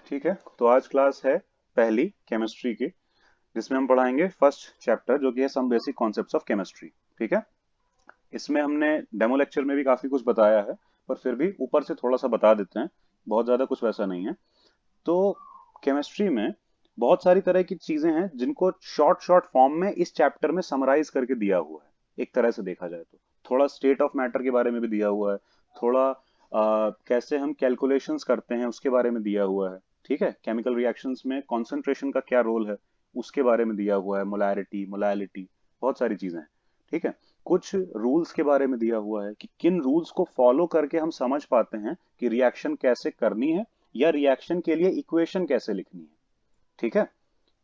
ठीक है, तो आज क्लास है पहली केमिस्ट्री की, जिसमें हम पढ़ाएंगे फर्स्ट चैप्टर जो कि है some basic concepts of chemistry. ठीक है। इसमें हमने डेमो लेक्चर में भी काफी कुछ बताया है, पर फिर भी ऊपर से थोड़ा सा बता देते हैं। बहुत ज्यादा कुछ वैसा नहीं है। तो केमिस्ट्री में बहुत सारी तरह की चीजें हैं जिनको शॉर्ट शॉर्ट फॉर्म में इस चैप्टर में समराइज करके दिया हुआ है। एक तरह से देखा जाए तो थोड़ा स्टेट ऑफ मैटर के बारे में भी दिया हुआ है, थोड़ा कैसे हम कैलकुलेशंस करते हैं उसके बारे में दिया हुआ है। ठीक है, केमिकल रिएक्शंस में कॉन्सेंट्रेशन का क्या रोल है उसके बारे में दिया हुआ है, मोलैरिटी मोलैलिटी, बहुत सारी चीजें हैं। ठीक है। कुछ रूल्स के बारे में दिया हुआ है कि किन रूल्स को फॉलो करके हम समझ पाते हैं कि रिएक्शन कैसे करनी है या रिएक्शन के लिए इक्वेशन कैसे लिखनी है। ठीक है।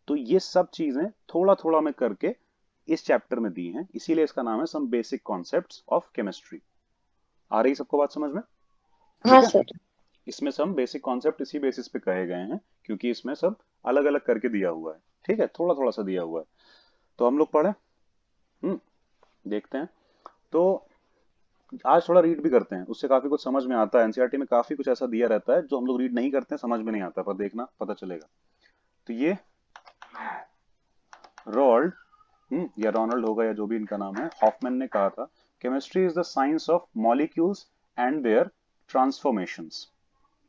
तो ये सब चीजें थोड़ा थोड़ा में करके इस चैप्टर में दी हैं, इसीलिए इसका नाम है some basic concepts of chemistry. आ रही सबको बात समझ में? हाँ ठीक है। सर। इसमें सब बेसिक कॉन्सेप्ट इसी बेसिस पे कहे गए हैं, क्योंकि इसमें सब अलग अलग करके दिया हुआ है। ठीक है, थोड़ा थोड़ा सा दिया हुआ है। तो हम लोग पढ़े। हम्म देखते हैं। तो आज थोड़ा रीड भी करते हैं, उससे काफी कुछ समझ में आता है। एनसीईआरटी में काफी कुछ ऐसा दिया रहता है जो हम लोग रीड नहीं करते हैं, समझ में नहीं आता, पर देखना पता चलेगा। तो ये रोल्ड या रोनाल्ड होगा या जो भी इनका नाम है, हॉफमैन ने कहा था, chemistry is the science of molecules and their transformations.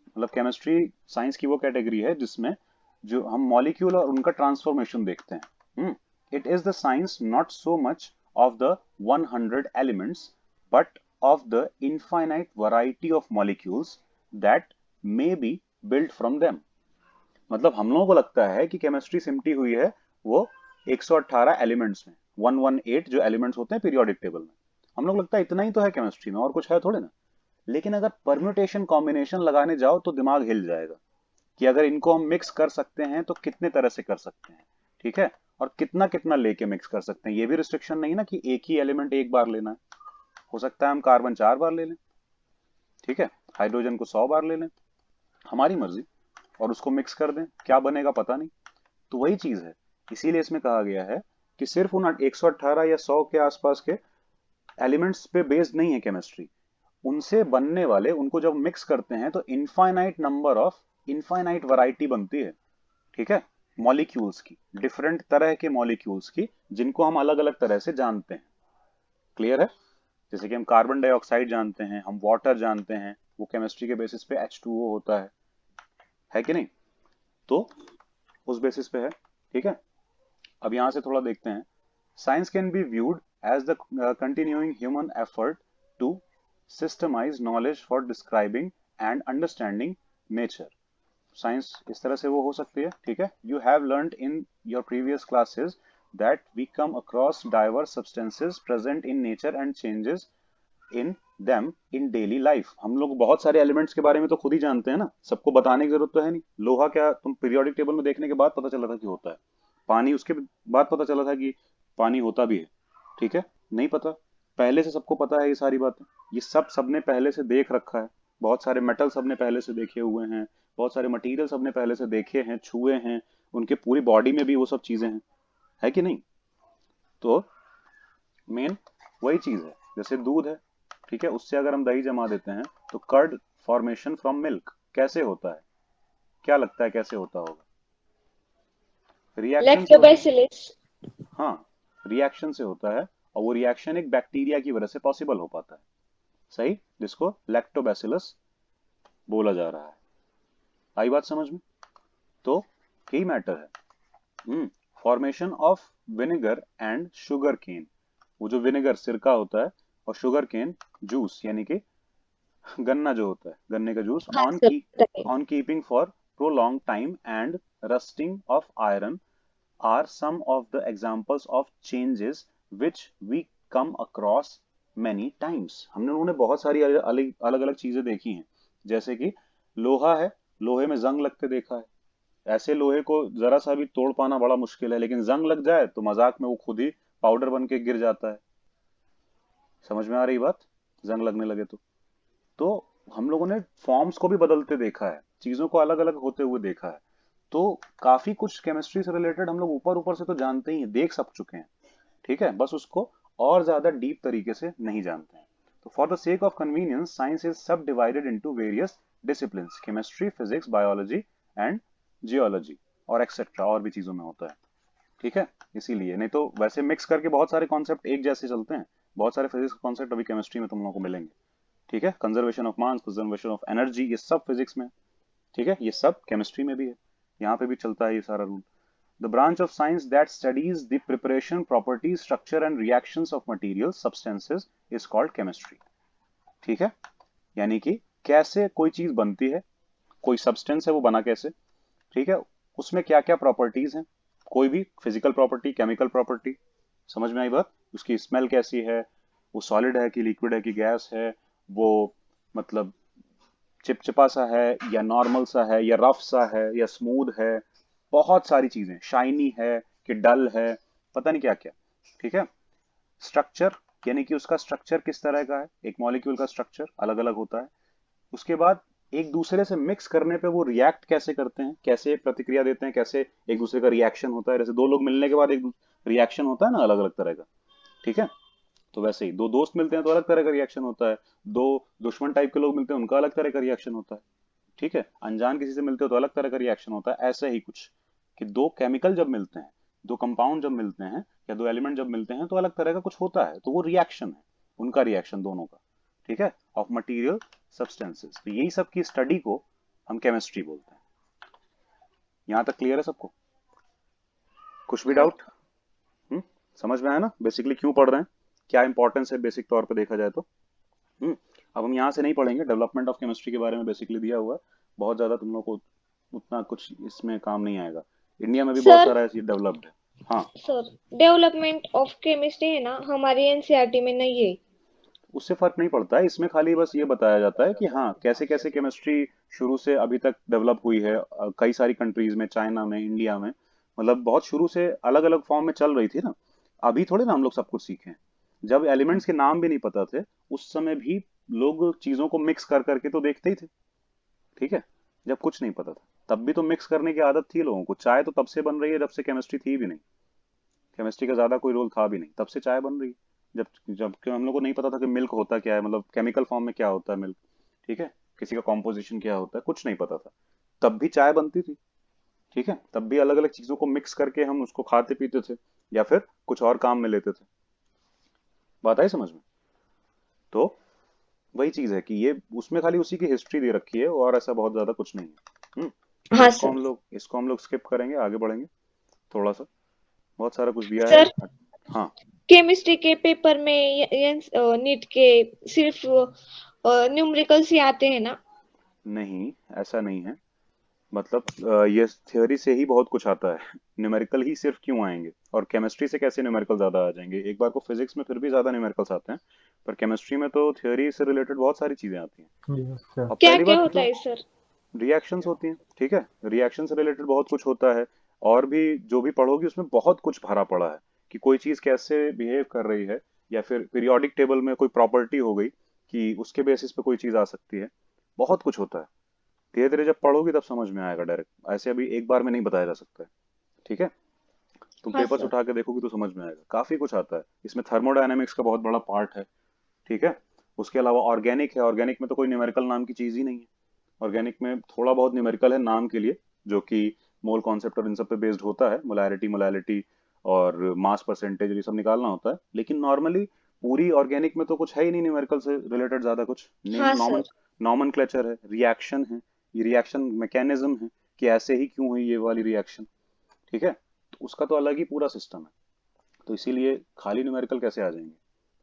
मतलब केमिस्ट्री साइंस की वो कैटेगरी है जिसमें जो हम मॉलिक्यूल और उनका ट्रांसफॉर्मेशन देखते हैं। It is the science not so much of the 100 elements but of the infinite variety of molecules that may be build from them. मतलब हम लोगों को लगता है कि केमिस्ट्री सिमटी हुई है वो 118 एलिमेंट्स में, 118 जो एलिमेंट्स होते हैं पीरियोडिक टेबल में। हम लोग लगता है इतना ही तो है केमिस्ट्री में, और कुछ है थोड़े ना। लेकिन अगर परम्यूटेशन कॉम्बिनेशन लगाने जाओ तो दिमाग हिल जाएगा कि अगर इनको हम मिक्स कर सकते हैं तो कितने तरह से कर सकते हैं। ठीक है। और कितना कितना लेके मिक्स कर सकते हैं, ये भी रिस्ट्रिक्शन नहीं ना कि एक ही एलिमेंट एक बार लेना है। हो सकता है हम कार्बन 4 बार ले लें। ठीक है। हाइड्रोजन को 100 बार ले लें, हमारी मर्जी। और उसको मिक्स कर दें, क्या बनेगा पता नहीं। तो वही चीज है। इसीलिए इसमें कहा गया है कि सिर्फ उन 118 या 100 के आसपास के एलिमेंट्स पे बेस्ड नहीं है केमिस्ट्री। उनसे बनने वाले, उनको जब मिक्स करते हैं तो infinite number of, infinite variety बनती है। ठीक है। मॉलिक्यूल्स की, डिफरेंट तरह के मॉलिक्यूल्स की, जिनको हम अलग अलग तरह से जानते हैं। क्लियर है? जैसे कि हम कार्बन डाइऑक्साइड जानते हैं, हम वाटर जानते हैं, वो केमिस्ट्री के बेसिस पे H2O होता है कि नहीं? तो उस बेसिस पे है। ठीक है। अब यहां से थोड़ा देखते हैं। Science can be viewed as the continuing human effort to systemize knowledge for describing and understanding nature. Science इस तरह से वो हो सकती है। ठीक है। You have learned in your previous classes that we come across diverse substances present in nature and changes in them in daily life. हम लोग बहुत सारे एलिमेंट्स के बारे में तो खुद ही जानते हैं ना, सबको बताने की जरूरत तो है नहीं। लोहा क्या तुम पीरियोडिक टेबल में देखने के बाद पता चला था कि होता है। पानी उसके बाद पता चला था कि पानी होता भी है। ठीक है। नहीं पता, पहले से सबको पता है ये सारी बातें। ये सब सबने पहले से देख रखा है। बहुत सारे मेटल सबने पहले से देखे हुए हैं, बहुत सारे मटेरियल सबने पहले से देखे हैं, छुए हैं। उनके पूरी बॉडी में भी वो सब चीजें हैं, है कि नहीं? तो मेन वही चीज है। जैसे दूध है, ठीक है, उससे अगर हम दही जमा देते हैं तो कर्ड फॉर्मेशन फ्रॉम मिल्क कैसे होता है? क्या लगता है कैसे होता होगा? रिएक्शन से होता लैक्टोबैसिलस। है। हाँ, रिएक्शन से होता है। और वो रिएक्शन एक बैक्टीरिया की वजह से पॉसिबल हो पाता है। सही, जिसको लैक्टोबैसिलस बोला जा रहा है। आई बात समझ में? तो यही मैटर है। Formation of vinegar and sugar cane. वो जो विनेगर सिरका होता है, और शुगर केन जूस, यानी कि गन्ना जो होता है, गन्ने का जूस, हाँ सर बताइए। On keeping for prolong time and rusting of iron are some of the examples of changes which we come across many times. हमने उन्होंने बहुत सारी अलग अलग अलग चीजें देखी हैं। जैसे कि लोहा है, लोहे में जंग लगते देखा है। ऐसे लोहे को जरा सा भी तोड़ पाना बड़ा मुश्किल है, लेकिन जंग लग जाए तो मजाक में वो खुद ही पाउडर बन के गिर जाता है। समझ में आ रही बात? जंग लगने लगे तो हम लोगों ने फॉर्म्स को भी बदलते देखा है, चीजों को अलग अलग होते हुए देखा है। तो काफी कुछ केमिस्ट्री से रिलेटेड हम लोग ऊपर ऊपर से तो जानते ही हैं, देख सब चुके हैं। ठीक है, बस उसको और ज्यादा डीप तरीके से नहीं जानते हैं। तो for the sake of convenience science is subdivided into various disciplines, chemistry, physics, biology and geology और एक्सेट्रा और भी चीजों में होता है। ठीक है, इसीलिए नहीं तो वैसे मिक्स करके बहुत सारे कॉन्सेप्ट एक जैसे चलते हैं। बहुत सारे फिजिक्स कॉन्सेप्ट अभी केमिस्ट्री में तुम लोगों को मिलेंगे। ठीक है, conservation of mass, conservation of energy, ये सब फिजिक्स में। ठीक है, ये सब केमिस्ट्री में भी है, यहाँ पे भी चलता है ये सारा rule. The branch of science that studies the preparation, properties, structure and reactions of material substances is called chemistry. ठीक है, यानी कि कैसे कोई चीज बनती है, कोई सब्सटेंस है वो बना कैसे, ठीक है, उसमें क्या क्या प्रॉपर्टीज हैं, कोई भी फिजिकल प्रॉपर्टी, केमिकल प्रॉपर्टी, समझ में आई बात, उसकी स्मेल कैसी है, वो सॉलिड है कि लिक्विड है कि गैस है, वो मतलब चिपचिपा सा है या नॉर्मल सा है या रफ सा है या स्मूथ है, बहुत सारी चीजें, शाइनी है कि डल है, पता नहीं क्या क्या। ठीक है, स्ट्रक्चर, यानी कि उसका स्ट्रक्चर किस तरह का है, एक मॉलिक्यूल का स्ट्रक्चर अलग अलग होता है। उसके बाद एक दूसरे से मिक्स करने पे वो रिएक्ट कैसे करते हैं, कैसे प्रतिक्रिया देते हैं, कैसे एक दूसरे का रिएक्शन होता है, जैसे दो लोग मिलने के बाद एक रिएक्शन होता है ना अलग अलग तरह का। ठीक है, तो वैसे ही दो दोस्त मिलते हैं तो अलग तरह का रिएक्शन होता है, दो दुश्मन टाइप के लोग मिलते हैं उनका अलग तरह का रिएक्शन होता है। ठीक है, अनजान किसी से मिलते हो तो अलग तरह का रिएक्शन होता है। ऐसे ही कुछ कि दो केमिकल जब मिलते हैं, दो कंपाउंड जब मिलते हैं या दो एलिमेंट जब मिलते हैं तो अलग तरह का कुछ होता है, तो वो रिएक्शन है, उनका रिएक्शन दोनों का। ठीक है, ऑफ मटेरियल सब्सटेंसेस, तो यही सब की स्टडी को हम केमिस्ट्री बोलते हैं। यहां तक क्लियर है सबको? कुछ भी हाँ डाउट? समझ में आया ना बेसिकली क्यों पढ़ रहे हैं, क्या इंपॉर्टेंस है बेसिक तौर पे देखा जाए तो। हम्म अब हम यहाँ से नहीं पढ़ेंगे, डेवलपमेंट ऑफ केमिस्ट्री के बारे में बेसिकली दिया हुआ है, बहुत ज्यादा तुम लोग को उतना कुछ इसमें काम नहीं आएगा। इंडिया में भी बहुत सर। सारा ऐसी डेवलप्ड है। हाँ, सर, डेवलपमेंट ऑफ केमिस्ट्री है ना, हमारी एनसीईआरटी में नहीं है। उससे फर्क नहीं पड़ता है, इसमें खाली बस ये बताया जाता है कि हाँ कैसे कैसे केमिस्ट्री शुरू से अभी तक डेवलप हुई है, कई सारी कंट्रीज में, चाइना में, इंडिया में, मतलब बहुत शुरू से अलग अलग फॉर्म में चल रही थी ना। अभी थोड़े ना हम लोग सब कुछ सीखे हैं, जब एलिमेंट्स के नाम भी नहीं पता थे उस समय भी लोग चीजों को मिक्स कर करके तो देखते ही थे। ठीक है, जब कुछ नहीं पता था तब भी तो मिक्स करने की आदत थी लोगों को, चाय तो तब से बन रही है जब से केमिस्ट्री थी भी नहीं, केमिस्ट्री का ज्यादा कोई रोल था भी नहीं, तब से चाय बन रही है। जब जब कि हम लोग को नहीं पता था कि मिल्क होता क्या है, मतलब केमिकल फॉर्म में क्या होता है मिल्क, ठीक है, किसी का कॉम्पोजिशन क्या होता है, कुछ नहीं पता था, तब भी चाय बनती थी। ठीक है, तब भी अलग अलग चीजों को मिक्स करके हम उसको खाते पीते थे या फिर कुछ और काम में लेते थे। बात आई समझ में? तो वही चीज है कि ये उसमें खाली उसी की हिस्ट्री दे रखी है और ऐसा बहुत ज्यादा कुछ नहीं है। हाँ सर। इसको हम लोग स्किप करेंगे, आगे बढ़ेंगे थोड़ा सा, बहुत सारा कुछ दिया है। सर, हाँ, केमिस्ट्री के पेपर में नीट के सिर्फ न्यूमेरिकल्स ही आते हैं ना? नहीं ऐसा नहीं है, मतलब ये थ्योरी से ही बहुत कुछ आता है, न्यूमेरिकल ही सिर्फ क्यों आएंगे, और केमिस्ट्री से कैसे न्यूमेरिकल ज्यादा आ जाएंगे, एक बार को फिजिक्स में फिर भी ज्यादा न्यूमेरिकल्स आते हैं, पर केमिस्ट्री में तो थ्योरी से रिलेटेड बहुत सारी चीजें आती हैं। Yes sir. अब क्या पहली क्या बात होता तो है सर? रिएक्शंस होती हैं। ठीक है, रिएक्शन से रिलेटेड बहुत कुछ होता है, और भी जो भी पढ़ोगी उसमें बहुत कुछ भरा पड़ा है कि कोई चीज कैसे बिहेव कर रही है, या फिर पीरियोडिक टेबल में कोई प्रॉपर्टी हो गई कि उसके बेसिस पे कोई चीज आ सकती है, बहुत कुछ होता है। धीरे धीरे जब पढ़ोगी तब समझ में आएगा, डायरेक्ट ऐसे अभी एक बार में नहीं बताया जा सकता है। ठीक है, तुम हाँ पेपर्स सर। उठा के देखोगी तो समझ में आएगा, काफी कुछ आता है इसमें, थर्मोडायनेमिक्स का बहुत बड़ा पार्ट है। ठीक है, उसके अलावा ऑर्गेनिक है, ऑर्गेनिक में तो कोई न्यूमेरिकल नाम की चीज ही नहीं है, ऑर्गेनिक में थोड़ा बहुत न्यूमेरिकल है नाम के लिए, जो कि मोल कॉन्सेप्ट और इन सब पे बेस्ड होता है, मोलैरिटी मोलैलिटी और मास परसेंटेज ये सब निकालना होता है, लेकिन नॉर्मली पूरी ऑर्गेनिक में तो कुछ है ही नहीं न्यूमेरिकल से रिलेटेड ज्यादा कुछ, हाँ नॉमन सर। नॉमनक्लेचर है, रिएक्शन है, ये रिएक्शन मैकेनिज्म है कि ऐसे ही क्यों हुई ये वाली रिएक्शन। ठीक है, तो उसका तो अलग ही पूरा सिस्टम है, तो इसीलिए खाली न्यूमेरिकल कैसे आ जाएंगे,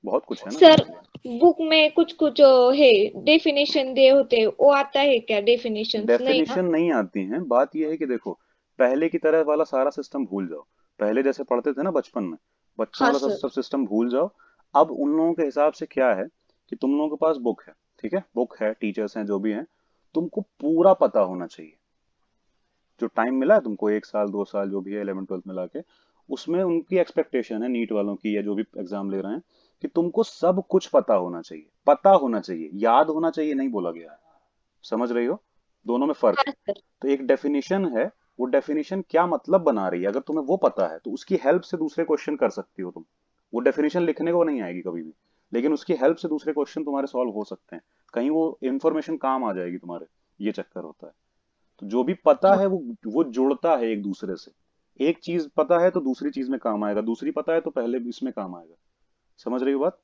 बहुत कुछ है ना सर, इसीलिए। बुक में कुछ कुछ है डेफिनेशन दे होते हैं, वो आता है क्या? डेफिनेशंस नहीं ना? डेफिनेशन नहीं आती हैं, बात यह है कि देखो पहले की तरह वाला सारा सिस्टम भूल जाओ, पहले जैसे पढ़ते थे ना बचपन में, बच्चों हाँ वाला सब सर। सब सिस्टम भूल जाओ। अब उन लोगों के हिसाब से क्या है कि तुम लोगों के पास बुक है, ठीक है, बुक है, टीचर्स हैं, जो भी हैं, तुमको पूरा पता होना चाहिए। जो टाइम मिला है तुमको, एक साल दो साल जो भी है 11 12 मिला के, उसमें उनकी एक्सपेक्टेशन है नीट वालों की या जो भी एग्जाम ले रहे हैं कि तुमको सब कुछ पता होना चाहिए, पता होना चाहिए, याद होना चाहिए नहीं बोला गया है। समझ रही हो, दोनों में फर्क हाँ है। सर। तो एक डेफिनेशन है, वो डेफिनेशन क्या मतलब बना रही है, अगर तुम्हें वो पता है तो उसकी हेल्प से दूसरे क्वेश्चन कर सकती हो तुम। वो डेफिनेशन लिखने को नहीं आएगी कभी भी, लेकिन उसकी हेल्प से दूसरे क्वेश्चन तुम्हारे सॉल्व हो सकते हैं, कहीं वो इंफॉर्मेशन काम आ जाएगी तुम्हारे, ये चक्कर होता है। तो जो भी पता है वो जुड़ता है एक दूसरे से। एक चीज पता है तो दूसरी चीज में काम आएगा, दूसरी पता है तो पहले भी इसमें काम आएगा। समझ रही हो बात?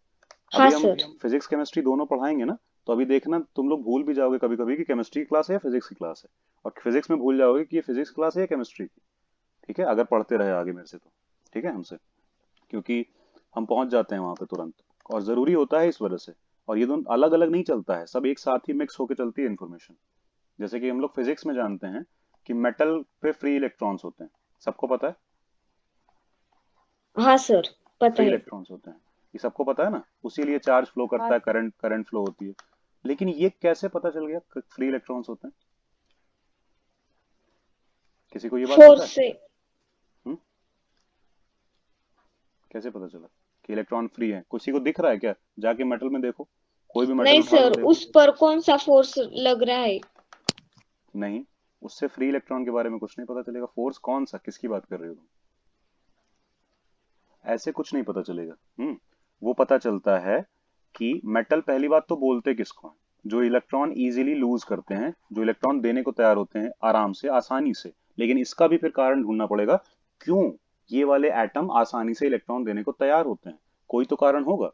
हाँ अभी हम सर। फिजिक्स केमिस्ट्री दोनों पढ़ाएंगे ना, तो अभी देखना तुम लोग भूल भी जाओगे कभी कभी कि केमिस्ट्री की क्लास है या फिजिक्स की क्लास है, और फिजिक्स में भूल जाओगे कि ये फिजिक्स क्लास है या केमिस्ट्री की। ठीक है, अगर पढ़ते रहे आगे मेरे से तो। ठीक है हमसे, क्योंकि हम पहुंच जाते हैं वहां पे तुरंत, और जरूरी होता है इस वजह से। और ये दोनों अलग अलग नहीं चलता है, सब एक साथ ही मिक्स होकर चलती है इन्फॉर्मेशन। जैसे कि हम लोग फिजिक्स में जानते हैं कि मेटल पे फ्री इलेक्ट्रॉन्स होते हैं, सबको पता है। हाँ सर, पता फ्री है। इलेक्ट्रॉन्स होते हैं, ये सबको पता है ना, उसी लिए चार्ज फ्लो करता हाँ है, करंट करंट फ्लो होती है। लेकिन ये कैसे पता चल गया फ्री इलेक्ट्रॉन्स होते हैं? किसी को ये बात पता फोर्स है? से। हम्म? कैसे पता चला कि इलेक्ट्रॉन फ्री है? किसी को दिख रहा है क्या? जाके मेटल में देखो, कोई भी मेटल नहीं उठा सर, कर देखो। उस पर कौन सा फोर्स लग रहा है? नहीं, उससे फ्री इलेक्ट्रॉन के बारे में कुछ नहीं पता चलेगा। फोर्स कौन सा, किसकी बात कर रहे हो तुम? ऐसे कुछ नहीं पता चलेगा। वो पता चलता है कि मेटल, पहली बात तो बोलते किसको हैं? जो इलेक्ट्रॉन इजीली लूज करते हैं, जो इलेक्ट्रॉन देने को तैयार होते हैं आराम से, आसानी से। लेकिन इसका भी फिर कारण ढूंढना पड़ेगा, क्यों ये वाले एटम आसानी से इलेक्ट्रॉन देने को तैयार होते हैं? कोई तो कारण होगा।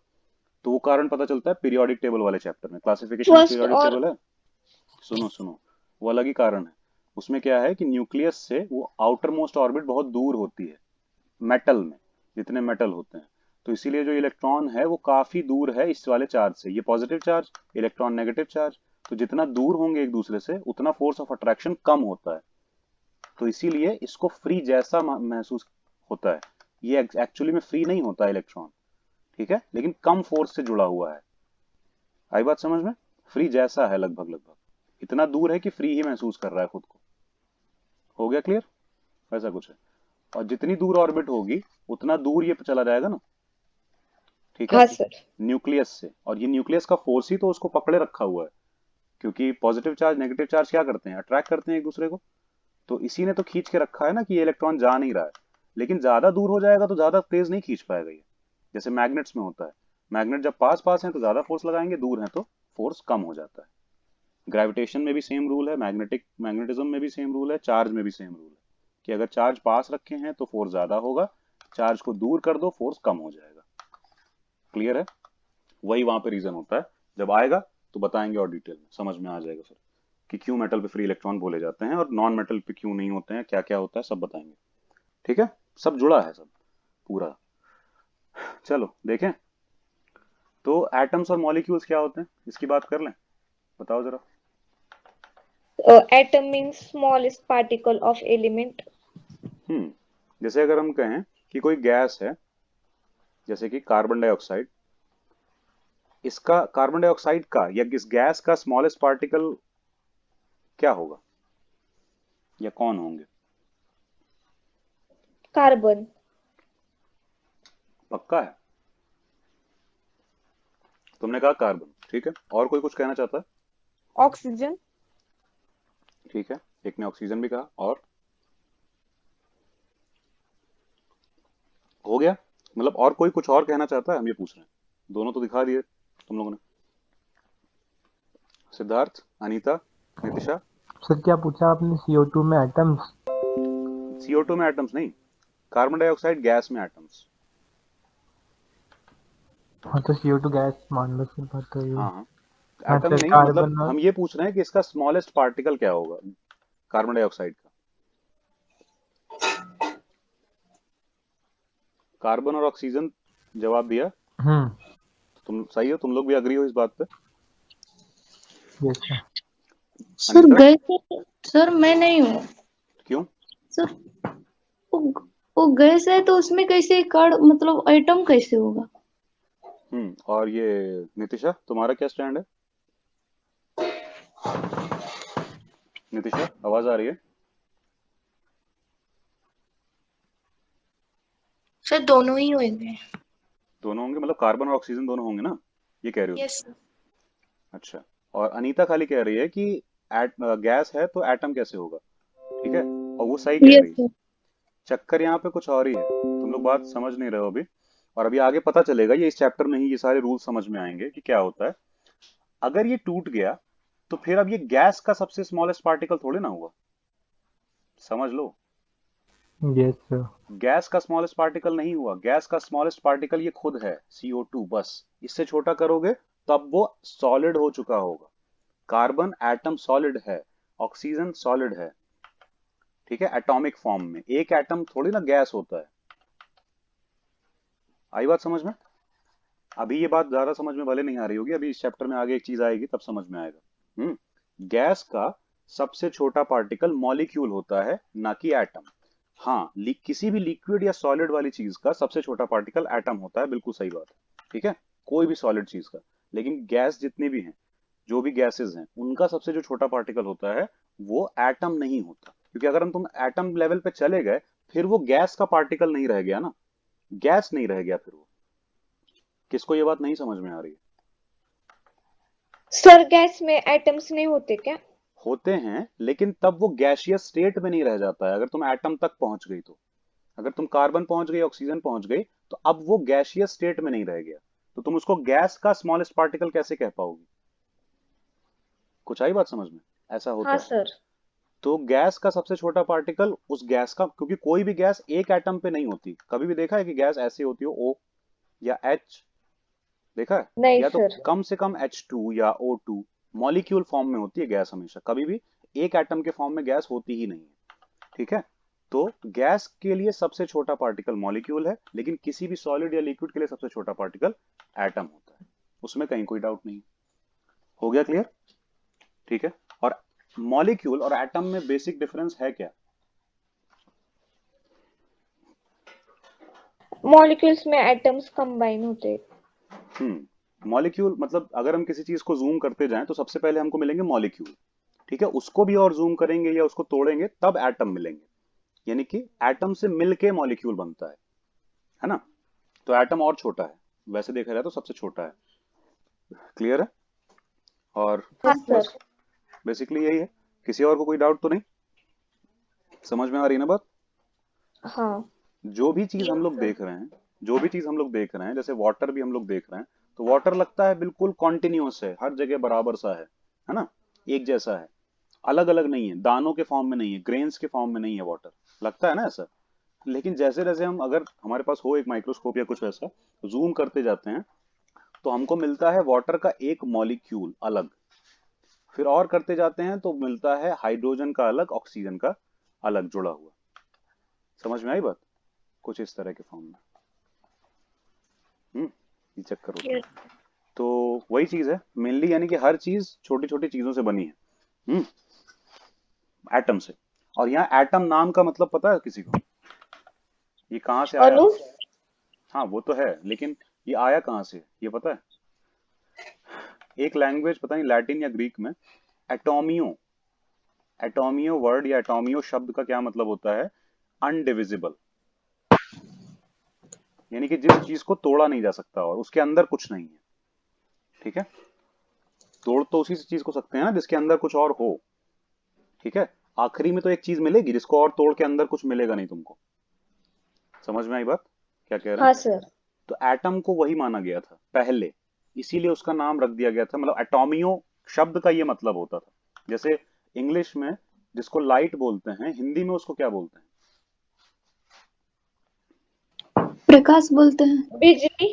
तो वो कारण पता चलता है पीरियोडिक टेबल वाले चैप्टर में, क्लासिफिकेशन ऑफ फर्स्ट पीरियोडिक और। टेबल है। सुनो सुनो, वो अलग ही कारण है। उसमें क्या है कि न्यूक्लियस से वो आउटर मोस्ट ऑर्बिट बहुत दूर होती है, मेटल में, जितने मेटल होते हैं। तो इसीलिए जो इलेक्ट्रॉन है वो काफी दूर है इस वाले चार्ज से, ये positive charge, electron negative charge. तो जितना दूर होंगे एक दूसरे से उतना फोर्स ऑफ अट्रैक्शन कम होता है। तो इसीलिए इसको फ्री जैसा महसूस होता है। ये एक्चुअली में फ्री नहीं होता इलेक्ट्रॉन, ठीक है, लेकिन कम फोर्स से जुड़ा हुआ है। आई बात समझ में? फ्री जैसा है लगभग लगभग, इतना दूर है कि फ्री ही महसूस कर रहा है खुद को। हो गया क्लियर? वैसा कुछ है। और जितनी दूर ऑर्बिट होगी उतना दूर ये चला जाएगा ना, ठीक है, हाँ सर। न्यूक्लियस से। और ये न्यूक्लियस का फोर्स ही तो उसको पकड़े रखा हुआ है, क्योंकि पॉजिटिव चार्ज नेगेटिव चार्ज क्या करते हैं, अट्रैक्ट करते हैं एक दूसरे को। तो इसी ने तो खींच के रखा है ना कि ये इलेक्ट्रॉन जा नहीं रहा है। लेकिन ज्यादा दूर हो जाएगा तो ज्यादा तेज नहीं खींच पाएगा ये, जैसे मैग्नेट्स में होता है। मैग्नेट जब पास पास हैं तो ज्यादा फोर्स लगाएंगे, दूर हैं तो फोर्स कम हो जाता है। ग्रेविटेशन में भी सेम रूल है, मैग्नेटिज्म में भी सेम रूल है, चार्ज में भी सेम रूल है, कि अगर चार्ज पास रखे हैं तो फोर्स ज्यादा होगा, चार्ज को दूर कर दो फोर्स कम हो जाएगा। क्लियर है? वही वहां पे रीजन होता है। जब आएगा तो बताएंगे और डिटेल में, समझ में आ जाएगा फिर कि क्यों मेटल पे फ्री इलेक्ट्रॉन बोले जाते हैं और नॉन मेटल पे क्यों नहीं होते हैं, क्या क्या होता है सब बताएंगे। ठीक है, सब जुड़ा है सब पूरा। चलो देखें, तो एटम्स और मॉलिक्यूल्स क्या होते हैं इसकी बात कर लें, बताओ जरा। Atom means smallest particle of element. Hmm जैसे अगर हम कहें कि कोई गैस है, जैसे कि कार्बन डाइऑक्साइड, इसका कार्बन डाइऑक्साइड का या इस गैस का स्मॉलेस्ट पार्टिकल क्या होगा, या कौन होंगे? कार्बन। पक्का है? तुमने कहा कार्बन, ठीक है, और कोई कुछ कहना चाहता है? ऑक्सीजन। ठीक है, एक ने ऑक्सीजन भी कहा, और हो गया। मतलब और कोई कुछ और कहना चाहता है, हम ये पूछ रहे हैं। दोनों तो दिखा दिए तुम लोगों ने। सिद्धार्थ, अनीता, नितिशा। सर क्या पूछा आपने, CO2 में एटम्स? CO2 में एटम्स नहीं, कार्बन डाइऑक्साइड गैस में एटम्स। हाँ तो CO2 गैस मान लो फिर बात तो ये। हाँ हाँ, हाँ एटम सर, नहीं, मतलब कार्बन और हम ये पूछ रहे हैं कि इसका स्मॉलेस्ट पार्टिकल क्या होगा कार्बन डाइऑक्साइड का। कार्बन और ऑक्सीजन जवाब दिया, तो तुम सही हो, तुम लोग भी अग्री हो इस बात पे? Yes sir. सर अनीता, गए। सर मैं नहीं हूँ। क्यों? सर वो, वो गैस है तो उसमें कैसे कार्ड मतलब आइटम कैसे होगा? और ये नितिशा, तुम्हारा क्या स्टैंड है? नितिशा, आवाज आ रही है? सर दोनों ही होंगे। दोनों होंगे, मतलब कार्बन और ऑक्सीजन दोनों होंगे ना, ये कह रही हो तुम? Yes sir. अच्छा, और अनीता खाली कह रही है कि गैस है तो एटम कैसे होगा, ठीक है, और वो सही कह यस रही है। सर। चक्कर यहाँ पे कुछ और ही है, तुम लोग बात समझ नहीं रहे हो अभी। और अभी आगे पता चलेगा, ये इस चैप्टर में ही ये सारे रूल समझ में आएंगे कि क्या होता है। अगर ये टूट गया तो फिर अब ये गैस का सबसे स्मॉलेस्ट पार्टिकल थोड़े ना हुआ, समझ लो, यस सर। गैस का स्मॉलेस्ट पार्टिकल नहीं हुआ, गैस का स्मॉलेस्ट पार्टिकल ये खुद है CO2, बस इससे छोटा करोगे तब वो सॉलिड हो चुका होगा। कार्बन एटम सॉलिड है, ऑक्सीजन सॉलिड है, ठीक है, एटॉमिक फॉर्म में। एक एटम थोड़ी ना गैस होता है। आई बात समझ में? अभी ये बात ज्यादा समझ में भले नहीं आ रही होगी, अभी इस चैप्टर में आगे एक चीज आएगी तब समझ में आएगा। गैस का सबसे छोटा पार्टिकल मॉलिक्यूल होता है, ना कि एटम। हाँ, किसी भी लिक्विड या सॉलिड वाली चीज का सबसे छोटा पार्टिकल एटम होता है, बिल्कुल सही बात है, ठीक है, कोई भी सॉलिड चीज का। लेकिन गैस जितनी भी हैं, जो भी गैसेस हैं, उनका सबसे जो छोटा पार्टिकल होता है वो एटम नहीं होता, क्योंकि अगर हम तुम एटम लेवल पे चले गए फिर वो गैस का पार्टिकल नहीं रह गया ना, गैस नहीं रह गया फिर वो। किसको ये बात नहीं समझ में आ रही है? सर गैस में एटम्स नहीं होते क्या? होते हैं, लेकिन तब वो गैसियस स्टेट में नहीं रह जाता है। अगर तुम एटम तक पहुंच गई तो, अगर तुम कार्बन पहुंच गई, ऑक्सीजन पहुंच गई, तो अब वो गैसियस स्टेट में नहीं रह गया, तो तुम उसको गैस का स्मॉलेस्ट पार्टिकल कैसे कह पाओगी? कुछ आई बात समझ में? ऐसा होता हाँ है। सर। तो गैस का सबसे छोटा पार्टिकल उस गैस का, क्योंकि कोई भी गैस एक एटम पे नहीं होती। कभी भी देखा है कि गैस ऐसी होती हो, O या H? देखा है? नहीं या तो सर। कम से कम H2 या O2 मॉलिक्यूल फॉर्म में होती है गैस हमेशा। कभी भी एक एटम के फॉर्म में गैस होती ही नहीं है, ठीक है। तो गैस के लिए सबसे छोटा पार्टिकल मॉलिक्यूल है, लेकिन किसी भी सॉलिड या लिक्विड के लिए सबसे छोटा पार्टिकल एटम होता है। उसमें कहीं कोई डाउट नहीं। हो गया क्लियर? ठीक है। और मॉलिक्यूल और एटम में बेसिक डिफरेंस है क्या? मॉलिक्यूल्स में एटम्स कंबाइन होते हैं। मॉलिक्यूल मतलब अगर हम किसी चीज को जूम करते जाएं तो सबसे पहले हमको मिलेंगे मॉलिक्यूल, ठीक है। उसको भी और जूम करेंगे या उसको तोड़ेंगे तब एटम मिलेंगे, यानी कि एटम से मिलके मॉलिक्यूल बनता है ना। तो एटम और छोटा है, वैसे देखा जाए तो सबसे छोटा है। क्लियर है? और हाँ बस सर। बेसिकली यही है। किसी और को कोई डाउट तो नहीं? समझ में आ रही है ना बात? हाँ। जो भी चीज हम यस लोग सर। देख रहे हैं, जो भी चीज हम लोग देख रहे हैं, जैसे वाटर भी हम लोग देख रहे हैं, तो वाटर लगता है बिल्कुल कॉन्टिन्यूअस है, हर जगह बराबर सा है ना, एक जैसा है, अलग अलग नहीं है, दानों के फॉर्म में नहीं है, ग्रेन्स के फॉर्म में नहीं है वाटर, लगता है ना ऐसा। लेकिन जैसे जैसे हम, अगर हमारे पास हो एक माइक्रोस्कोप या कुछ ऐसा, जूम करते जाते हैं तो हमको मिलता है वाटर का एक मॉलिक्यूल अलग, फिर और करते जाते हैं तो मिलता है हाइड्रोजन का अलग, ऑक्सीजन का अलग जुड़ा हुआ। समझ में आई बात? कुछ इस तरह के फॉर्म में। ये चक्कर होता यस। है। तो वही चीज है मेनली, यानी कि हर चीज छोटी छोटी चीजों से बनी है, एटम से। और यहाँ एटम नाम का मतलब पता है किसी को? ये कहाँ से आया? अनु। हाँ वो तो है, लेकिन ये आया कहाँ से ये पता है? एक लैंग्वेज, पता नहीं लैटिन या ग्रीक में, एटोमियो, एटोमियो वर्ड या एटोमियो शब्द का क्या मतलब होता है? अनडिविजिबल, यानी कि जिस चीज को तोड़ा नहीं जा सकता और उसके अंदर कुछ नहीं है, ठीक है। तोड़ तो उसी चीज को सकते हैं ना जिसके अंदर कुछ और हो, ठीक है। आखिरी में तो एक चीज मिलेगी जिसको और तोड़ के अंदर कुछ मिलेगा नहीं तुमको। समझ में आई बात क्या कह रहे हैं? हाँ सर। तो एटम को वही माना गया था पहले, इसीलिए उसका नाम रख दिया गया था। मतलब एटोमियो शब्द का ये मतलब होता था। जैसे इंग्लिश में जिसको लाइट बोलते हैं, हिंदी में उसको क्या बोलते हैं? प्रकाश बोलते हैं। बिजली।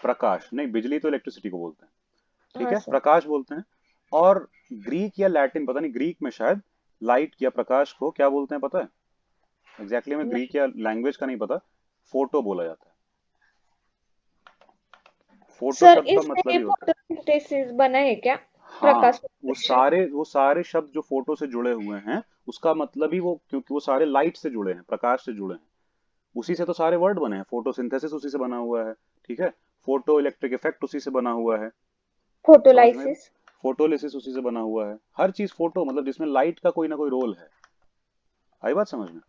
प्रकाश नहीं, बिजली तो इलेक्ट्रिसिटी को बोलते हैं, ठीक हाँ है, सर। प्रकाश बोलते हैं। और ग्रीक या लैटिन, पता नहीं, ग्रीक में शायद लाइट या प्रकाश को क्या बोलते हैं पता है? एग्जैक्टली में नहीं ग्रीक या लैंग्वेज का नहीं पता। फोटो बोला जाता है। फोटो सर, शब्द का मतलब इससे ही होता है, फोटोसिंथेसिस बना है क्या? हाँ, प्रकाश वो संश्लेषण। सारे वो सारे शब्द जो फोटो से जुड़े हुए हैं, उसका मतलब ही वो, क्योंकि वो सारे लाइट से जुड़े हैं, प्रकाश से जुड़े हैं, उसी से तो सारे वर्ड बने हैं। फोटोसिंथेसिस उसी से बना हुआ है, ठीक है। फोटो इलेक्ट्रिक इफेक्ट उसी से बना हुआ है। समझ में? फोटोलाइसिस। फोटोलिसिस उसी से बना हुआ है। हर चीज फोटो मतलब जिसमें लाइट का कोई ना कोई रोल है। आई बात समझ में?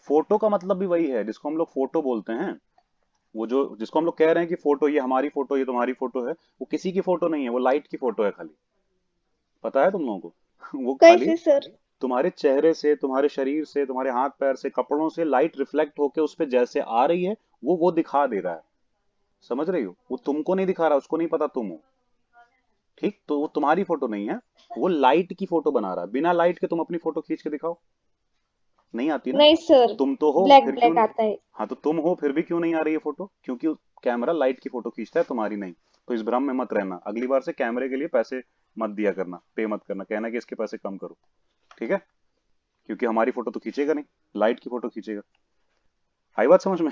फोटो का मतलब भी वही है जिसको हम लोग फोटो बोलते हैं। वो जो जिसको हम लोग कह रहे हैं कि फोटो, ये हमारी फोटो, ये तुम्हारी फोटो है, वो किसी की फोटो नहीं है, वो लाइट की फोटो है खाली। पता है तुम लोगों को? वो खाली कैसे सर? तुम्हारे चेहरे से, तुम्हारे शरीर से, तुम्हारे हाथ पैर से, कपड़ों से लाइट रिफ्लेक्ट होके उस पे जैसे आ रही है, वो दिखा दे रहा है। समझ रही हो? वो तुमको नहीं दिखा रहा, उसको नहीं पता तुम हो, ठीक। तो वो तुम्हारी फोटो नहीं है, वो लाइट की फोटो बना रहा है। बिना लाइट के तुम अपनी फोटो खींच के दिखाओ, नहीं आती ना? नहीं सर, तुम तो हो ब्लैक फिर क्यों? ब्लैक आता है। हाँ तो तुम हो फिर भी क्यों नहीं आ रही है फोटो? क्योंकि कैमरा लाइट की फोटो खींचता है, तुम्हारी नहीं। तो इस भ्रम में मत रहना, अगली बार से कैमरे के लिए पैसे मत दिया करना, पे मत करना, कहना कि इसके पैसे कम करो, ठीक है? क्योंकि हमारी फोटो तो खींचेगा नहीं, लाइट की फोटो खींचेगा। आई बात समझ में?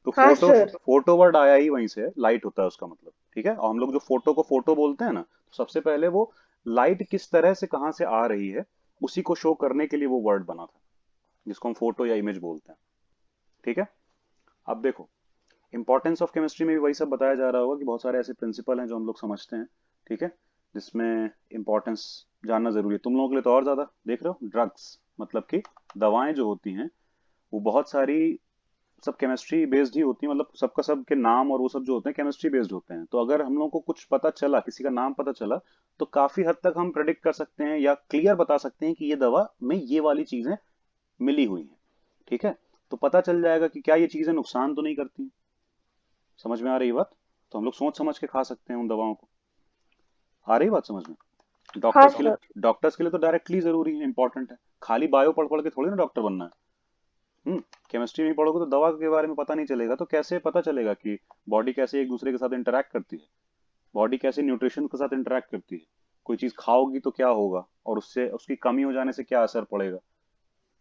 तो हाँ फोटो, सर। फोटो वर्ड आया ही वहीं से, लाइट होता है उसका मतलब, ठीक है? और हम लोग जो फोटो को फोटो बोलते हैं ना, तो सबसे पहले वो लाइट किस तरह से कहाँ से आ रही है उसी को शो करने के लिए वो वर्ड बना था, जिसको हम फोटो या इमेज बोलते हैं, ठीक है? अब देखो, इंपॉर्टेंस ऑफ केमिस्ट्री में भी वही सब बताया जा रहा होगा कि बहुत सारे ऐसे प्रिंसिपल हैं जो हम लोग समझते हैं, ठीक है? जिसमें इंपॉर्टेंस जानना जरूरी है तुम लोगों के लिए, तो और ज्यादा। देख रहे हो, ड्रग्स मतलब कि दवाएं जो होती हैं वो बहुत सारी सब केमिस्ट्री बेस्ड ही होती है, मतलब सबका सब के नाम और वो सब जो होते हैं केमिस्ट्री बेस्ड होते हैं। तो अगर हम लोग को कुछ पता चला, किसी का नाम पता चला, तो काफी हद तक हम प्रेडिक्ट कर सकते हैं या क्लियर बता सकते हैं कि ये दवा में ये वाली चीजें मिली हुई हैं, ठीक है? तो पता चल जाएगा कि क्या ये चीजें नुकसान तो नहीं करती। समझ में आ रही है बात? तो हम लोग सोच समझ के खा सकते हैं उन दवाओं को। आ रही है बात समझ में? हाँ डॉक्टर्स के लिए, सर। डॉक्टर्स के लिए तो डायरेक्टली जरूरी है, इंपॉर्टेंट है। खाली बायो पढ़ पढ़ के थोड़ी ना डॉक्टर बनना है। केमिस्ट्री नहीं पढ़ोगे तो दवा के बारे में पता नहीं चलेगा, तो कैसे पता चलेगा कि बॉडी कैसे एक दूसरे के साथ इंटरेक्ट करती है, बॉडी कैसे न्यूट्रिशन के साथ इंटरेक्ट करती है, कोई चीज खाओगी तो क्या होगा और उससे उसकी कमी हो जाने से क्या असर पड़ेगा,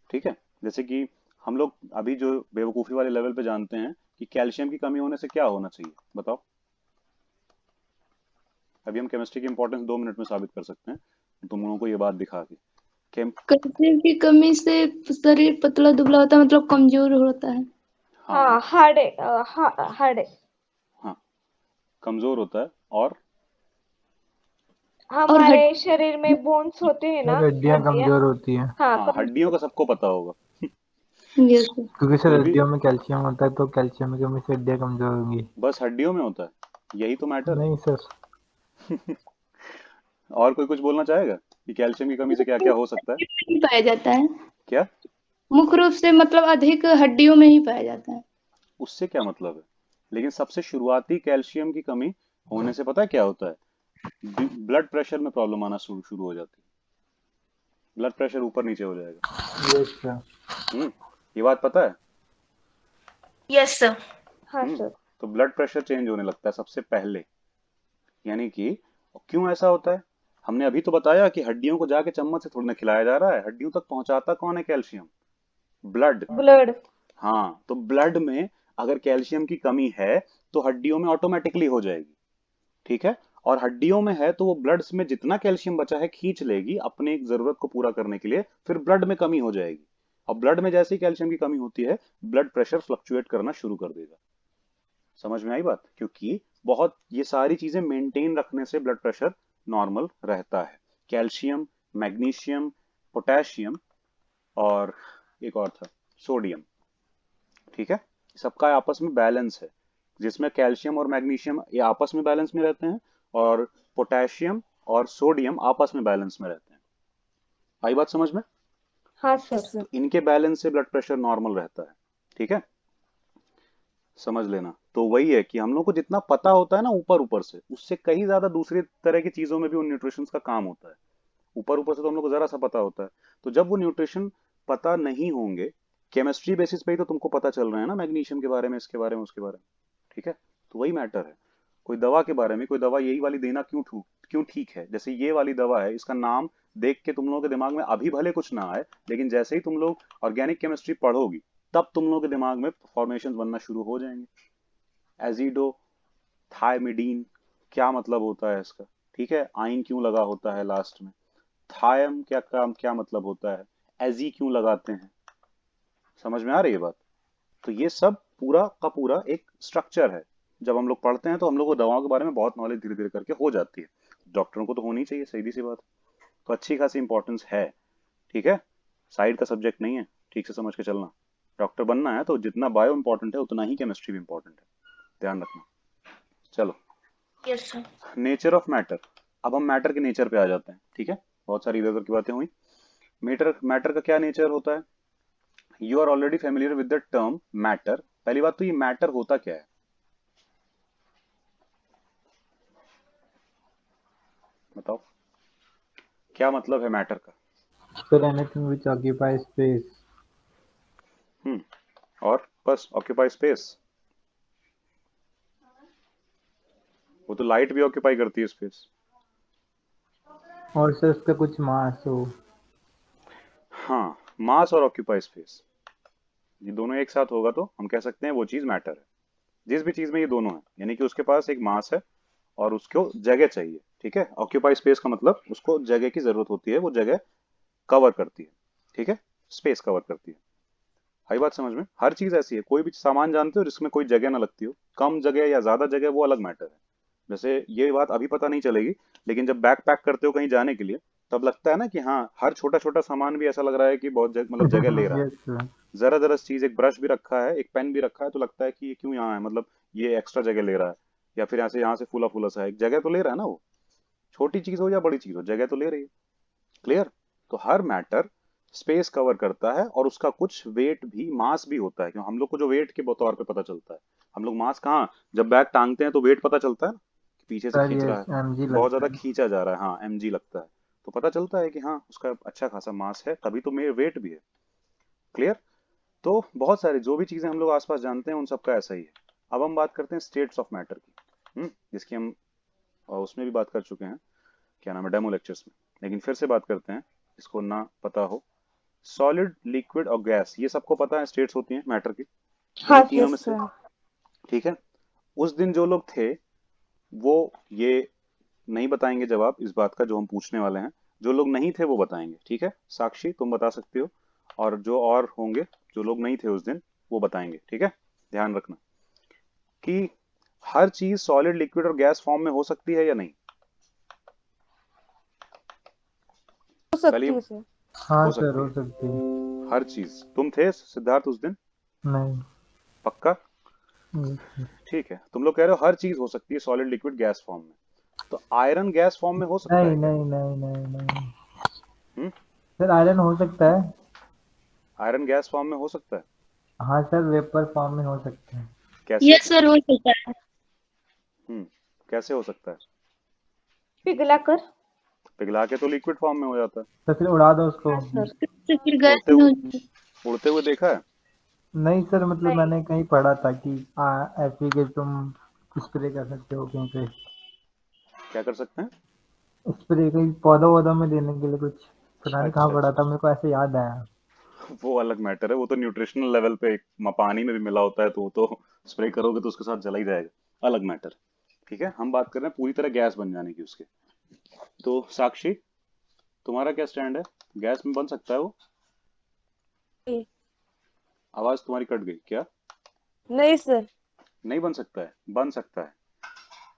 ठीक है? जैसे कि हम लोग अभी जो बेवकूफी वाले लेवल पे जानते हैं कि कैल्शियम की कमी होने से क्या होना चाहिए, बताओ। अभी हम केमिस्ट्री की इंपॉर्टेंस 2 मिनट में साबित कर सकते हैं तुम लोगों को ये बात दिखा के। केम कैल्शियम की कमी से शरीर पतला दुबला होता है, मतलब कमजोर होता है। हाँ हाँ, हार्ड है, हार्ड है। हाँ, कमजोर होता है। और और हमारे शरीर में बोन्स होते हैं ना, सर हड्डियां हड्डियाँ। कमजोर होती हैं हाँ, हाँ, हड्डियों का सबको पता होगा। यस। क्योंकि सर फिर भी हड्डियों में कैल्शियम होता है, तो कैल्शियम की कमी से हड्डियां कमजोर होंगी। बस हड्डियों में होता है, यही तो मैटर है। नहीं सर। और कोई कुछ बोलना चाहेगा कि कैल्शियम की कमी से क्या क्या हो सकता है? नहीं पाया जाता है, क्या? मुख्य रूप से मतलब अधिक हड्डियों में ही पाया जाता है। उससे क्या मतलब है? लेकिन सबसे शुरुआती कैल्शियम की कमी होने से पता है क्या होता है? ब्लड प्रेशर में प्रॉब्लम आना शुरू शुरू हो जाती है, ब्लड प्रेशर ऊपर नीचे हो जाएगा। Yes sir. हम्म, ये बात पता है? Yes sir. हाँ हम्म, सर। तो ब्लड प्रेशर चेंज होने लगता है सबसे पहले। यानी कि क्यों ऐसा होता है? हमने अभी तो बताया कि हड्डियों को जाके चम्मच से थोड़ी ना खिलाया जा रहा है, हड्डियों तक पहुंचाता कौन है कैल्शियम? ब्लड। ब्लड। हाँ, तो ब्लड में अगर कैल्शियम की कमी है तो हड्डियों में ऑटोमेटिकली हो जाएगी, ठीक है? और हड्डियों में है तो वो ब्लड में जितना कैल्शियम बचा है खींच लेगी अपने एक जरूरत को पूरा करने के लिए, फिर ब्लड में कमी हो जाएगी। और ब्लड में जैसे ही कैल्शियम की कमी होती है, ब्लड प्रेशर फ्लक्चुएट करना शुरू कर देगा। समझ में आई बात? क्योंकि बहुत ये सारी चीजें मेंटेन रखने से ब्लड प्रेशर नॉर्मल रहता है। कैल्शियम, मैग्नीशियम, पोटेशियम और एक और था, सोडियम, ठीक है? सबका आपस में बैलेंस है, जिसमें कैल्शियम और मैग्नीशियम ये आपस में बैलेंस में रहते हैं और पोटेशियम और सोडियम आपस में बैलेंस में रहते हैं। आई बात समझ में? हाँ सर। तो इनके बैलेंस से ब्लड प्रेशर नॉर्मल रहता है, ठीक है? समझ लेना। तो वही है कि हम लोग को जितना पता होता है ना ऊपर ऊपर से, उससे कहीं ज्यादा दूसरी तरह की चीजों में भी उन न्यूट्रिशन का काम होता है। ऊपर ऊपर से तो हम लोग को जरा सा पता होता है, तो जब वो न्यूट्रिशन पता नहीं होंगे, केमिस्ट्री बेसिस पे ही तो तुमको पता चल रहा है ना, मैग्नीशियम के बारे में, इसके बारे में, उसके बारे में, ठीक है? तो वही मैटर है। कोई दवा के बारे में, कोई दवा यही वाली देना क्यों ठीक है, जैसे ये वाली दवा है, इसका नाम देख के तुम लोगों के दिमाग में अभी भले कुछ ना आए, लेकिन जैसे ही तुम लोग ऑर्गेनिक केमिस्ट्री पढ़ोगी, तब तुम लोगों के दिमाग में फॉर्मेशन बनना शुरू हो जाएंगे। एजिडो थायमिडीन, क्या मतलब होता है इसका? ठीक है, आइन क्यों लगा होता है लास्ट में? थायम क्या काम, क्या मतलब होता है? एजी क्यों लगाते हैं? समझ में आ रही है बात? तो ये सब पूरा का पूरा एक स्ट्रक्चर है। जब हम लोग पढ़ते हैं तो हम लोग को दवाओं के बारे में बहुत नॉलेज धीरे धीरे करके हो जाती है। डॉक्टरों को तो होनी चाहिए, सीधी सी बात है। तो अच्छी खासी इंपॉर्टेंस है, ठीक है? साइड का सब्जेक्ट नहीं है, ठीक से समझ के चलना। डॉक्टर बनना है तो जितना बायो इंपॉर्टेंट है उतना ही केमिस्ट्री भी इंपॉर्टेंट है, ध्यान रखना। चलो, yes sir. Nature of matter. अब हम मैटर के नेचर पे आ जाते हैं, ठीक है? बहुत सारी इधर उधर की बातें हुई। मैटर, मैटर का क्या नेचर होता है? You are already familiar with the term matter. पहली बात तो ये मैटर होता क्या है, बताओ? क्या मतलब है मैटर का? Sir anything which occupy space. और बस ऑक्यूपाई स्पेस, वो तो लाइट भी ऑक्यूपाई करती है स्पेस। और सर उसका कुछ मास हो। हाँ, मास और ऑक्यूपाई स्पेस, ये दोनों एक साथ होगा तो हम कह सकते हैं वो चीज मैटर है। जिस भी चीज में ये दोनों है, यानी कि उसके पास एक मास है और उसको जगह चाहिए, ठीक है। ऑक्यूपाई स्पेस का मतलब उसको जगह की जरूरत होती है, वो जगह कवर करती है, ठीक है, स्पेस कवर करती है। आई बात समझ में? हर चीज ऐसी है, कोई भी सामान जानते हो जिसमें कोई जगह ना लगती हो, कम जगह या ज्यादा जगह, वो अलग मैटर है। जैसे ये बात अभी पता नहीं चलेगी, लेकिन जब बैग पैक करते हो कहीं जाने के लिए, तब लगता है ना कि हाँ, हर छोटा छोटा सामान भी ऐसा लग रहा है कि बहुत मतलब जगह ले रहा है। Yes sir. जरा जरा चीज, एक ब्रश भी रखा है, एक पेन भी रखा है, तो लगता है कि ये क्यों यहाँ है, मतलब ये एक्स्ट्रा जगह ले रहा है, या फिर यहाँ से फूला फूला सा है, एक जगह तो ले रहा है ना वो। छोटी चीज हो या बड़ी चीज हो, जगह तो ले रही है। क्लियर? तो हर मैटर स्पेस कवर करता है, और उसका कुछ वेट भी, मास भी होता है, क्यों हम लोग को जो वेट के तौर पे पता चलता है। हम लोग मास कहाँ, जब बैग टांगते हैं तो वेट पता चलता है ना, कि पीछे से सर खींच ये रहा है, mg बहुत ज्यादा लगता है। खींचा जा रहा है, हाँ mg लगता है, तो पता चलता है कि हाँ उसका अच्छा खासा मास है, तभी तो मेरे वेट भी है। क्लियर? तो बहुत सारी जो भी चीजें हम लोग आसपास जानते हैं, उन सबका ऐसा ही है। अब हम बात करते हैं स्टेट्स ऑफ मैटर की, जिसकी हम उसमें भी बात कर चुके हैं, क्या नाम है, डेमो लेक्चर्स में, लेकिन फिर से बात करते हैं, इसको ना पता हो। सॉलिड, लिक्विड और गैस, ये सबको पता है स्टेट्स होती हैं मैटर की, हाँ इन्हीं तीनों यस में से। सर। ठीक है। उस दिन जो लोग थे, वो ये नहीं बताएंगे जवाब इस बात का जो हम पूछने वाले हैं, जो लोग नहीं थे वो बताएंगे, ठीक है। साक्षी तुम बता सकती हो, और जो और होंगे, जो लोग नहीं थे उस दिन, वो बताएंगे, ठीक है। ध्यान रखना कि हर चीज सॉलिड, लिक्विड और गैस फॉर्म में हो सकती है या नहीं। हो पहले सकती ये है सर। हाँ हो सर सकती हो है सकती है। हर चीज। तुम थे सिद्धार्थ उस दिन? नहीं। पक्का? yes, sir। ठीक है, तुम लोग कह रहे हो हर चीज हो सकती है सॉलिड, लिक्विड, गैस फॉर्म में, तो आयरन गैस फॉर्म में हो सकता नहीं है क्या? नहीं नहीं नहीं नहीं हम्म सर आयरन हो सकता है। आयरन गैस फॉर्म में हो सकता है? हाँ सर वेपर फॉर्म में हो सकता है। कैसे? यस सर हो सकता है। हम्म कैसे हो सकता है? पिघला कर। पिघला के तो लिक्विड फॉर्म में हो जाता है। तो फिर उड़ा दो उसको। हाँ सर। तो फिर गैस उड़ते में हुए, हो जाएगा। उड़ते हुए देखा है? नहीं सर मतलब नहीं। मैंने कहीं पढ़ा था कि ऐसे कि तुम स्प्रे कर सकते हो कहीं पे। क्या कर सकते हैं? स्प्रे कहीं पौधा वौधा में देने के लिए कुछ। पता नहीं कहाँ अच्छा पढ़ा अच्छा था मेरे को ऐसे याद आया। वो अलग मैटर है, वो तो न्यूट्रिशनल लेवल पे पानी में भी मिला होता है, तो वो तो स्प्रे करोगे तो उसके साथ जला ही जाएगा, अलग मैटर। ठीक है, हम बात कर रहे हैं पूरी तरह गैस बन जाने की उसके। तो साक्षी, तुम्हारा क्या स्टैंड है? गैस में बन सकता है वो? आवाज तुम्हारी कट गई क्या? नहीं सर। नहीं बन सकता है? बन सकता है।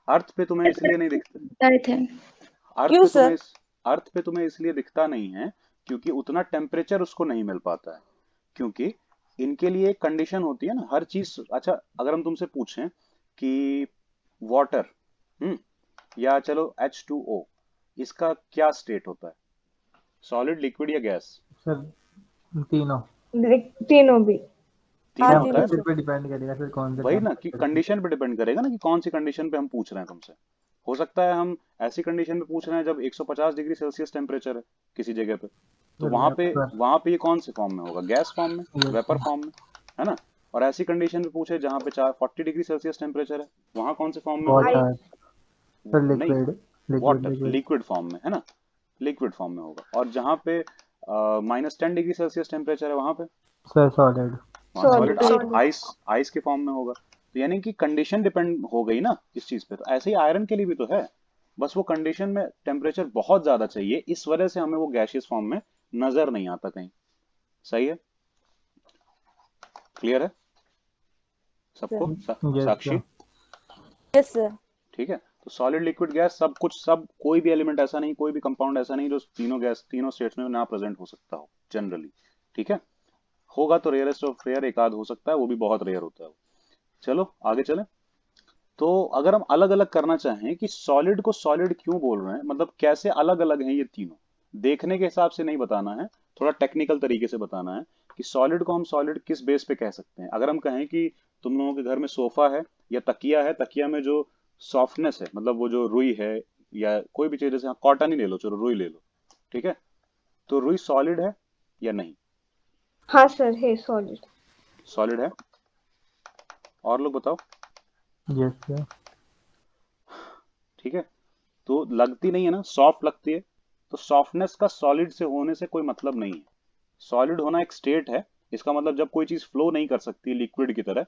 अर्थ पे तुम्हें इसलिए नहीं दिखता। बताए थे। अर्थ क्यों पे तुम्हें सर? इस अर्थ पे तुम्हें इसलिए दिखता नहीं है क्योंकि उतना टेम्परेचर उसको नहीं मिल पाता है, क्योंकि इनके लिए एक कंडीशन होती है ना हर चीज। अच्छा, अगर हम तुमसे पूछें कि वाटर, हम्म या चलो H2O, इसका क्या स्टेट होता है, सॉलिड, लिक्विड या गैस? सर तीनों। तीनों भी। हाँ तीनों होता तीनों है। Temperature sir. पे डिपेंड करेगा सर कौन से वही ना, कि टेम्परेचर पे। कंडीशन पे डिपेंड करेगा ना, कि कौन सी कंडीशन पे हम पूछ रहे हैं तुमसे। हो सकता है हम ऐसी कंडीशन पे पूछ रहे हैं जब 150 डिग्री सेल्सियस टेम्परेचर है किसी जगह पे, तो सर वेपर। वहां पे ये कौन से फॉर्म में होगा, गैस फॉर्म में, यस वेपर सर। फॉर्म में, है ना। और ऐसी कंडीशन पे पूछे जहां पे 40 डिग्री सेल्सियस टेम्परेचर है, वहां कौन से फॉर्म में होगा? आई। वाटर। सर नहीं, liquid. Liquid water liquid. Liquid form में, है ना, लिक्विड फॉर्म में होगा। और जहां पे -10 डिग्री सेल्सियस टेम्परेचर है, वहां पे, सर सॉलिड। वहां सॉलिड, सॉलिड। आइस, आइस के फॉर्म में होगा। तो यानी कि कंडीशन डिपेंड हो गई ना इस चीज पे, तो ऐसे ही आयरन के लिए भी तो है, बस वो कंडीशन में टेम्परेचर बहुत ज्यादा चाहिए, इस वजह से हमें वो गैसियस फॉर्म में नजर नहीं आता कहीं। सही है? क्लियर है सबको? यस साक्षी? सर। Yes sir. ठीक है, तो सॉलिड, लिक्विड, गैस, सब कुछ, सब कोई भी एलिमेंट ऐसा नहीं, कोई भी कंपाउंड ऐसा नहीं जो तीनों गैस, तीनों स्टेट्स में ना प्रेजेंट हो सकता हो जनरली। ठीक है, होगा तो रेयरेस्ट ऑफ रेयर, एक आध हो सकता है, वो भी बहुत रेयर होता है वो। चलो आगे चलें। तो अगर हम अलग अलग करना चाहें कि सॉलिड को सॉलिड क्यों बोल रहे हैं, मतलब कैसे अलग अलग हैं ये तीनों, देखने के हिसाब से नहीं बताना है, थोड़ा टेक्निकल तरीके से बताना है कि सॉलिड को हम सॉलिड किस बेस पे कह सकते हैं। अगर हम कहें कि तुम लोगों के घर में सोफा है या तकिया है, तकिया में जो सॉफ्टनेस है, मतलब वो जो रुई है, या कोई भी चीज, जैसे कॉटन ही ले लो, चलो रुई ले लो, ठीक है, तो रुई सॉलिड है या नहीं? हाँ सर है सॉलिड। सॉलिड है। और लोग बताओ। Yes sir. ठीक है, तो लगती नहीं है ना, सॉफ्ट लगती है। तो सॉफ्टनेस का सॉलिड से होने से कोई मतलब नहीं है। सॉलिड होना एक स्टेट है। इसका मतलब जब कोई चीज फ्लो नहीं कर सकती लिक्विड की तरह,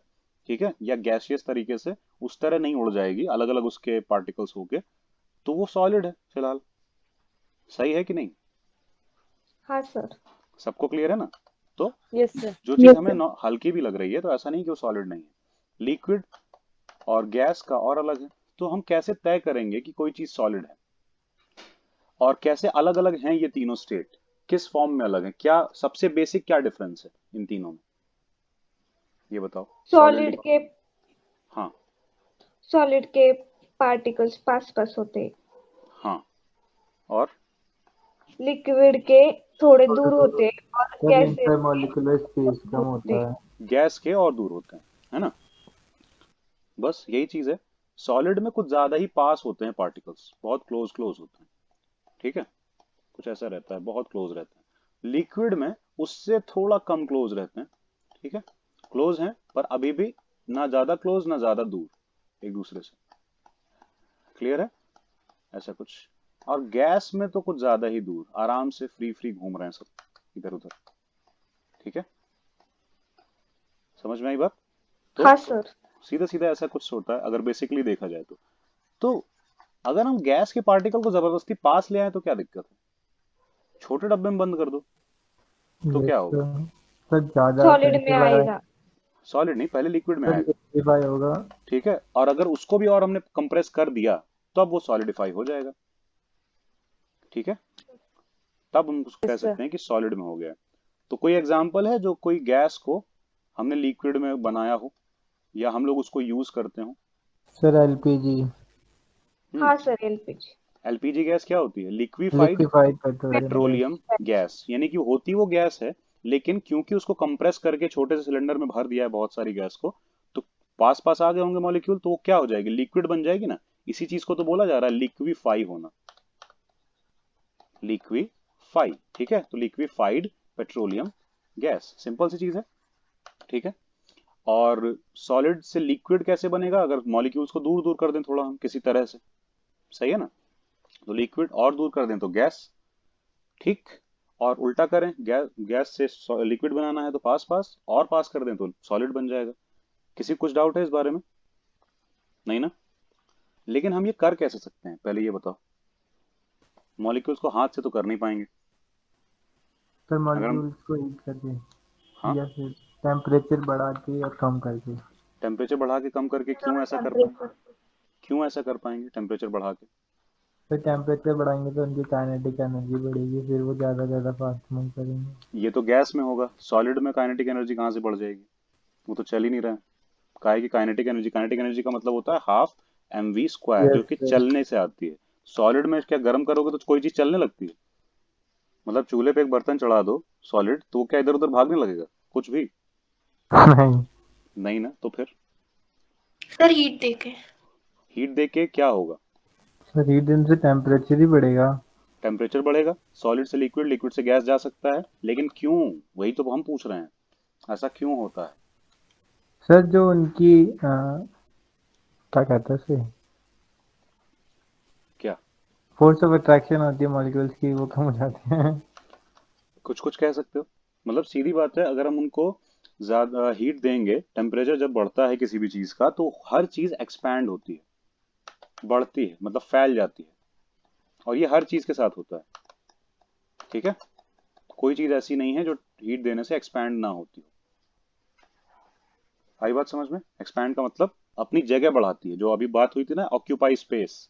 ठीक है, या गैसियस तरीके से उस तरह नहीं उड़ जाएगी अलग अलग उसके पार्टिकल्स होके, तो वो सॉलिड है फिलहाल। सही है कि नहीं? हाँ सर। सबको क्लियर है ना? तो यस सर। जो चीज यस हमें सर। हल्की भी लग रही है तो ऐसा नहीं कि वो सॉलिड नहीं है। लिक्विड और गैस का और अलग है। तो हम कैसे तय करेंगे कि कोई चीज सॉलिड है, और कैसे अलग अलग हैं ये तीनों स्टेट, किस फॉर्म में अलग है, क्या सबसे बेसिक क्या डिफरेंस है इन तीनों में, ये बताओ। सॉलिड, सॉलिड के हाँ, सॉलिड के पार्टिकल्स पास पास होते हैं। हाँ, और लिक्विड के थोड़े थोड़े दूर दूर होते हैं और सर, गैसेस के इंटरमॉलिक्यूलर स्पेस दूर कम होते होता हैं। है। गैस के और दूर होते हैं, है ना? बस यही चीज है। सॉलिड में कुछ ज्यादा ही पास होते हैं पार्टिकल्स, बहुत क्लोज क्लोज होते हैं, ठीक है, कुछ ऐसा रहता है, बहुत क्लोज रहते हैं। लिक्विड में उससे थोड़ा कम क्लोज रहते हैं, ठीक है, क्लोज हैं पर अभी भी ना ज्यादा क्लोज ना ज्यादा दूर एक दूसरे से। क्लियर है? ऐसा कुछ। और गैस में तो कुछ ज्यादा ही दूर, आराम से फ्री फ्री घूम रहे हैं सब इधर उधर, ठीक है, समझ में आई बात? तो हाँ सर। सीधा सीधा ऐसा कुछ होता है अगर बेसिकली देखा जाए तो अगर हम गैस के पार्टिकल को जबरदस्ती पास ले आए तो क्या दिक्कत है? छोटे डब्बे में बंद कर दो तो यस क्या होगा? सर। सर ज्यादा सॉलिड में सेंसिटिव है। आएगा। सॉलिड नहीं, पहले लिक्विड में सर आएगा, लिक्विफाई होगा। ठीक है, और अगर उसको भी और हमने कंप्रेस कर दिया तो अब वो सॉलिडिफाई हो जाएगा, ठीक है, तब हम उसको कह यस सर। सकते हैं कि सॉलिड में हो गया है। तो कोई एग्जांपल है जो कोई गैस को हमने लिक्विड में बनाया हो या हम लोग उसको यूज करते हो? Sir LPG. हम्म। हाँ सर, एलपीजी। एलपीजी गैस क्या होती है? Liquefied liquefied petroleum gas. Petroleum gas, यानी कि होती वो गैस है, लेकिन क्योंकि उसको कंप्रेस करके छोटे से सिलेंडर में भर दिया है बहुत सारी गैस को, तो पास पास आ गए होंगे मॉलिक्यूल, तो वो क्या हो जाएगी? लिक्विड बन जाएगी ना। इसी चीज को तो बोला जा रहा है लिक्विफाई होना, लिक्विफाई, ठीक है, तो लिक्विफाइड पेट्रोलियम गैस, सिंपल सी चीज है, ठीक है। और सॉलिड से लिक्विड कैसे बनेगा? अगर मॉलिक्यूल्स को दूर दूर कर दें थोड़ा हम किसी तरह से, सही है ना, तो लिक्विड और दूर कर दें तो गैस, ठीक, और उल्टा करें, गैस गैस से लिक्विड बनाना है तो पास पास, और पास कर दें तो सॉलिड बन जाएगा। किसी को कुछ डाउट है इस बारे में? नहीं ना? लेकिन हम ये कर कैसे सकते हैं पहले ये बताओ। मॉलिक्यूल्स को हाथ से तो कर नहीं पाएंगे। सर अगर हम, मॉलिक्यूल्स को हीट करके हाँ, या फिर टेम्परेचर बढ़ा के और कम करके। टेम्परेचर बढ़ा के कम करके क्यों ऐसा कर पाए, टेम्परेचर। क्यों ऐसा कर पाएंगे टेम्परेचर बढ़ा के? फिर टेम्परेचर बढ़ाएंगे तो उनकी काइनेटिक एनर्जी बढ़ेगी, फिर वो ज़्यादा फास्ट मूव करेंगे। ये तो गैस में होगा, सॉलिड में काइनेटिक एनर्जी कहाँ से बढ़ जाएगी? वो तो चल ही नहीं रहा है। काहे की काइनेटिक एनर्जी, काइनेटिक एनर्जी का मतलब होता है हाफ एम वी स्क्वायर, जो यस कि सर। चलने से आती है। सॉलिड में क्या गर्म करोगे तो कोई चीज चलने लगती है? मतलब चूल्हे पे एक बर्तन चढ़ा दो सॉलिड, तो वो क्या इधर उधर भागने लगेगा कुछ भी? नहीं नहीं ना, तो फिर सर, हीट देके। हीट दे के क्या होगा? सर हीट देने से टेम्परेचर ही बढ़ेगा। टेम्परेचर बढ़ेगा, सॉलिड से लिक्विड, लिक्विड से गैस जा सकता है, लेकिन क्यों? वही तो हम पूछ रहे हैं, ऐसा क्यों होता है? सर जो उनकी क्या कहते हैं उसे, क्या? फोर्स ऑफ अट्रैक्शन होती है मॉलिक्यूल्स की, वो कम हो जाते हैं। कुछ कुछ कह सकते हो। मतलब सीधी बात है, अगर हम उनको ज्यादा हीट देंगे, टेम्परेचर जब बढ़ता है किसी भी चीज का, तो हर चीज एक्सपैंड होती है, बढ़ती है, मतलब फैल जाती है। और ये हर चीज के साथ होता है, ठीक है, कोई चीज ऐसी नहीं है जो हीट देने से एक्सपैंड ना होती हो। आई बात समझ में? एक्सपैंड का मतलब अपनी जगह बढ़ाती है, जो अभी बात हुई थी ना, ऑक्यूपाई स्पेस,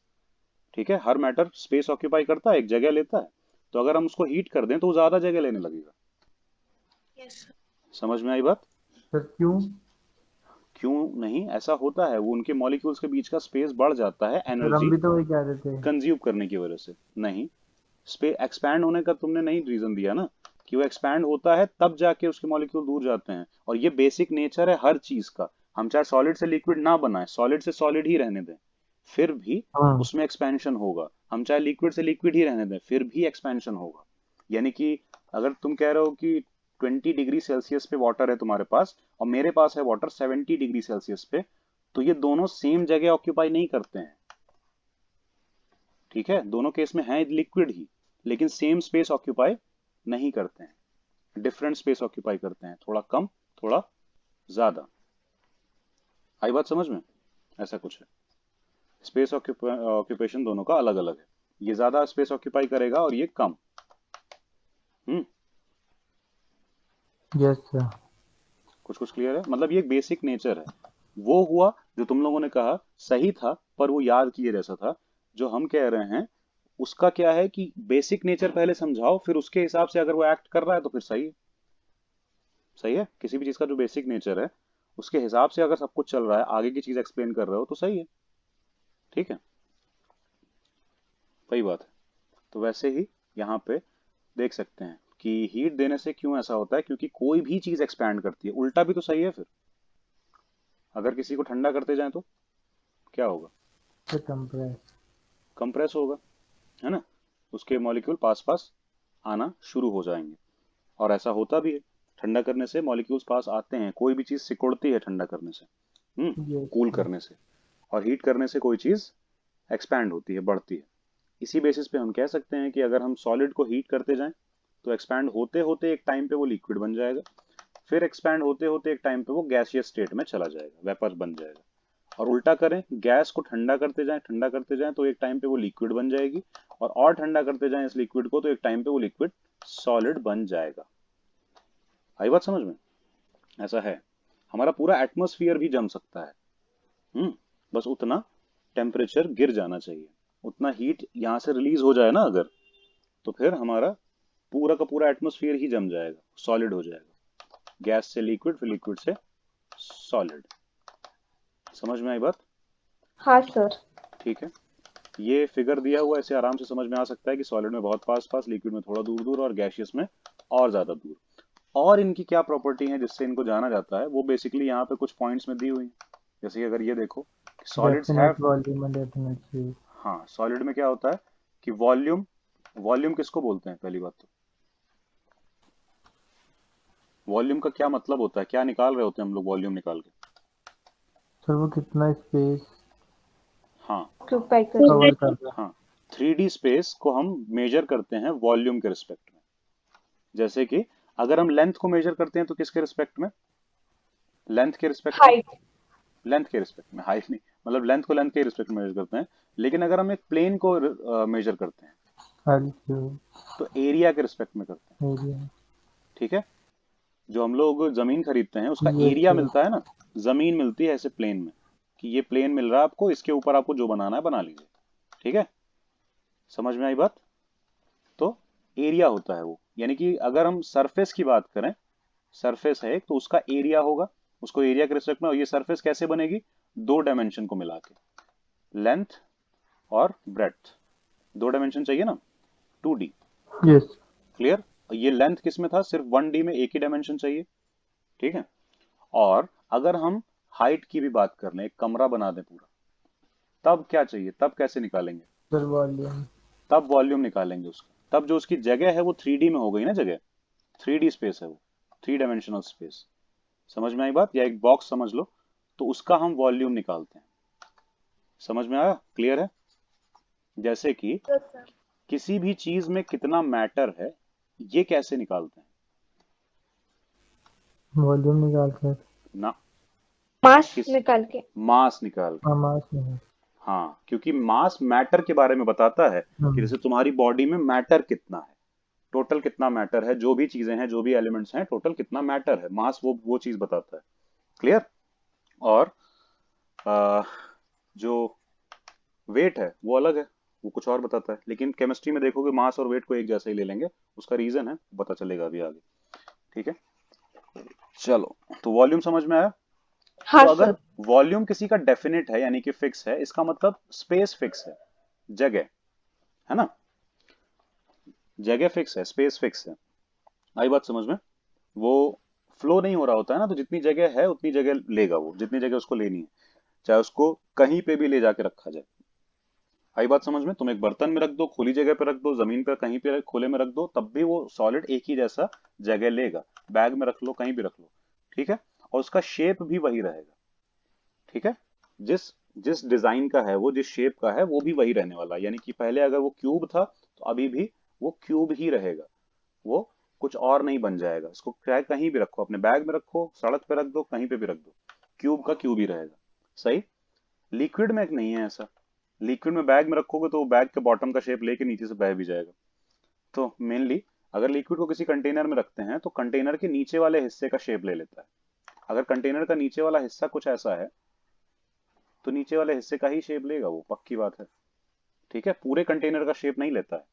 ठीक है, हर मैटर स्पेस ऑक्यूपाई करता है, एक जगह लेता है। तो अगर हम उसको हीट कर दें तो वो ज्यादा जगह लेने लगेगा। यस। समझ में आई बात? सर क्यों? क्यों नहीं, ऐसा होता है, वो उनके मॉलिक्यूल्स के बीच का स्पेस बढ़ जाता है सर हम एनर्जी भी तो वही कह रहे थे। कंज्यूम करने की वजह से। नहीं, स्पेस एक्सपैंड होने का तुमने नहीं रीजन दिया ना, कि वो एक्सपैंड होता है तब जाके उसके मॉलिक्यूल दूर जाते हैं, और ये बेसिक नेचर है हर चीज का। हम चाहे सॉलिड से लिक्विड ना बनाए, सॉलिड से सॉलिड ही रहने दें, फिर भी हाँ उसमें एक्सपेंशन होगा। हम चाहे लिक्विड से लिक्विड ही रहने दें, फिर भी एक्सपेंशन होगा। यानी कि अगर तुम कह रहे हो कि 20 डिग्री सेल्सियस पे वाटर है तुम्हारे पास और मेरे पास है वाटर 70 डिग्री सेल्सियस पे, तो ये दोनों सेम जगह ऑक्यूपाई नहीं करते हैं। ठीक है, दोनों केस में है लिक्विड ही, लेकिन सेम स्पेस ऑक्यूपाई नहीं करते हैं, डिफरेंट स्पेस ऑक्यूपाई करते हैं, थोड़ा कम थोड़ा ज्यादा। आई बात समझ में? ऐसा कुछ है, स्पेस ऑक्यूपेशन दोनों का अलग अलग है, ये ज्यादा स्पेस ऑक्यूपाई करेगा और ये कम। हम्म यस सर। कुछ क्लियर है? मतलब ये एक बेसिक नेचर है। वो हुआ जो तुम लोगों ने कहा सही था, पर वो याद किए जैसा था। जो हम कह रहे हैं उसका क्या है कि बेसिक नेचर पहले समझाओ, फिर उसके हिसाब से अगर वो एक्ट कर रहा है तो फिर सही है। सही है, किसी भी चीज का जो बेसिक नेचर है उसके हिसाब से अगर सब कुछ चल रहा है, आगे की चीज एक्सप्लेन कर रहे हो तो सही है। ठीक है, वही बात है। तो वैसे ही यहाँ पे देख सकते हैं कि हीट देने से क्यों ऐसा होता है, क्योंकि कोई भी चीज एक्सपैंड करती है। उल्टा भी तो सही है फिर, अगर किसी को ठंडा करते जाएं तो क्या होगा? तो कंप्रेस। कंप्रेस होगा, है ना, उसके मॉलिक्यूल पास पास आना शुरू हो जाएंगे। और ऐसा होता भी है, ठंडा करने से मॉलिक्यूल्स पास आते हैं, कोई भी चीज सिकुड़ती है ठंडा करने से, यस कूल सर। करने से। और हीट करने से कोई चीज एक्सपैंड होती है, बढ़ती है। इसी बेसिस पे हम कह सकते हैं कि अगर हम सॉलिड को हीट करते जाएं तो एक्सपैंड होते होते एक टाइम पे वो लिक्विड बन जाएगा, फिर एक्सपैंड होते होते एक टाइम पे वो गैसियस स्टेट में चला जाएगा, वेपर बन जाएगा। और उल्टा करें, गैस को ठंडा करते जाएं तो एक टाइम पे वो लिक्विड बन जाएगी, और ठंडा करते जाएं इस लिक्विड को तो एक टाइम पे वो लिक्विड सॉलिड बन जाएगा। आई बात समझ में? ऐसा है, हमारा पूरा एटमॉस्फेयर भी जम सकता है। बस उतना टेम्परेचर गिर जाना चाहिए, उतना हीट यहाँ से रिलीज हो जाए ना अगर, तो फिर हमारा पूरा का पूरा एटमॉस्फेयर ही जम जाएगा, सॉलिड हो जाएगा, गैस से लिक्विड, फिर लिक्विड से सॉलिड। समझ में आई बात? हाँ सर। ठीक है, ये फिगर दिया हुआ ऐसे आराम से समझ में आ सकता है कि सॉलिड में बहुत पास पास, लिक्विड में थोड़ा दूर दूर, और गैसियस में और ज्यादा दूर। और इनकी क्या प्रॉपर्टी है जिससे इनको जाना जाता है, वो बेसिकली यहाँ पे कुछ पॉइंट्स में दी हुई है। जैसे कि अगर ये देखो, solids have, definite volume and definite space. हाँ, सॉलिड में क्या होता है कि वॉल्यूम, वॉल्यूम किसको बोलते हैं? पहली बात तो वॉल्यूम का क्या मतलब होता है, क्या निकाल रहे होते हैं हम लोग वॉल्यूम निकाल के? सर वो कितना स्पेस हाँ ऑक्यूपाई कर कवर कर रहा हाँ, 3D स्पेस को हम मेजर करते हैं वॉल्यूम के रिस्पेक्ट में। जैसे कि अगर हम लेंथ को मेजर करते हैं तो किसके रिस्पेक्ट में? लेंथ के रिस्पेक्ट में, हाइट। लेंथ के रिस्पेक्ट में, हाइट नहीं। मतलब लेंथ को लेंथ के रिस्पेक्ट में मेजर करते हैं। लेकिन अगर हम एक प्लेन को मेजर करते हैं है एल क्यूब तो एरिया के रिस्पेक्ट में करते हैं। एरिया। ठीक है, जो हम लोग जमीन खरीदते हैं उसका यस एरिया सर। मिलता है ना, जमीन मिलती है ऐसे प्लेन में, कि ये प्लेन मिल रहा है आपको, इसके ऊपर आपको जो बनाना है बना लीजिए। ठीक है, समझ में आई बात? तो एरिया होता है वो, यानी कि अगर हम सरफेस की बात करें, सरफेस है एक, तो उसका एरिया होगा, उसको एरिया के रिस्पेक्ट में। और ये सरफेस कैसे बनेगी? दो डायमेंशन को मिला के, लेंथ और ब्रेड्थ, दो डायमेंशन चाहिए ना, 2D। यस। क्लियर? ये लेंथ किस में था? सिर्फ 1D में एक ही डायमेंशन चाहिए। ठीक है, और अगर हम हाइट की भी बात कर लें, एक कमरा बना दें पूरा, तब क्या चाहिए? तब कैसे निकालेंगे? Sir volume. तब वॉल्यूम निकालेंगे उसका। तब जो उसकी जगह है वो 3D में हो गई ना जगह, 3D स्पेस है वो, 3 डायमेंशनल स्पेस। समझ में आई बात? या एक बॉक्स समझ लो, तो उसका हम वॉल्यूम निकालते हैं। समझ में आया? क्लियर है? जैसे कि किसी भी चीज में कितना मैटर है, ये कैसे निकालते हैं? वॉल्यूम निकाल कर। ना, मास किस, निकाल के। मास निकाल के। मास नहीं। हाँ, क्योंकि मास मैटर के बारे में बताता है कि जैसे तुम्हारी बॉडी में मैटर कितना है, टोटल कितना मैटर है, जो भी चीजें हैं, जो भी एलिमेंट्स हैं, टोटल कितना मैटर है, मास वो चीज बताता है। क्लियर? और आ, जो वेट है वो अलग है, वो कुछ और बताता है। लेकिन केमिस्ट्री में देखोगे मास और वेट को एक जैसा ही ले लेंगे, उसका रीजन है, पता चलेगा अभी आगे। ठीक है, चलो, तो वॉल्यूम समझ में आया? हाँ तो अगर सर। वॉल्यूम किसी का डेफिनेट है यानी कि फिक्स है, इसका मतलब स्पेस फिक्स है, जगह, है ना, जगह फिक्स है, स्पेस फिक्स है। आई बात समझ में? वो फ्लो नहीं हो रहा होता है ना, तो जितनी जगह है उतनी जगह लेगा वो, जितनी जगह उसको लेनी है, चाहे उसको कहीं पे भी ले जाके रखा जाए। आई बात समझ में? तुम एक बर्तन में रख दो, खुली जगह पे रख दो, जमीन पे कहीं पे खुले में रख दो, तब भी वो सॉलिड एक ही जैसा जगह लेगा। बैग में रख लो, कहीं भी रख लो, ठीक है, और उसका शेप भी वही रहेगा, ठीक है, जिस जिस डिजाइन का है वो, जिस शेप का है वो भी वही रहने वाला है। यानी कि पहले अगर वो क्यूब था तो अभी भी वो क्यूब ही रहेगा, वो कुछ और नहीं बन जाएगा। इसको चाहे कहीं भी रखो, अपने बैग में रखो, सड़क पे रख दो, कहीं पे भी रख दो, क्यूब का क्यूब ही रहेगा। सही। लिक्विड में नहीं है ऐसा। लिक्विड में बैग में रखोगे तो वो बैग के बॉटम का शेप लेके नीचे से बह भी जाएगा। तो मेनली अगर लिक्विड को किसी कंटेनर में रखते हैं तो कंटेनर के नीचे वाले हिस्से का शेप ले लेता है। अगर कंटेनर का नीचे वाला हिस्सा कुछ ऐसा है तो नीचे वाले हिस्से का ही शेप लेगा वो, पक्की बात है, ठीक है। पूरे कंटेनर का शेप नहीं लेता है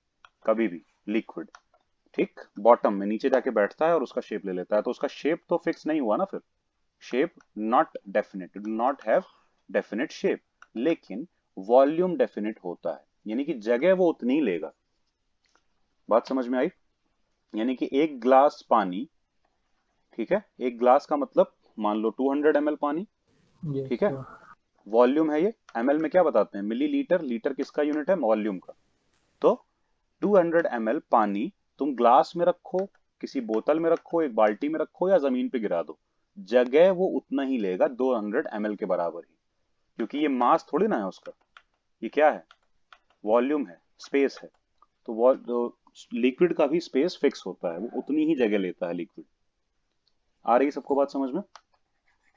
कभी भी लिक्विड, ठीक, बॉटम में नीचे जाके बैठता है और उसका शेप ले लेता है, तो उसका शेप तो फिक्स नहीं हुआ ना फिर। Shape not definite, do not have definite shape, लेकिन वॉल्यूम डेफिनेट होता है, यानी कि जगह वो उतनी ही लेगा। बात समझ में आई? यानी कि एक ग्लास पानी, ठीक है, एक ग्लास का मतलब मान लो 200 ml पानी, यस ठीक है, सर। वॉल्यूम है ये, ml में क्या बताते हैं, मिलीलीटर, लीटर किसका यूनिट है, वॉल्यूम का। तो 200 ml पानी तुम ग्लास में रखो, किसी बोतल में रखो, एक बाल्टी में रखो या जमीन पे गिरा दो, जगह वो उतना ही लेगा, 200 ml के बराबर ही, क्योंकि ये मास थोड़ी ना है उसका, ये क्या है, वॉल्यूम है, स्पेस है। तो लिक्विड का भी स्पेस फिक्स होता है, वो उतनी ही जगह लेता है लिक्विड। आ रही सबको बात समझ में?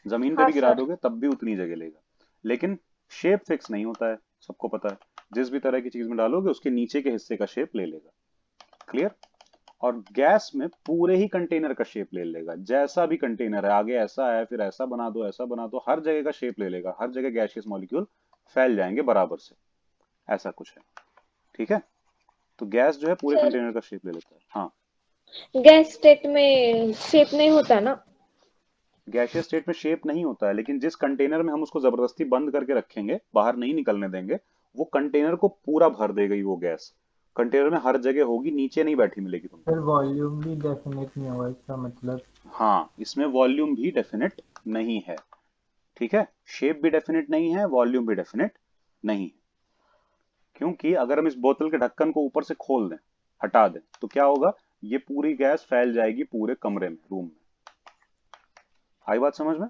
जमीन पे हाँ भी गिरा सर। दोगे तब भी उतनी जगह लेगा, लेकिन शेप फिक्स नहीं होता है, सबको पता है। जिस भी तरह की चीज में डालोगे उसके नीचे के हिस्से का शेप ले लेगा। क्लियर? और गैस में पूरे ही कंटेनर का शेप ले लेगा, जैसा भी कंटेनर है, आगे ऐसा है फिर ऐसा बना दो, ऐसा बना दो, हर जगह का शेप ले लेगा, हर जगह गैसियस मॉलिक्यूल फैल जाएंगे बराबर से, ऐसा कुछ है, ठीक है। तो गैस जो है पूरे सर कंटेनर का शेप ले लेता है। हाँ, गैस स्टेट में शेप नहीं होता ना? गैसियस स्टेट में शेप नहीं होता है, लेकिन जिस कंटेनर में हम उसको जबरदस्ती बंद करके रखेंगे, बाहर नहीं निकलने देंगे, वो कंटेनर को पूरा भर देगी वो गैस, कंटेनर में हर जगह होगी, नीचे नहीं बैठी मिलेगी तुमको। फिर वॉल्यूम भी डेफिनेट नहीं होगा इसका मतलब। हाँ, इसमें वॉल्यूम भी डेफिनेट नहीं है, ठीक है, शेप भी डेफिनेट नहीं है, वॉल्यूम भी डेफिनेट नहीं है। क्योंकि अगर हम इस बोतल के ढक्कन को ऊपर से खोल दें, हटा दें, तो क्या होगा, ये पूरी गैस फैल जाएगी पूरे कमरे में, रूम में। आई बात समझ में?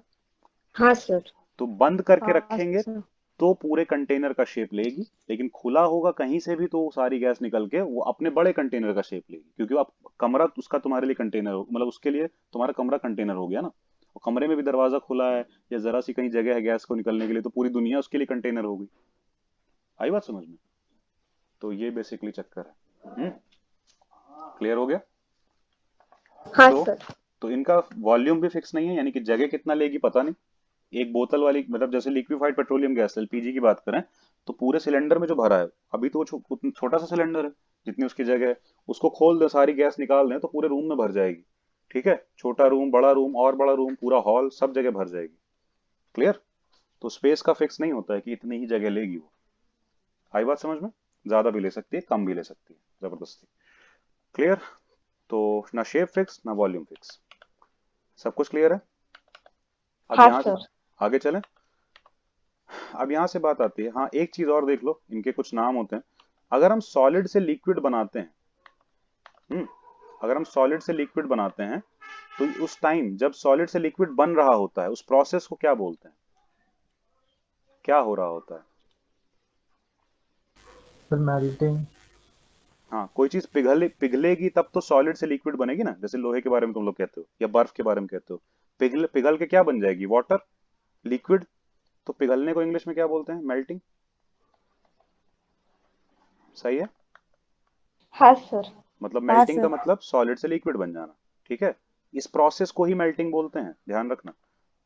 हाँ सर। तो बंद करके हाँ रखेंगे सर। तो पूरे कंटेनर का शेप लेगी, लेकिन खुला होगा कहीं से भी तो वो सारी गैस निकल के वो अपने बड़े कंटेनर का शेप लेगी, क्योंकि अब कमरा उसका तुम्हारे लिए कंटेनर हो, मतलब उसके लिए तुम्हारा कमरा कंटेनर हो गया ना। और कमरे में भी दरवाजा खुला है या जरा सी कहीं जगह है गैस को निकलने के लिए, तो पूरी दुनिया उसके लिए कंटेनर होगी। आई बात समझ में? तो ये बेसिकली चक्कर है। क्लियर हो गया? हाँ तो सर। तो इनका वॉल्यूम भी फिक्स नहीं है, यानी कि जगह कितना लेगी पता नहीं। एक बोतल वाली, मतलब जैसे लिक्विफाइड पेट्रोलियम गैस एलपीजी की बात करें, तो पूरे सिलेंडर में जो भरा है, अभी तो वो छोटा सा सिलेंडर है, जितनी उसकी जगह है, उसको खोल दे, सारी गैस निकाल दें तो पूरे रूम में भर जाएगी, ठीक है, छोटा रूम, बड़ा रूम, और बड़ा रूम, पूरा हॉल, सब जगह भर जाएगी। क्लियर? तो स्पेस का फिक्स नहीं होता है कि इतनी ही जगह लेगी वो। आई बात समझ में? ज्यादा भी ले सकती है, कम भी ले सकती है जबरदस्ती। क्लियर? तो ना शेप फिक्स ना वॉल्यूम फिक्स, सब कुछ क्लियर है? अब हाँ यहाँ से सर। आगे चलें। अब यहाँ से बात आती है, हाँ एक चीज और देख लो, इनके कुछ नाम होते हैं। अगर हम सॉलिड से लिक्विड बनाते हैं, हम्म अगर हम सॉलिड से लिक्विड बनाते हैं, तो उस टाइम जब सॉलिड से लिक्विड बन रहा होता है, उस प्रोसेस को क्या बोलते हैं, क्या हो रहा होता है? फिर मेल्टिंग। हाँ, कोई चीज पिघलेगी तब तो सॉलिड से लिक्विड बनेगी ना, जैसे लोहे के बारे में तुम लोग कहते हो या बर्फ के बारे में कहते हो, पिघल पिघल के क्या बन जाएगी, वाटर, लिक्विड। तो पिघलने को इंग्लिश में क्या बोलते हैं, मेल्टिंग। सही है? हाँ सर। मतलब हाँ मेल्टिंग का सर। मतलब सॉलिड से लिक्विड बन जाना, ठीक है। इस प्रोसेस को ही मेल्टिंग बोलते हैं, ध्यान रखना।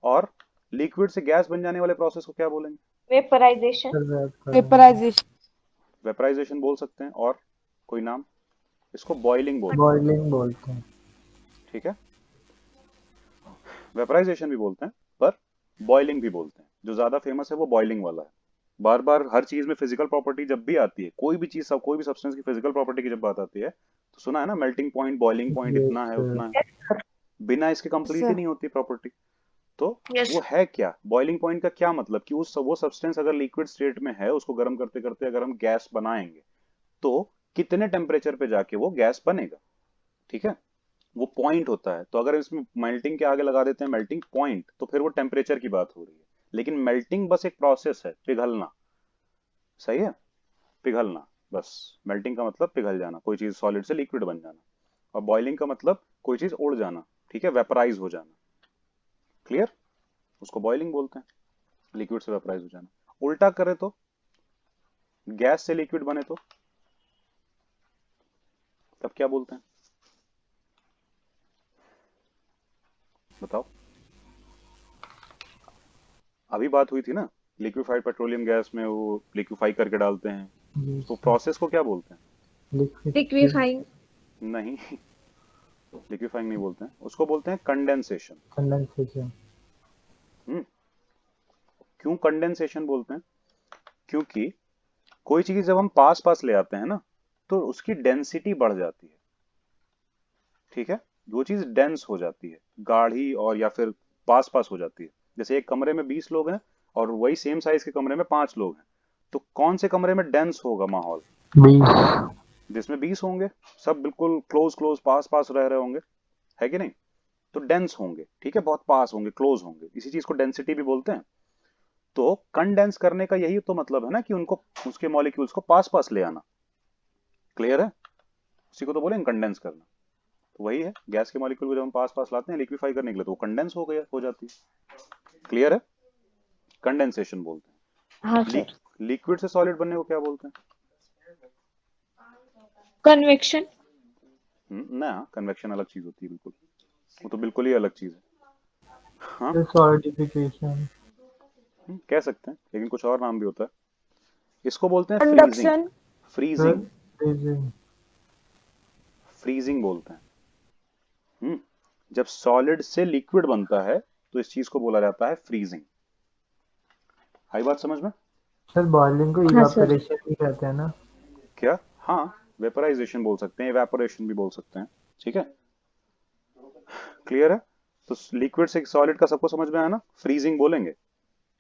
और लिक्विड से गैस बन जाने वाले प्रोसेस को क्या बोलेंगे? वेपराइजेशन। फिर वेप करेंगे। वेपराइजेशन। वेपराइजेशन बोल सकते हैं, और कोई नाम, इसको बॉइलिंग बोलते हैं, बॉइलिंग बोलते हैं। ठीक है। वेपराइजेशन भी बोलते हैं, पर बॉइलिंग भी बोलते हैं, जो ज्यादा फेमस है वो बॉइलिंग वाला है। बार बार हर चीज में फिजिकल प्रॉपर्टी जब भी आती है, कोई भी चीज, सब कोई भी सब्सटेंस की फिजिकल प्रॉपर्टी की जब बात आती है, तो सुना है ना, मेल्टिंग पॉइंट, बॉइलिंग पॉइंट, इतना है, यस उतना है, बिना इसके कंप्लीट ही सर। नहीं होती प्रॉपर्टी। तो यस। वो है क्या, बॉइलिंग पॉइंट का क्या मतलब, कि उस वो सब्सटेंस अगर लिक्विड स्टेट में है, उसको गर्म करते करते अगर हम गैस बनाएंगे, तो कितने टेम्परेचर पे जाके वो गैस बनेगा, ठीक है। वो पॉइंट होता है। तो अगर इसमें मेल्टिंग के आगे लगा देते हैं मेल्टिंग पॉइंट, तो फिर वो टेम्परेचर की बात हो रही है। लेकिन मेल्टिंग बस एक प्रोसेस है, पिघलना। सही है, पिघलना। बस मेल्टिंग का मतलब पिघल जाना, कोई चीज सॉलिड से लिक्विड बन जाना। और बॉइलिंग का मतलब कोई चीज उड़ जाना, ठीक है, वेपराइज हो जाना। क्लियर? उसको बॉइलिंग बोलते हैं, लिक्विड से वेपराइज हो जाना। उल्टा करे तो, गैस से लिक्विड बने तो तब क्या बोलते हैं? बताओ। अभी बात हुई थी ना, लिक्विफाइड पेट्रोलियम गैस में वो लिक्विफाई करके डालते हैं, यस तो प्रोसेस को क्या बोलते हैं? लिक्विड लिक्विफाइंग। नहीं, लिक्विफाइंग नहीं बोलते हैं, उसको बोलते हैं कंडेंसेशन। कंडेंसेशन। हम्म। क्यों कंडेंसेशन बोलते हैं? क्योंकि कोई चीज जब हम पास पास ले आते हैं ना, तो उसकी डेंसिटी बढ़ जाती है। ठीक है, वो चीज डेंस हो जाती है, गाढ़ी, और या फिर पास पास हो जाती है। जैसे एक कमरे में 20 लोग हैं और वही सेम साइज के कमरे में 5 लोग हैं, तो कौन से कमरे में डेंस होगा माहौल? 20। जिसमें 20 होंगे, सब बिल्कुल क्लोज क्लोज पास पास रह रहे होंगे, है कि नहीं? तो डेंस होंगे, ठीक है, बहुत पास होंगे, क्लोज होंगे, इसी चीज को डेंसिटी भी बोलते हैं। तो कंडेंस करने का यही तो मतलब है ना, कि उनको, उसके मॉलिक्यूल्स को पास पास ले आना। क्लियर है? उसी को तो बोलेंगे कंडेंस करना। तो वही है, गैस के मॉलिक्यूल को जब हम पास पास लाते हैं लिक्विफाई करने के लिए, तो वो कंडेंस हो गया, हो जाती है। क्लियर है? कंडेंसेशन बोलते हाँ हैं। सर। लिक्विड से सॉलिड बनने को क्या बोलते हैं? कन्वेक्शन। ना, कन्वेक्शन अलग चीज होती है बिल्कुल, वो तो बिल्कुल ही अलग चीज है। हाँ, सॉलिडिफिकेशन। कह सकते हैं, लेकिन कुछ और नाम भी होता है। इसको बोलते हैं freezing. Conduction. Freezing, freezing. Freezing बोलते हैं। जब सॉलिड से लिक्विड बनता है, तो इस चीज को बोला जाता है फ्रीजिंग। आई बात समझ में? सर बॉइलिंग को हाँ सर। इवापोरेशन भी कहते हैं ना? क्या? हाँ, वेपराइजेशन बोल सकते हैं, इवेपोरेशन भी बोल सकते हैं। ठीक है, क्लियर है? तो लिक्विड से सॉलिड का सबको समझ में आया ना, फ्रीजिंग बोलेंगे।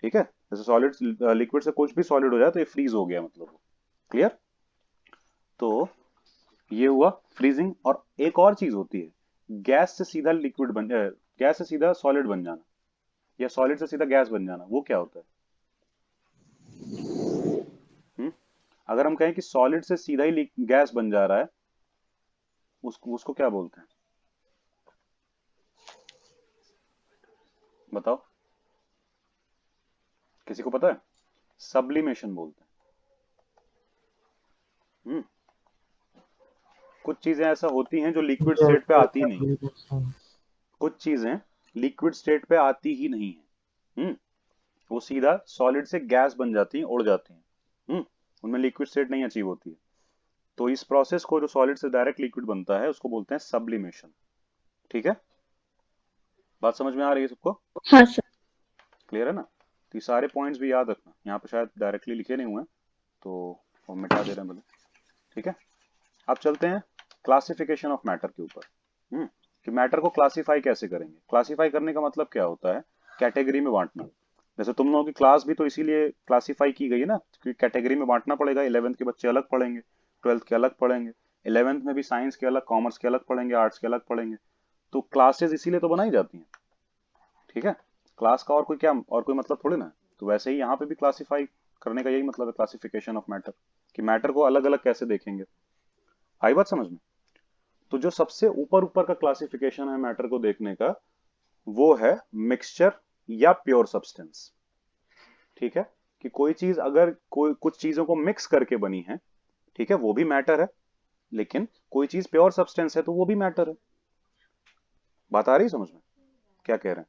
ठीक है, जैसे सॉलिड, लिक्विड से कुछ भी सॉलिड हो जाए तो ये फ्रीज हो गया मतलब वो। क्लियर? तो ये हुआ फ्रीजिंग। और एक और चीज होती है, गैस से सीधा लिक्विड बन, गैस से सीधा सॉलिड बन जाना, या सॉलिड से सीधा गैस बन जाना, वो क्या होता है? हम्म? अगर हम कहें कि सॉलिड से सीधा ही गैस बन जा रहा है, उसको उसको क्या बोलते हैं? बताओ, किसी को पता है? सब्लिमेशन बोलते हैं। कुछ चीजें ऐसा होती हैं जो लिक्विड यस स्टेट पे सर आती ही नहीं है। सब्लिमेशन। कुछ चीजें लिक्विड स्टेट पे आती ही नहीं है। वो सीधा सॉलिड से गैस बन जाती हैं, उड़ जाती हैं। उनमें लिक्विड स्टेट नहीं अचीव होती है। तो इस प्रोसेस को, जो सॉलिड से डायरेक्ट लिक्विड बनता है, उसको बोलते हैं सब्लिमेशन। ठीक है, बात समझ में आ रही है सबको? हाँ सर। क्लियर है ना? तो ये सारे पॉइंट्स भी याद रखना, यहाँ पे शायद डायरेक्टली लिखे नहीं हुए हैं, तो वो मिटा दे रहे हैं भले। ठीक है, अब चलते हैं क्लासिफिकेशन ऑफ मैटर के ऊपर। कि मैटर को क्लासिफाई कैसे करेंगे। क्लासिफाई करने का मतलब क्या होता है? कैटेगरी में बांटना। जैसे तुम लोगों की क्लास भी तो इसीलिए क्लासिफाई की गई है ना, क्योंकि कैटेगरी में बांटना पड़ेगा। 11th के बच्चे अलग पढ़ेंगे, 12th के अलग पढ़ेंगे, 11th में भी साइंस के अलग, कॉमर्स के अलग पढ़ेंगे, आर्ट्स के अलग पढ़ेंगे। तो क्लासेस इसीलिए तो बनाई जाती हैं। ठीक है, क्लास का और कोई क्या, और कोई मतलब थोड़ी ना है। तो वैसे ही यहाँ पे भी क्लासिफाई करने का यही मतलब है, क्लासिफिकेशन ऑफ मैटर, कि मैटर को अलग अलग कैसे देखेंगे। आई बात समझ में? तो जो सबसे ऊपर ऊपर का क्लासिफिकेशन है मैटर को देखने का, वो है मिक्सचर या प्योर सब्सटेंस। ठीक है, कि कोई चीज अगर कोई कुछ चीजों को मिक्स करके बनी है, ठीक है, वो भी मैटर है। लेकिन कोई चीज प्योर सब्सटेंस है, तो वो भी मैटर है। बात आ रही है समझ में? क्या कह रहे हैं?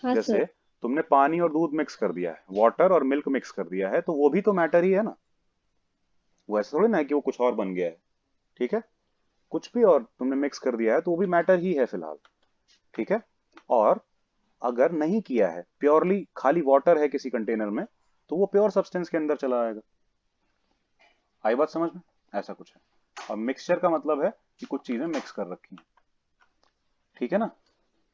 हाँ सर। जैसे तुमने पानी और दूध मिक्स कर दिया है, वाटर और मिल्क मिक्स कर दिया है, तो वो भी तो मैटर ही है ना। वो ऐसा थोड़ी ना है कि वो कुछ और बन गया है। ठीक है, कुछ भी और तुमने मिक्स कर दिया है तो वो भी मैटर ही है फिलहाल। ठीक है, और अगर नहीं किया है, प्योरली खाली वाटर है किसी कंटेनर में, तो वो प्योर सब्सटेंस के अंदर चला आएगा। आई बात समझ में? ऐसा कुछ है। और मिक्सचर का मतलब है कि कुछ चीजें मिक्स कर रखी हैं। ठीक है ना?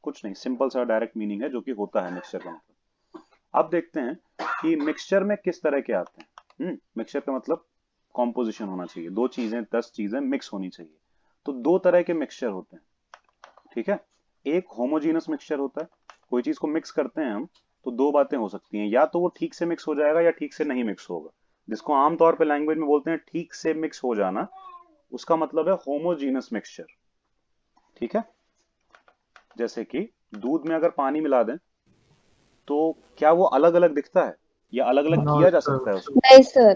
कुछ नहीं, सिंपल सा डायरेक्ट मीनिंग है जो कि होता है मिक्सचर का मतलब। अब देखते हैं कि मिक्सचर में किस तरह के आते हैं। मिक्सचर का मतलब कॉम्पोजिशन होना चाहिए, दो चीजें 10 चीजें मिक्स होनी चाहिए। तो दो तरह के मिक्सचर होते हैं। ठीक है। एक होमोजीनस मिक्सचर होता है, कोई चीज को मिक्स करते हैं हम तो दो बातें हो सकती हैं, या तो वो ठीक से मिक्स हो जाएगा या ठीक से नहीं मिक्स होगा, जिसको आमतौर पे लैंग्वेज में बोलते हैं ठीक से मिक्स हो जाना, उसका मतलब है होमोजीनस मिक्सचर। ठीक है। जैसे कि दूध में अगर पानी मिला दें तो क्या वो अलग अलग दिखता है या अलग अलग नो किया जा सर। सकता है उसको? नहीं सर।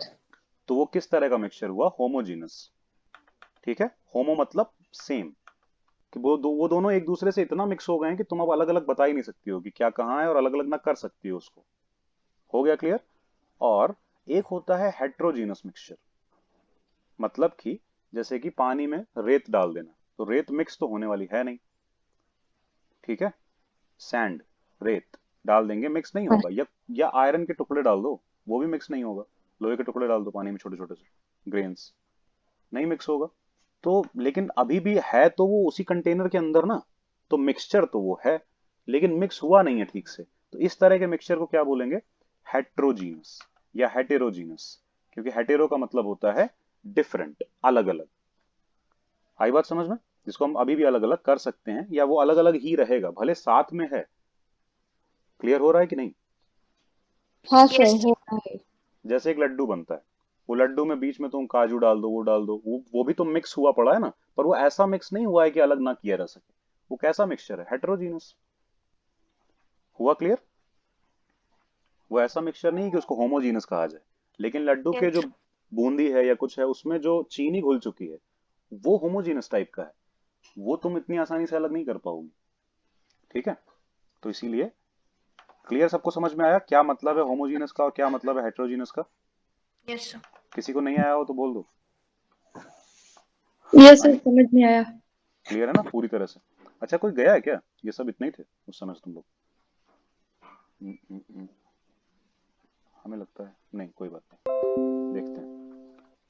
तो वो किस तरह का मिक्सचर हुआ? होमोजीनस। ठीक है। होमो मतलब सेम, कि वो दोनों एक दूसरे से इतना मिक्स हो गए हैं कि तुम अब अलग अलग बता ही नहीं सकती हो कि क्या कहाँ है, और अलग अलग ना कर सकती हो उसको। हो गया क्लियर? और एक होता है हेट्रोजीनस मिक्सचर, मतलब कि जैसे कि पानी में रेत डाल देना, तो रेत मिक्स तो होने वाली है नहीं। ठीक है। सैंड, रेत डाल देंगे मिक्स नहीं होगा, या आयरन के टुकड़े डाल दो वो भी मिक्स नहीं होगा। लोहे के टुकड़े डाल दो पानी में, छोटे छोटे से ग्रेन्स, नहीं मिक्स होगा। तो लेकिन अभी भी है तो वो उसी कंटेनर के अंदर ना, तो मिक्सचर तो वो है लेकिन मिक्स हुआ नहीं है ठीक से। तो इस तरह के मिक्सचर को क्या बोलेंगे? हेट्रोजीनस या हेटेरोजीनस, क्योंकि हेटेरो का मतलब होता है डिफरेंट, अलग अलग। आई बात समझ में? जिसको हम अभी भी अलग अलग कर सकते हैं, या वो अलग अलग ही रहेगा भले साथ में है। क्लियर हो रहा है कि नहीं? हाँ सर, हो रहा है। जैसे एक लड्डू बनता है, वो लड्डू में बीच में तुम काजू डाल दो, वो डाल दो, वो भी तो मिक्स हुआ पड़ा है ना, पर वो ऐसा मिक्स नहीं हुआ है कि अलग ना किया जा सके। वो कैसा मिक्सचर है? हेटेरोजीनस। हुआ क्लियर? वो ऐसा मिक्सचर नहीं कि उसको होमोजीनस कहा जाए। लेकिन लड्डू के जो बूंदी है या कुछ है उसमें जो चीनी घुल चुकी है, वो होमोजीनस टाइप का है, वो तुम इतनी आसानी से अलग नहीं कर पाओगी। ठीक है। तो इसीलिए क्लियर, सबको समझ में आया क्या मतलब है होमोजीनस का और क्या मतलब है हेटेरोजीनस का? Yes sir. किसी को नहीं आया हो तो बोल दो। यस हाँ, सर, समझ में आया। क्लियर है ना पूरी तरह से? अच्छा, कोई गया है क्या? ये सब इतने ही थे उस समय से तुम लोग? हम्म, हम्म, हमें लगता है नहीं, कोई बात नहीं, देखते हैं।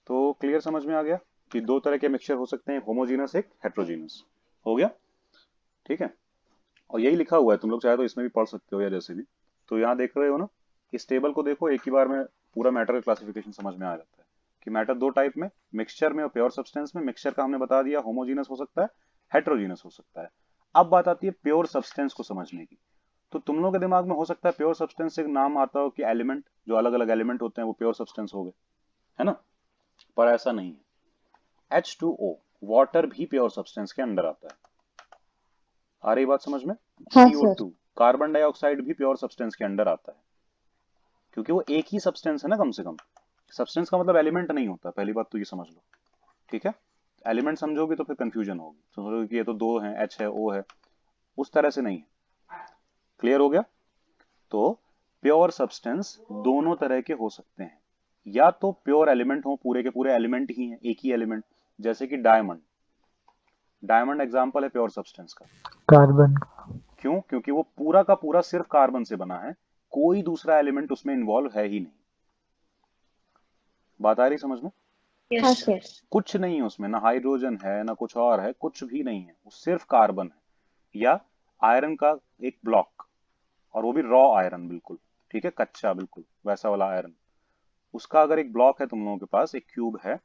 तो क्लियर, समझ में आ गया कि दो तरह के मिक्सचर हो सकते हैं, होमोजीनस एक हेट्रोजीनस। हो गया? ठीक है। और यही लिखा हुआ है, तुम लोग चाहे तो इसमें भी पढ़ सकते हो या जैसे भी। तो यहाँ देख रहे हो ना, इस टेबल को देखो, एक ही बार में पूरा मैटर का क्लासिफिकेशन समझ में आ जाता है कि मैटर दो टाइप में, मिक्सचर में और प्योर सब्सटेंस में। मिक्सचर का हमने बता दिया होमोजीनस हो सकता है, हेट्रोजीनस हो सकता है। अब बात आती है प्योर सब्सटेंस को समझने की। तो तुम लोगों के दिमाग में हो सकता है प्योर सब्सटेंस से नाम आता हो कि एलिमेंट, जो अलग अलग एलिमेंट होते हैं वो प्योर सब्सटेंस हो गए, है ना? पर ऐसा नहीं है। H2O, वाटर भी प्योर सब्सटेंस के अंडर आता है। आ रही बात समझ में? हाँ सर। CO2, कार्बन डाइऑक्साइड भी प्योर सब्सटेंस के अंडर आता है, क्योंकि वो एक ही सब्सटेंस है ना कम से कम। सब्सटेंस का मतलब एलिमेंट नहीं होता, पहली बात तो ये समझ लो। ठीक है। एलिमेंट समझोगे तो फिर कंफ्यूजन होगी, समझोगे कि ये तो दो हैं, H है, O है, उस तरह से नहीं है। क्लियर हो गया? तो प्योर सब्सटेंस दोनों तरह के हो सकते हैं, या तो प्योर एलिमेंट हो, पूरे के पूरे एलिमेंट ही हैं, एक ही एलिमेंट, जैसे कि डायमंड। डायमंड एग्जांपल है प्योर सब्सटेंस का। कार्बन। क्यों? क्योंकि वो पूरा का पूरा सिर्फ कार्बन से बना है, कोई दूसरा एलिमेंट उसमें इन्वॉल्व है ही नहीं। बात आ रही समझ में? हाँ सर। कुछ नहीं है उसमें, ना हाइड्रोजन है ना कुछ और है, कुछ भी नहीं है, वो सिर्फ कार्बन है। या आयरन का एक ब्लॉक, और वो भी रॉ आयरन, बिल्कुल ठीक है, कच्चा, बिल्कुल वैसा वाला आयरन, उसका अगर एक ब्लॉक है तुम लोगों के पास, एक क्यूब है,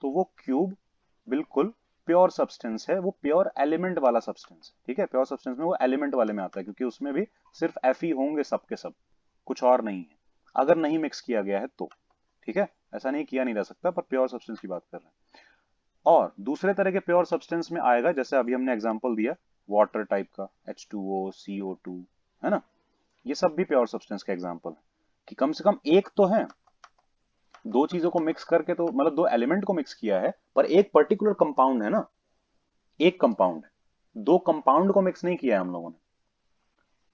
तो वो क्यूब बिल्कुल प्योर सब्सटेंस है, वो प्योर एलिमेंट वाला सब्सटेंस है। ठीक है। प्योर सब्सटेंस में वो एलिमेंट वाले में आता है, क्योंकि उसमें भी सिर्फ एफ ही होंगे सब के सब, कुछ और नहीं है, अगर नहीं मिक्स किया गया है तो। ठीक है। ऐसा नहीं किया नहीं जा सकता, पर प्योर सब्सटेंस की बात कर रहे हैं। और दूसरे तरह के प्योर सब्सटेंस में आएगा, जैसे अभी हमने एग्जांपल दिया वाटर टाइप का, H2O, CO2, है ना? ये सब भी प्योर सब्सटेंस का एग्जांपल है, कि कम से कम एक तो है, दो चीजों को मिक्स करके, तो मतलब दो एलिमेंट को मिक्स किया है, पर एक पर्टिकुलर कंपाउंड है ना, एक कंपाउंड है, दो कंपाउंड को मिक्स नहीं किया है हम लोगों ने।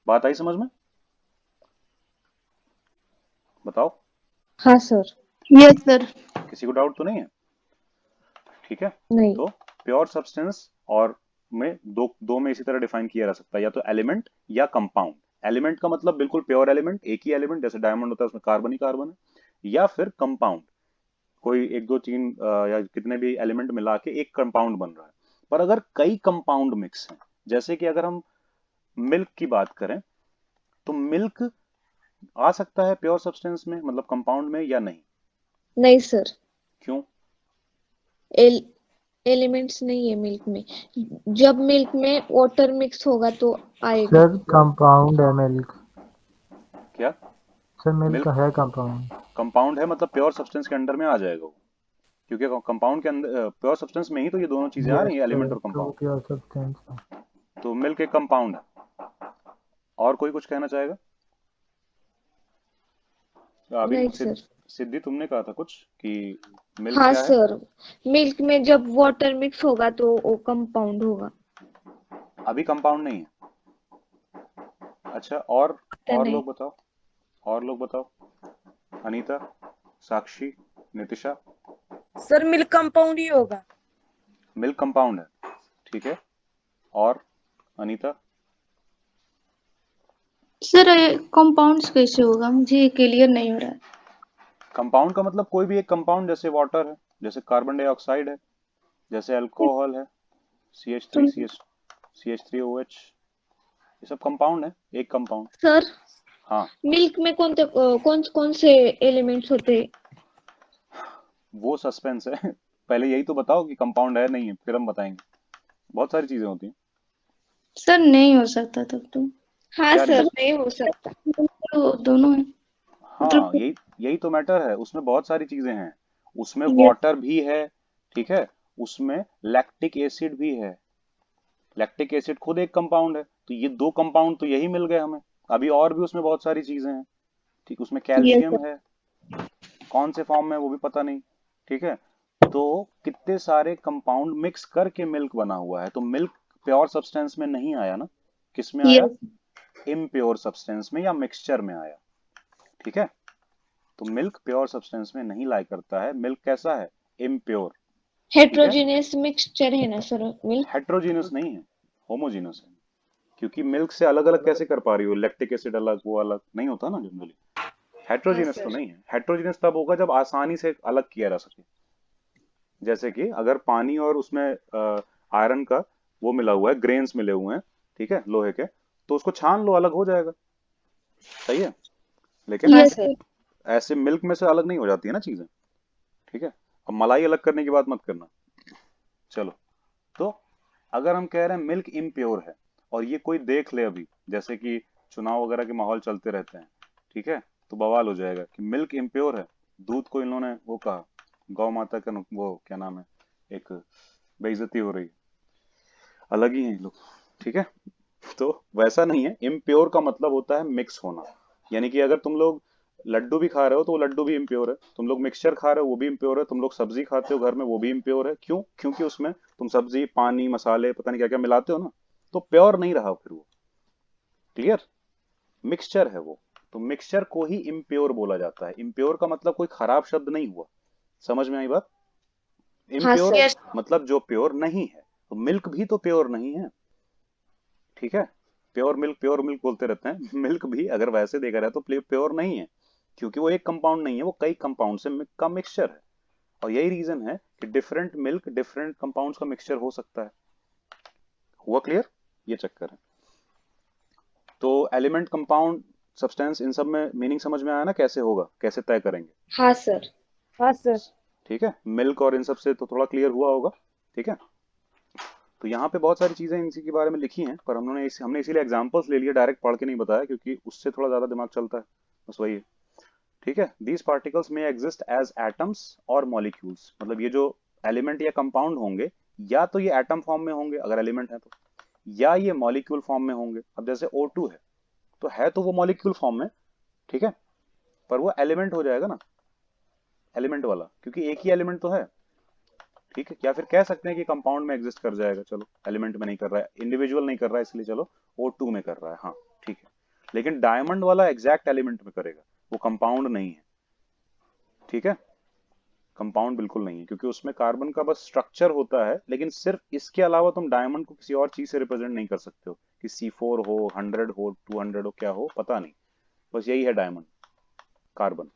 बात आई समझ में? बताओ। हाँ सर। Yes sir. किसी को डाउट तो नहीं है? ठीक है। नहीं। तो प्योर सब्सटेंस और में दो दो में इसी तरह डिफाइन किया जा सकता है, या तो एलिमेंट या कंपाउंड। एलिमेंट का मतलब बिल्कुल प्योर एलिमेंट, एक ही एलिमेंट, जैसे डायमंड होता है उसमें कार्बन ही कार्बन है। या फिर कंपाउंड, कोई एक दो तीन या कितने भी एलिमेंट मिला के एक कंपाउंड बन रहा है। पर अगर कई कंपाउंड मिक्स हैं, जैसे कि अगर हम मिल्क की बात करें, तो मिल्क आ सकता है प्योर सब्सटेंस में, मतलब कंपाउंड में, या नहीं? नहीं सर। क्यों? एल एलिमेंट्स नहीं है मिल्क में। जब मिल्क में वाटर मिक्स होगा तो आएगा। सर कंपाउंड है मिल्क। क्या सर मिल्क मिल्क है कंपाउंड। कंपाउंड है, मतलब प्योर सब्सटेंस के अंडर में आ जाएगा वो, क्योंकि कंपाउंड के अंदर प्योर सब्सटेंस में ही तो ये दोनों चीजें आ यस रही हैं, एलिमेंट सर, और तो वो कंपाउंड। प्योर सब्सटेंस है। तो मिल्क एक कंपाउंड है। और कोई कुछ कहना चाहेगा? अभी नहीं सर। सिद्धि तुमने कहा था कुछ कि मिल्क हाँ क्या है? सर, मिल्क में जब वाटर मिक्स होगा तो वो कंपाउंड होगा। अभी कंपाउंड नहीं है। अच्छा, और पता और नहीं। लोग बताओ, और लोग बताओ। अनीता, साक्षी, नितिशा। सर मिल्क कंपाउंड ही होगा। मिल्क कंपाउंड है, ठीक है। और अनीता? सर कंपाउंड्स कैसे होगा, मुझे क्लियर नहीं हो रहा है। कंपाउंड का मतलब कोई भी एक कंपाउंड, जैसे वाटर है, जैसे कार्बन डाइऑक्साइड है, जैसे अल्कोहल है, CH3 तो CH3OH, ये सब कंपाउंड है, एक कंपाउंड। सर, हाँ, मिल्क में कौन कौन से एलिमेंट्स होते हैं? वो सस्पेंस है। पहले यही तो बताओ कि कंपाउंड है नहीं है, फिर हम बताएंगे। बहुत सारी चीजें होती हैं। सर नहीं हो सकता तब तो। हाँ क्या नहीं सर, हो नहीं हो सकता। तो दोनों है सकता? हाँ, मतलब। यही यही तो मैटर है, उसमें बहुत सारी चीजें हैं। उसमें ये वाटर भी है, ठीक है। उसमें लैक्टिक एसिड भी है। लैक्टिक एसिड खुद एक कंपाउंड है, तो ये दो कंपाउंड तो यही मिल गए हमें। अभी और भी उसमें बहुत सारी चीजें हैं, ठीक। उसमें ये कैल्शियम है, कौन से फॉर्म में वो भी पता नहीं, ठीक है। तो कितने सारे कंपाउंड मिक्स करके मिल्क बना हुआ है, तो मिल्क प्योर सब्सटेंस में नहीं आया ना, किस में ये आया? इम्प्योर सब्सटेंस में या मिक्सचर में आया, ठीक है। तो मिल्क प्योर सब्सटेंस में नहीं लाई करता है, मिल्क कैसा है? इम्प्योर, ठीक है। हेट्रोजीनियस मिक्सचर है ना सर मिल्क? हेट्रोजीनस नहीं है, होमोजीनस है। क्योंकि मिल्क से अलग अलग कैसे कर पा रही हो? लैक्टिक एसिड अलग, वो अलग नहीं होता ना जनरली। हाँ हेट्रोजीनस तो सर। नहीं है। हेट्रोजीनस तब होगा जब आसानी से अलग किया जा सके। जैसे कि अगर पानी और उसमें आयरन का वो मिला हुआ है, ग्रेन्स मिले हुए हैं, ठीक है, लोहे के, तो उसको छान लो, अलग हो जाएगा, सही है। लेकिन हाँ ये सर। ऐसे मिल्क में से अलग नहीं हो जाती है ना चीजें, ठीक है। अब मलाई अलग करने की बात मत करना। चलो, तो अगर हम कह रहे हैं मिल्क इम्प्योर है, और ये कोई देख ले अभी, जैसे कि चुनाव वगैरह के माहौल चलते रहते हैं, ठीक है, तो बवाल हो जाएगा कि मिल्क इम्प्योर है। दूध को इन्होंने वो कहा, गौ माता का वो क्या नाम है, एक बेइज्जती हो रही है, अलग ही हैं ये लोग, ठीक है। तो वैसा नहीं है, इम्प्योर का मतलब होता है मिक्स होना। यानी कि अगर तुम लोग लड्डू भी खा रहे हो तो वो लड्डू भी इम्प्योर है, तुम लोग मिक्सचर खा रहे हो वो भी इम्प्योर है, तुम लोग सब्जी खाते हो घर में वो भी इम्प्योर है। क्यों? क्योंकि उसमें तुम सब्जी, पानी, मसाले, पता नहीं क्या क्या मिलाते हो ना, तो प्योर नहीं रहा फिर वो। क्लियर? मिक्सचर है वो। तो मिक्सचर को ही इम्प्योर बोला जाता है। इम्प्योर का मतलब कोई खराब शब्द नहीं हुआ, समझ में आई बात? हाँ इम्प्योर सर। यस। मतलब जो प्योर नहीं है। तो मिल्क भी तो प्योर नहीं है, ठीक है। प्योर मिल्क बोलते रहते हैं। मिल्क भी अगर वैसे देखा जाए तो प्योर नहीं है, क्योंकि वो एक कंपाउंड नहीं है, वो कई कंपाउंड से का मिक्सचर है। और यही रीजन है कि डिफरेंट मिल्क डिफरेंट कंपाउंड्स का मिक्सचर हो सकता है। हुआ क्लियर? ये चक्कर है। तो एलिमेंट, कंपाउंड, सब्सटेंस, इन सब में मीनिंग समझ में आया ना, कैसे होगा, कैसे तय करेंगे, हाँ सर। हाँ सर। ठीक है। मिल्क और इन सब से तो थोड़ा क्लियर हुआ होगा, ठीक है। तो यहाँ पे बहुत सारी चीजें इसी के बारे में लिखी हैं, पर हमने इसीलिए एग्जांपल्स ले लिए, डायरेक्ट पढ़ के नहीं बताया, क्योंकि उससे थोड़ा ज्यादा दिमाग चलता है, बस वही है, ठीक है। दीज पार्टिकल्स में एग्जिस्ट एज एटम्स और मॉलिक्यूल्स, मतलब ये जो एलिमेंट या कंपाउंड होंगे, या तो ये एटम फॉर्म में होंगे अगर एलिमेंट है तो, या ये मॉलिक्यूल फॉर्म में होंगे। अब जैसे O2 है तो वो मॉलिक्यूल फॉर्म में, ठीक है, पर वो एलिमेंट हो जाएगा ना, एलिमेंट वाला, क्योंकि एक ही एलिमेंट तो है, ठीक है। या फिर कह सकते हैं कि कंपाउंड में एग्जिस्ट कर जाएगा, चलो एलिमेंट में नहीं कर रहा है, इंडिविजुअल नहीं कर रहा है, इसलिए चलो O2 में कर रहा है, हाँ ठीक है। लेकिन डायमंड वाला एग्जैक्ट एलिमेंट में करेगा, वो कंपाउंड नहीं है, ठीक है। कंपाउंड बिल्कुल नहीं है, क्योंकि उसमें कार्बन का बस स्ट्रक्चर होता है, लेकिन सिर्फ इसके अलावा तुम डायमंड को किसी और चीज से रिप्रेजेंट नहीं कर सकते हो, कि C4 हो, 100 हो, 200 हो, क्या हो पता नहीं, बस यही है डायमंड, कार्बन।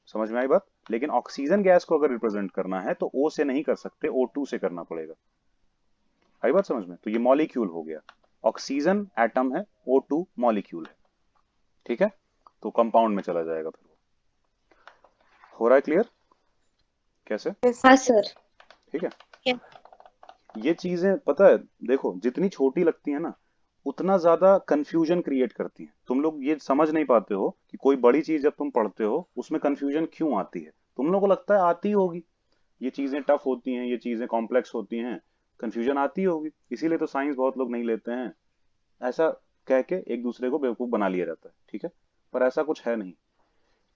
समझ में आई बात? लेकिन ऑक्सीजन गैस को अगर रिप्रेजेंट करना है तो O से नहीं कर सकते, O2 से करना पड़ेगा। आई बात समझ में? तो ये मॉलिक्यूल हो गया, ऑक्सीजन एटम है, O2 मॉलिक्यूल है, ठीक है। तो कंपाउंड में चला जाएगा फिर वो। हो रहा है क्लियर कैसे? यस हाँ सर। सर। ठीक है। Yeah. ये चीजें पता है, देखो जितनी छोटी लगती है ना उतना ज्यादा कंफ्यूजन क्रिएट करती है। तुम लोग ये समझ नहीं पाते हो कि कोई बड़ी चीज जब तुम पढ़ते हो उसमें कंफ्यूजन क्यों आती है। तुम लोगों को लगता है आती होगी, ये चीजें टफ होती हैं, ये चीजें कॉम्प्लेक्स होती हैं, कंफ्यूजन आती होगी, इसीलिए तो साइंस बहुत लोग नहीं लेते हैं। ऐसा कह के एक दूसरे को बेवकूफ बना लिया जाता है, ठीक है। पर ऐसा कुछ है नहीं।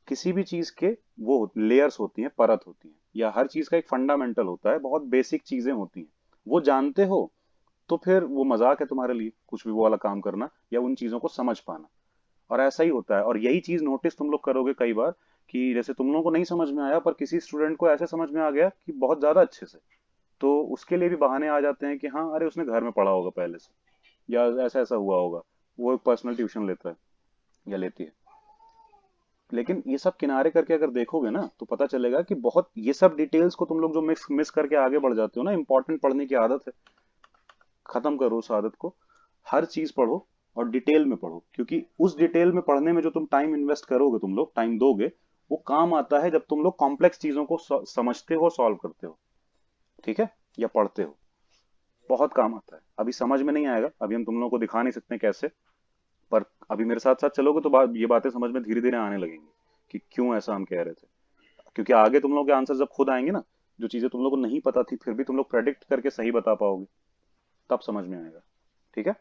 किसी भी चीज के वो लेयर्स होती हैं, परत होती हैं, या हर चीज का एक फंडामेंटल होता है, बहुत बेसिक चीजें होती हैं। वो जानते हो तो फिर वो मजाक है तुम्हारे लिए कुछ भी वो वाला काम करना या उन चीजों को समझ पाना। और ऐसा ही होता है, और यही चीज नोटिस तुम लोग करोगे कई बार कि जैसे तुम लोगों को नहीं समझ में आया पर किसी स्टूडेंट को ऐसे समझ में आ गया कि बहुत ज्यादा अच्छे से, तो उसके लिए भी बहाने आ जाते हैं कि हाँ अरे उसने घर में पढ़ा होगा पहले से, या ऐसा ऐसा हुआ होगा, वो एक पर्सनल ट्यूशन लेता है या लेती है। लेकिन ये सब किनारे करके अगर देखोगे ना तो पता चलेगा कि बहुत ये सब डिटेल्स को तुम लोग जो मिस मिस करके आगे बढ़ जाते हो ना, इंपॉर्टेंट पढ़ने की आदत है, खत्म करो उस आदत को। हर चीज पढ़ो और डिटेल में पढ़ो, क्योंकि उस डिटेल में पढ़ने में जो तुम टाइम इन्वेस्ट करोगे, तुम लोग टाइम दोगे, वो काम आता है जब तुम लोग कॉम्प्लेक्स चीजों को समझते हो, सॉल्व करते हो, ठीक है, या पढ़ते हो। बहुत काम आता है। अभी समझ में नहीं आएगा, अभी हम तुम लोगों को दिखा नहीं सकते कैसे, पर अभी मेरे साथ साथ चलोगे तो ये बातें समझ में धीरे धीरे आने लगेंगी कि क्यों ऐसा हम कह रहे थे। क्योंकि आगे तुम लोग के आंसर जब खुद आएंगे ना, जो चीजें तुम लोग को नहीं पता थी फिर भी तुम लोग प्रेडिक्ट करके सही बता पाओगे, तब समझ में आएगा, ठीक है।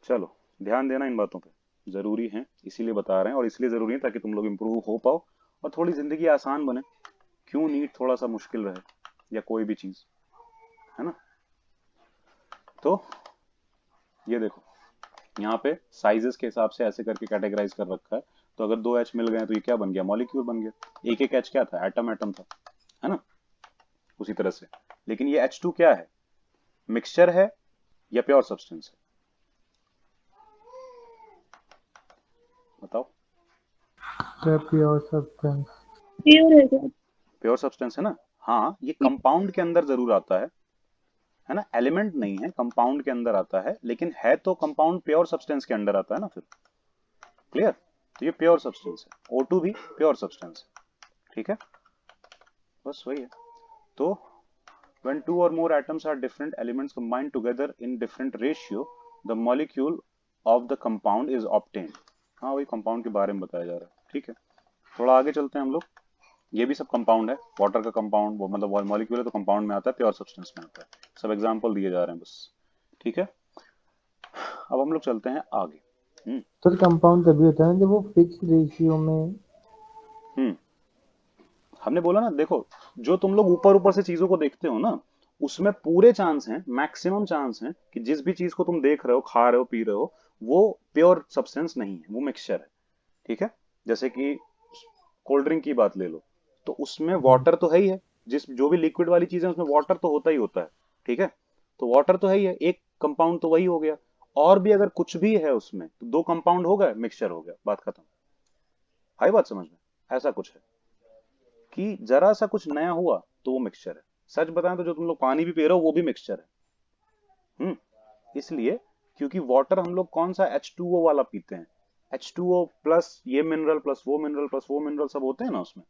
चलो, ध्यान देना इन बातों पे, जरूरी है, इसीलिए बता रहे हैं, और इसलिए जरूरी है ताकि तुम लोग इंप्रूव हो पाओ और थोड़ी जिंदगी आसान बने। क्यों नीट थोड़ा सा मुश्किल रहे, या कोई भी चीज, है ना। तो ये देखो, यहाँ पे साइजेस के हिसाब से ऐसे करके कैटेगराइज कर रखा है। तो अगर 2 एच मिल गए तो ये क्या बन गया, मॉलिक्यूल बन गया। एक एक एच क्या था, एटम एटम था, है ना। उसी तरह से, लेकिन ये H2 क्या है, मिक्सचर है या प्योर सब्सटेंस है, बताओ। Pure substance. प्योर है क्या? प्योर सब्सटेंस है ना। हाँ, ये कंपाउंड के अंदर जरूर आता है ना, एलिमेंट नहीं है, कंपाउंड के अंदर आता है, लेकिन है तो कंपाउंड प्योर सब्सटेंस के अंदर आता है ना फिर। क्लियर। तो ये प्योर सब्सटेंस है, O2 भी प्योर सब्सटेंस है, ठीक है, बस वही है। तो when two or more atoms are different elements combined together in different ratio, the molecule of the compound is obtained। हाँ, वही कंपाउंड के बारे में बताया जा रहा है, ठीक है। थोड़ा आगे चलते हैं हम लोग। ये भी सब कंपाउंड है, वाटर का कंपाउंड, वो मतलब मॉलिक्यूल है तो कंपाउंड में आता है, प्योर सब्सटेंस में आता है, सब एग्जांपल दिए जा रहे हैं बस, ठीक है। अब हम लोग चलते हैं आगे। सर कंपाउंड तभी होता है ना जब वो फिक्स रेशियो में। हम्म हमने बोला ना, देखो जो तुम लोग ऊपर ऊपर से चीजों को देखते हो ना, उसमें पूरे चांस हैं, मैक्सिमम चांस हैं कि जिस भी चीज को तुम देख रहे हो, खा रहे हो, पी रहे हो, वो प्योर सब्सटेंस नहीं है, वो मिक्सचर है, ठीक है। जैसे कि कोल्ड ड्रिंक की बात ले लो, तो उसमें वाटर तो है ही है, जिस जो भी लिक्विड वाली चीज है उसमें वाटर तो होता ही होता है, ठीक है। तो वाटर तो है ही है, एक कंपाउंड तो वही हो गया। और भी अगर कुछ भी है उसमें तो 2 कंपाउंड हो गए, मिक्सचर हो गया, बात खत्म। आई बात समझ में। ऐसा कुछ है कि जरा सा कुछ नया हुआ तो वो मिक्सचर है। सच बताएं तो जो तुम लोग पानी भी पी रहे हो वो भी मिक्सचर है। इसलिए क्योंकि वाटर हम लोग कौन सा H2O वाला पीते हैं, H2O प्लस ये मिनरल प्लस वो मिनरल प्लस वो मिनरल सब होते हैं ना उसमें।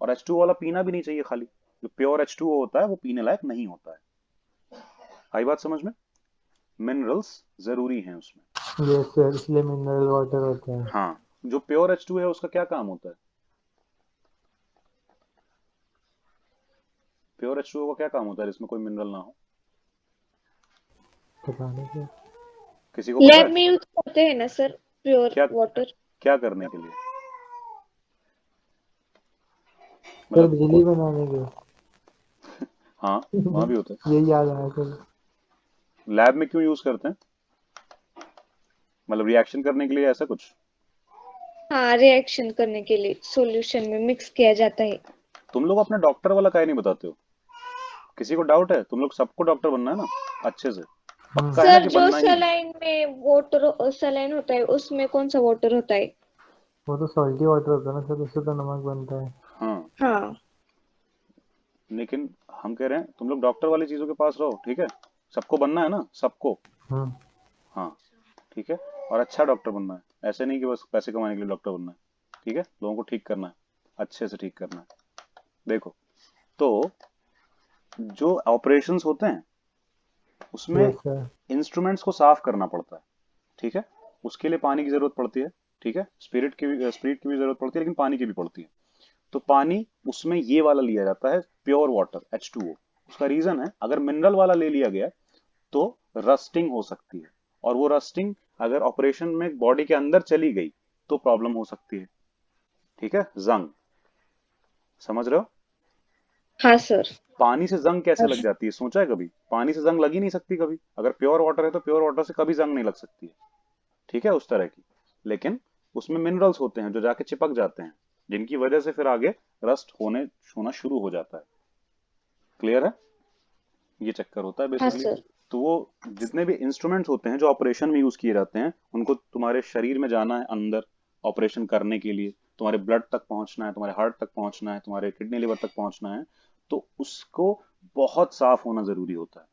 और H2O वाला पीना भी नहीं चाहिए, खाली जो प्योर H2O होता है वो पीने लायक नहीं होता है। आई बात समझ में। मिनरल्स जरूरी हैं उसमें। यस सर, इसलिए मिनरल वाटर होता है। हाँ, जो प्योर H2 है उसका क्या काम होता है, प्योर H2O का क्या काम होता है जिसमें कोई मिनरल ना हो, पता नहीं सर। किसी को पता लैब है। में यूज करते हैं ना सर प्योर क्या वाटर। क्या करने के लिए, सर मतलब बिजली बनाने के। हाँ, वहां भी होता है। यही याद आया सर। लैब में क्यों यूज करते हैं, मतलब रिएक्शन करने के लिए, ऐसा कुछ। हाँ, रिएक्शन करने के लिए सॉल्यूशन में मिक्स किया जाता है। तुम लोग अपना डॉक्टर वाला काहे नहीं बताते हो, किसी को डाउट है, तुम लोग सबको डॉक्टर बनना है ना अच्छे से, पक्का है ना सर कि जो बनना ही है। सलाइन में वाटर सलाइन होता है उसमें कौन सा वाटर होता है? वो तो सॉल्टी वाटर होता है ना सर, उससे तो नमक बनता है। हाँ, हाँ। लेकिन हम कह रहे हैं तुम लोग डॉक्टर वाली चीजों के पास रहो, ठीक है। सबको बनना है ना, सबको। हम्म। हाँ, ठीक है। और अच्छा डॉक्टर बनना है, ऐसे नहीं कि बस पैसे कमाने के लिए डॉक्टर बनना है, ठीक है। लोगों को ठीक करना है, अच्छे से ठीक करना है। देखो, तो जो ऑपरेशंस होते हैं उसमें यस सर। इंस्ट्रूमेंट्स को साफ करना पड़ता है, ठीक है, उसके लिए पानी की जरूरत पड़ती है, ठीक है, स्पिरिट की भी जरूरत पड़ती है, लेकिन पानी की भी पड़ती है। तो पानी उसमें ये वाला लिया जाता है, प्योर वाटर H2O। उसका रीजन है, अगर मिनरल वाला ले लिया गया तो रस्टिंग हो सकती है, और वो रस्टिंग अगर ऑपरेशन में बॉडी के अंदर चली गई तो प्रॉब्लम हो सकती है, ठीक है, जंग। समझ रहे हो? हाँ सर। पानी से जंग कैसे लग जाती है, सोचा है कभी? पानी से जंग लग ही नहीं सकती कभी। अगर प्योर वाटर है तो प्योर वाटर से कभी जंग नहीं लग सकती है, ठीक है, उस तरह की। लेकिन उसमें मिनरल्स होते हैं जो जाके चिपक जाते हैं, जिनकी वजह से फिर आगे रस्ट होना शुरू हो जाता है। क्लियर है? ये चक्कर होता है हाँ बेसिकली। सर। तो वो जितने भी इंस्ट्रूमेंट्स होते हैं जो ऑपरेशन में यूज किए जाते हैं, उनको तुम्हारे शरीर में जाना है अंदर ऑपरेशन करने के लिए, तुम्हारे ब्लड तक पहुंचना है, तुम्हारे हार्ट तक पहुंचना है, तुम्हारे किडनी लिवर तक पहुंचना है, तो उसको बहुत साफ होना जरूरी होता है।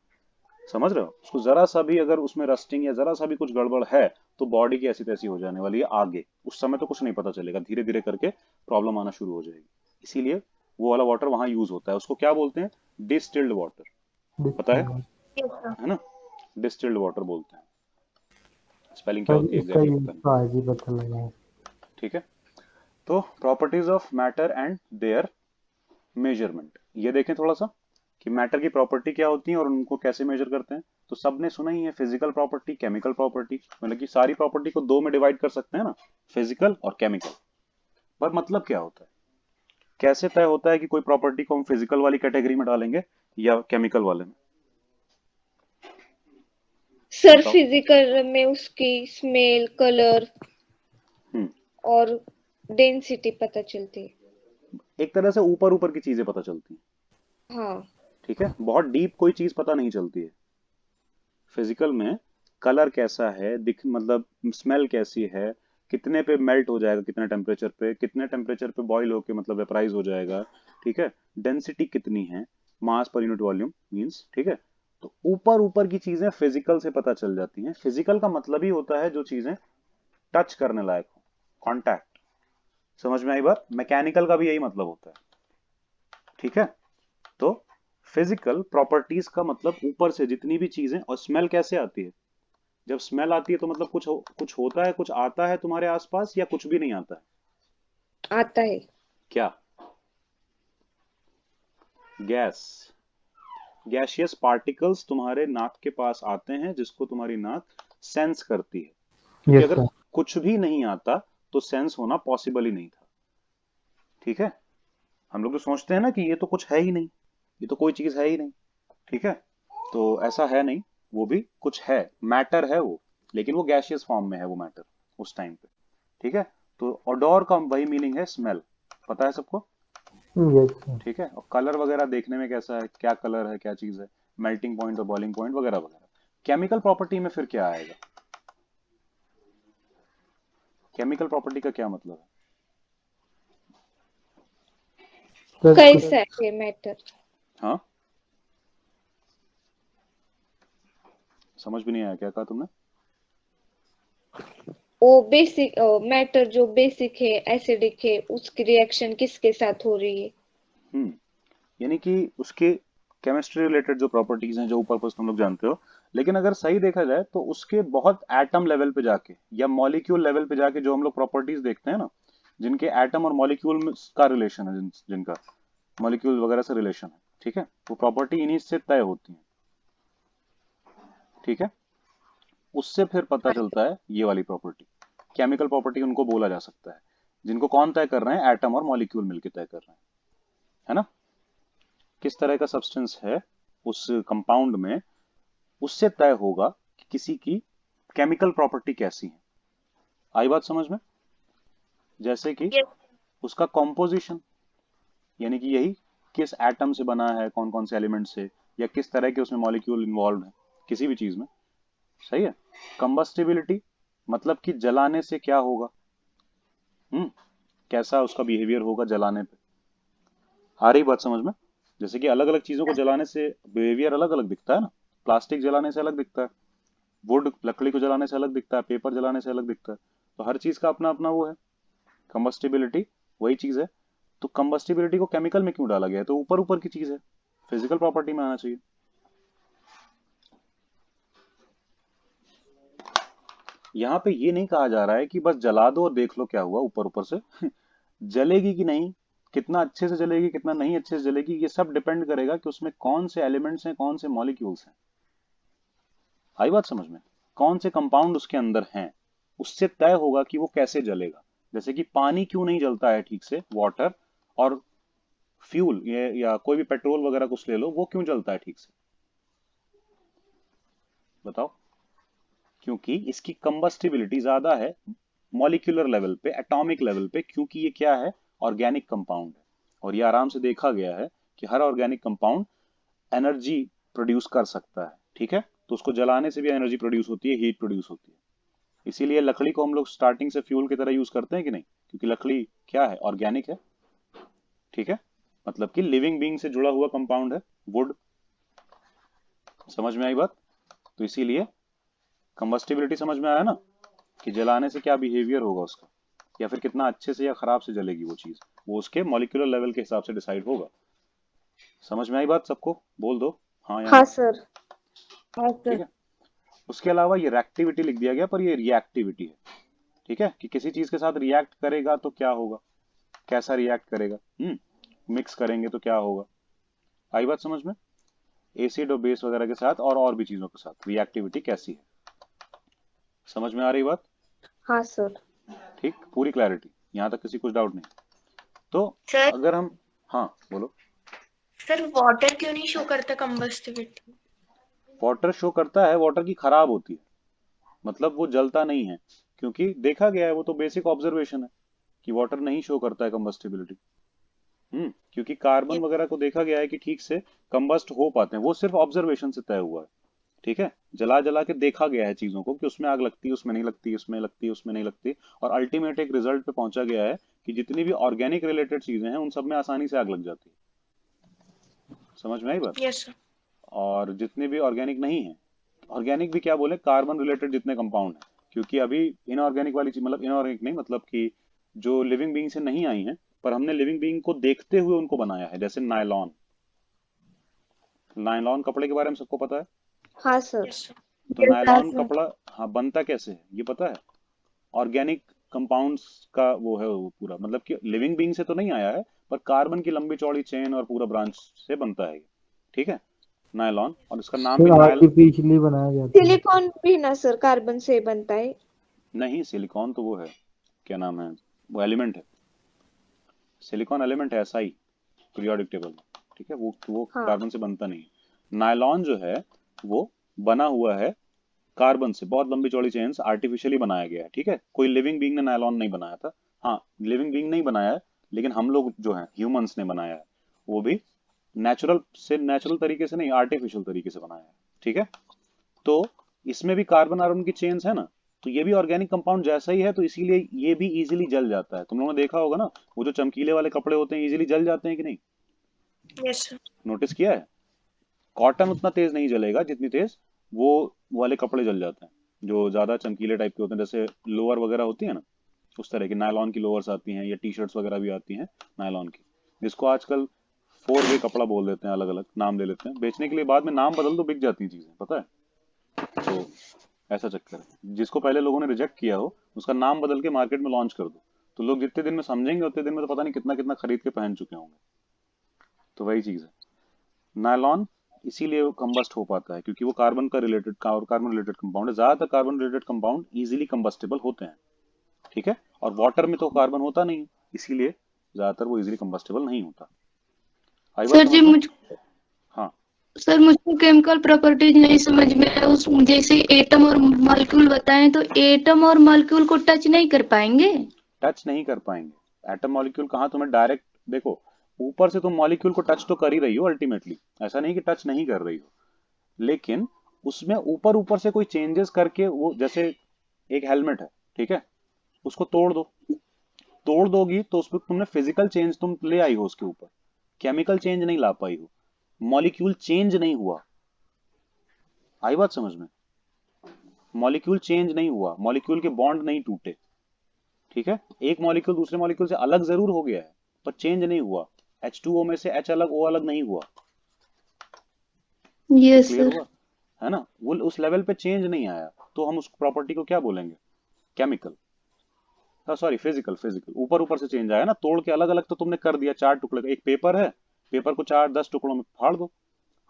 समझ रहे हो? उसको जरा सा भी अगर उसमें रस्टिंग या जरा सा भी कुछ गड़बड़ है तो बॉडी की ऐसी तैसी हो जाने वाली है आगे। उस समय तो कुछ नहीं पता चलेगा, धीरे धीरे करके प्रॉब्लम आना शुरू हो जाएगी। इसीलिए वो वाला वाटर वहां यूज होता है। उसको क्या बोलते हैं? Distilled water. पता है? डिस्टिल। Yes sir. है ना? डिस्टिल्ड वाटर बोलते हैं। स्पेलिंग क्या सर होती है इसका एग्जैक्टली यूज पता नहीं। तो आज ही पता लगा है। ठीक है, तो properties of matter and there measurement, ये देखें थोड़ा सा कि मैटर की प्रॉपर्टी क्या होती है और उनको कैसे मेजर करते हैं। तो सबने सुना ही है, फिजिकल प्रॉपर्टी, केमिकल प्रॉपर्टी, मतलब कि सारी प्रॉपर्टी को दो में डिवाइड कर सकते हैं ना, फिजिकल और केमिकल। पर मतलब क्या होता है, कैसे तय होता है कि कोई प्रॉपर्टी को हम फिजिकल वाली कैटेगरी में डालेंगे या केमिकल वाले में? सर बताओ। फिजिकल में उसकी स्मेल, कलर हम्म। और डेंसिटी पता चलती है। एक तरह से ऊपर ऊपर की चीजें पता चलती हैं, हाँ। ठीक है, बहुत डीप कोई चीज पता नहीं चलती है। फिजिकल में कलर कैसा है, दिख मतलब स्मेल कैसी है, कितने पे मेल्ट हो जाएगा, कितने टेम्परेचर पे, कितने टेम्परेचर पे बॉईल होके मतलब वेपराइज हो जाएगा, ठीक है, डेंसिटी कितनी है, मास पर यूनिट वॉल्यूम मींस, ठीक है। तो ऊपर ऊपर की चीजें फिजिकल से पता चल जाती हैं। फिजिकल का मतलब ही होता है जो चीजें टच करने लायक हो, कांटेक्ट। समझ में आई बात? मैकेनिकल का भी यही मतलब होता है, ठीक है। तो फिजिकल प्रॉपर्टीज का मतलब ऊपर से जितनी भी चीजें, और स्मेल कैसे आती है? जब स्मेल आती है तो मतलब कुछ होता है, कुछ आता है तुम्हारे आसपास, या कुछ भी नहीं आता है? आता है। क्या? गैस, गैसियस पार्टिकल्स तुम्हारे नाक के पास आते हैं, जिसको तुम्हारी नाक सेंस करती है। क्योंकि यस अगर सर। कुछ भी नहीं आता तो सेंस होना पॉसिबल ही नहीं था, ठीक है। हम लोग तो सोचते हैं ना कि ये तो कुछ है ही नहीं, ये तो कोई चीज है ही नहीं, ठीक है। तो ऐसा है नहीं, वो भी कुछ है, मैटर है वो, लेकिन वो गैसियस फॉर्म में है वो मैटर उस टाइम पे, ठीक है। तो ओडोर का वही मीनिंग है, स्मेल, पता है सबको, यस सर। ठीक है। और कलर वगैरह देखने में कैसा है, क्या कलर है, क्या चीज है, मेल्टिंग पॉइंट और बॉइलिंग पॉइंट वगैरह वगैरह। केमिकल प्रॉपर्टी में फिर क्या आएगा? केमिकल प्रॉपर्टी का क्या मतलब है? सर कुछ कैसा है मैटर? हाँ, समझ भी नहीं आया, क्या कहा तुमने? वो बेसिक मैटर जो बेसिक है, एसिडिक है, उसकी रिएक्शन किसके साथ हो रही है? हम्म, यानी कि उसके केमिस्ट्री रिलेटेड जो प्रॉपर्टीज हैं जो ऊपर पर तुम लोग जानते हो, लेकिन अगर सही देखा जाए तो उसके बहुत एटम लेवल पे जाके या मॉलिक्यूल लेवल पे जाके जो हम लोग प्रॉपर्टीज देखते हैं ना, जिनके एटम और मॉलिक्यूल का रिलेशन है, जिनका मॉलिक्यूल वगैरह से रिलेशन है, ठीक है, वो प्रॉपर्टी इन्हीं से तय होती है, ठीक है। उससे फिर पता चलता है ये वाली प्रॉपर्टी, केमिकल प्रॉपर्टी उनको बोला जा सकता है, जिनको कौन तय कर रहे हैं? एटम और मॉलिक्यूल मिलकर तय कर रहे हैं, है ना। किस तरह का सब्सटेंस है उस कंपाउंड में, उससे तय होगा कि किसी की केमिकल प्रॉपर्टी कैसी है। आई बात समझ में? जैसे कि Yes. उसका कॉम्पोजिशन, यानी कि यही किस एटम से बना है, कौन कौन से एलिमेंट से, या किस तरह के उसमें मॉलिक्यूल इन्वॉल्व है किसी भी चीज में, सही है। कंबस्टिबिलिटी, मतलब कि जलाने से क्या होगा, कैसा उसका बिहेवियर होगा जलाने पे। आ रही बात समझ में? जैसे कि अलग अलग चीजों को जलाने से बिहेवियर अलग अलग दिखता है ना, प्लास्टिक जलाने से अलग दिखता है, वुड लकड़ी को जलाने से अलग दिखता है, पेपर जलाने से अलग दिखता है। तो हर चीज का अपना अपना वो है, कंबस्टिबिलिटी वही चीज है। तो कंबस्टिबिलिटी को केमिकल में क्यों डाला गया है? तो ऊपर ऊपर की चीज है, फिजिकल प्रॉपर्टी में आना चाहिए। यहाँ पे ये नहीं कहा जा रहा है कि बस जला दो और देख लो क्या हुआ ऊपर ऊपर से जलेगी कि नहीं, कितना अच्छे से जलेगी कितना नहीं अच्छे से जलेगी, ये सब डिपेंड करेगा कि उसमें कौन से एलिमेंट्स हैं कौन से मॉलिक्यूल्स हैं। आई बात समझ में? कौन से कंपाउंड उसके अंदर हैं, उससे तय होगा कि वो कैसे जलेगा। जैसे कि पानी क्यों नहीं जलता है ठीक से, वाटर, और फ्यूल ये या कोई भी पेट्रोल वगैरह कुछ ले लो, वो क्यों जलता है ठीक से, बताओ? क्योंकि इसकी कंबस्टिबिलिटी ज्यादा है मॉलिक्यूलर लेवल पे, एटॉमिक लेवल पे, क्योंकि ये क्या है, ऑर्गेनिक कंपाउंड है। और ये आराम से देखा गया है कि हर ऑर्गेनिक कंपाउंड एनर्जी प्रोड्यूस कर सकता है, ठीक है? तो उसको जलाने से भी एनर्जी प्रोड्यूस होती है, हीट प्रोड्यूस होती है। इसीलिए लकड़ी को हम लोग स्टार्टिंग से फ्यूल की तरह यूज करते हैं कि नहीं, क्योंकि लकड़ी क्या है, ऑर्गेनिक है, ठीक है? मतलब कि लिविंग बीइंग से जुड़ा हुआ कंपाउंड है वुड। समझ में आई बात? तो इसीलिए कंबस्टिबिलिटी समझ में आया ना, कि जलाने से क्या बिहेवियर होगा उसका, या फिर कितना अच्छे से या खराब से जलेगी वो चीज, वो उसके मॉलिक्यूलर लेवल के हिसाब से डिसाइड होगा। समझ में आई बात सबको? बोल दो हाँ या हाँ ना। सर। हाँ ठीक सर। है। उसके अलावा ये रिएक्टिविटी लिख दिया गया, पर ये रिएक्टिविटी है, ठीक है? कि किसी चीज के साथ रिएक्ट करेगा तो क्या होगा, कैसा रिएक्ट करेगा, मिक्स करेंगे तो क्या होगा। आई बात समझ में? एसिड और बेस वगैरह के साथ और भी चीजों के साथ रिएक्टिविटी कैसी है, समझ में आ रही बात? हाँ सर। ठीक, पूरी क्लैरिटी, यहाँ तक किसी कुछ डाउट नहीं? तो सर अगर हम, हाँ बोलो। सर वाटर क्यों नहीं शो करता कंबस्टिबिलिटी? वाटर शो करता है, वाटर की खराब होती है, मतलब वो जलता नहीं है, क्योंकि देखा गया है, वो तो बेसिक ऑब्जर्वेशन है कि वाटर नहीं शो करता है कंबस्टिबिलिटी। क्योंकि कार्बन ये वगैरह को देखा गया है कि ठीक से कंबस्ट हो पाते हैं, वो सिर्फ ऑब्जर्वेशन से तय हुआ है, ठीक है? जला जला के देखा गया है चीजों को कि उसमें आग लगती है, उसमें नहीं लगती, उसमें लगती है, उसमें नहीं लगती, और अल्टीमेट एक रिजल्ट पे पहुंचा गया है कि जितनी भी ऑर्गेनिक रिलेटेड चीजें हैं उन सब में आसानी से आग लग जाती है। समझ में आई बात? Yes sir. और जितने भी ऑर्गेनिक नहीं है, ऑर्गेनिक भी क्या बोले, कार्बन रिलेटेड जितने कंपाउंड हैं, क्योंकि अभी इनऑर्गेनिक वाली चीज, मतलब इनऑर्गेनिक नहीं, मतलब कि जो लिविंग बीइंग से नहीं आई हैं, पर हमने लिविंग बीइंग को देखते हुए उनको बनाया है, जैसे नायलॉन। नायलॉन कपड़े के बारे में सबको पता है? हाँ सर। Yes sir. तो नायलॉन कपड़ा हाँ बनता कैसे है ये पता है? ऑर्गेनिक कंपाउंड्स का वो है, वो पूरा, मतलब कि लिविंग बीइंग से तो नहीं आया है, पर कार्बन की लंबी चौड़ी चेन और पूरा ब्रांच से बनता है ये, ठीक है? नायलॉन, और इसका नाम भी सर नायल, आर्टिफिशियली बनाया जाता है। सिलिकॉन भी ना सर कार्बन से बनता है। नहीं सिलिकॉन तो वो है, क्या नाम है, वो एलिमेंट है, सिलिकॉन एलिमेंट है SI पीरियोडिक टेबल में, ठीक है? वो हाँ। कार्बन से बनता नहीं है। नायलॉन जो है वो बना हुआ है कार्बन से, बहुत लंबी चौड़ी चेन्स आर्टिफिशियली बनाया गया है, ठीक है? कोई लिविंग बीइंग ने नायलॉन नहीं बनाया था। हाँ, लिविंग बीइंग नहीं बनाया है, लेकिन हम लोग जो हैं ह्यूमंस ने बनाया है, वो भी नेचुरल तरीके से नहीं, आर्टिफिशियल तरीके से बनाया है, ठीक है? तो इसमें भी कार्बन आर्बन की चेन्स है ना, तो ये भी ऑर्गेनिक कंपाउंड जैसा ही है, तो इसीलिए ये भी इजीली जल जाता है। तुम लोगों ने देखा होगा ना, वो जो चमकीले वाले कपड़े होते हैं इजीली जल जाते हैं कि नहीं, यस सर। नोटिस किया है? कॉटन उतना तेज नहीं जलेगा जितनी तेज वो वाले कपड़े जल जाते हैं जो ज्यादा चमकीले टाइप के होते हैं, जैसे लोअर वगैरह होती है ना, उस तरह की नायलॉन की लोअर्स आती हैं, या टी शर्ट्स वगैरह भी आती हैं नायलॉन की, जिसको आजकल 4 वे कपड़ा बोल देते हैं, अलग अलग नाम ले लेते हैं बेचने के लिए, बाद में नाम बदल दो बिक जाती हैं चीजें, पता है? तो ऐसा चक्कर है, जिसको पहले लोगों ने रिजेक्ट किया हो उसका नाम बदल के मार्केट में लॉन्च कर दो, तो लोग जितने दिन में समझेंगे उतने दिन में तो पता नहीं कितना कितना खरीद के पहन चुके होंगे। तो वही चीज है, नायलॉन इसीलिए वो कंबस्ट हो पाता है क्योंकि वो कार्बन रिलेटेड कंपाउंड है, ज्यादातर carbon related compound easily combustible होते हैं, ठीक है? और वाटर में तो कार्बन होता नहीं, इसीलिए ज्यादातर वो इजीली कंबस्टेबल नहीं होता। आई बात सर जी समझ में? हाँ सर मुझको केमिकल प्रॉपर्टीज नहीं समझ में है। उस जैसे एटम और मॉलिक्यूल बताएं तो एटम और मॉलिक्यूल को टच नहीं कर पाएंगे। टच नहीं कर पाएंगे, एटम मॉलिक्यूल कहाँ तुम्हें डायरेक्ट, देखो ऊपर से तुम मॉलिक्यूल को टच तो कर ही रही हो अल्टीमेटली, ऐसा नहीं कि टच नहीं कर रही हो, लेकिन उसमें ऊपर ऊपर से कोई चेंजेस करके, वो जैसे एक हेलमेट है, ठीक है? उसको तोड़ दोगी तो उसमें तुमने फिजिकल चेंज तुम ले आई हो उसके ऊपर, केमिकल चेंज नहीं ला पाई हो, मॉलिक्यूल चेंज नहीं हुआ। आई बात समझ में? मॉलिक्यूल चेंज नहीं हुआ, मॉलिक्यूल के बॉन्ड नहीं टूटे, ठीक है? एक मॉलिक्यूल दूसरे मॉलिक्यूल से अलग जरूर हो गया है, पर चेंज नहीं हुआ, H2O में से H अलग O अलग नहीं हुआ। Yes clear sir. हुआ है ना? वो उस लेवल पे चेंज नहीं आया, तो हम उस प्रॉपर्टी को क्या बोलेंगे? Chemical, sorry physical. फिजिकल ऊपर ऊपर से चेंज आया ना, तोड़ के अलग अलग तो तुमने कर दिया, 4 टुकड़े का एक पेपर है, पेपर को 4-10 टुकड़ों में फाड़ दो,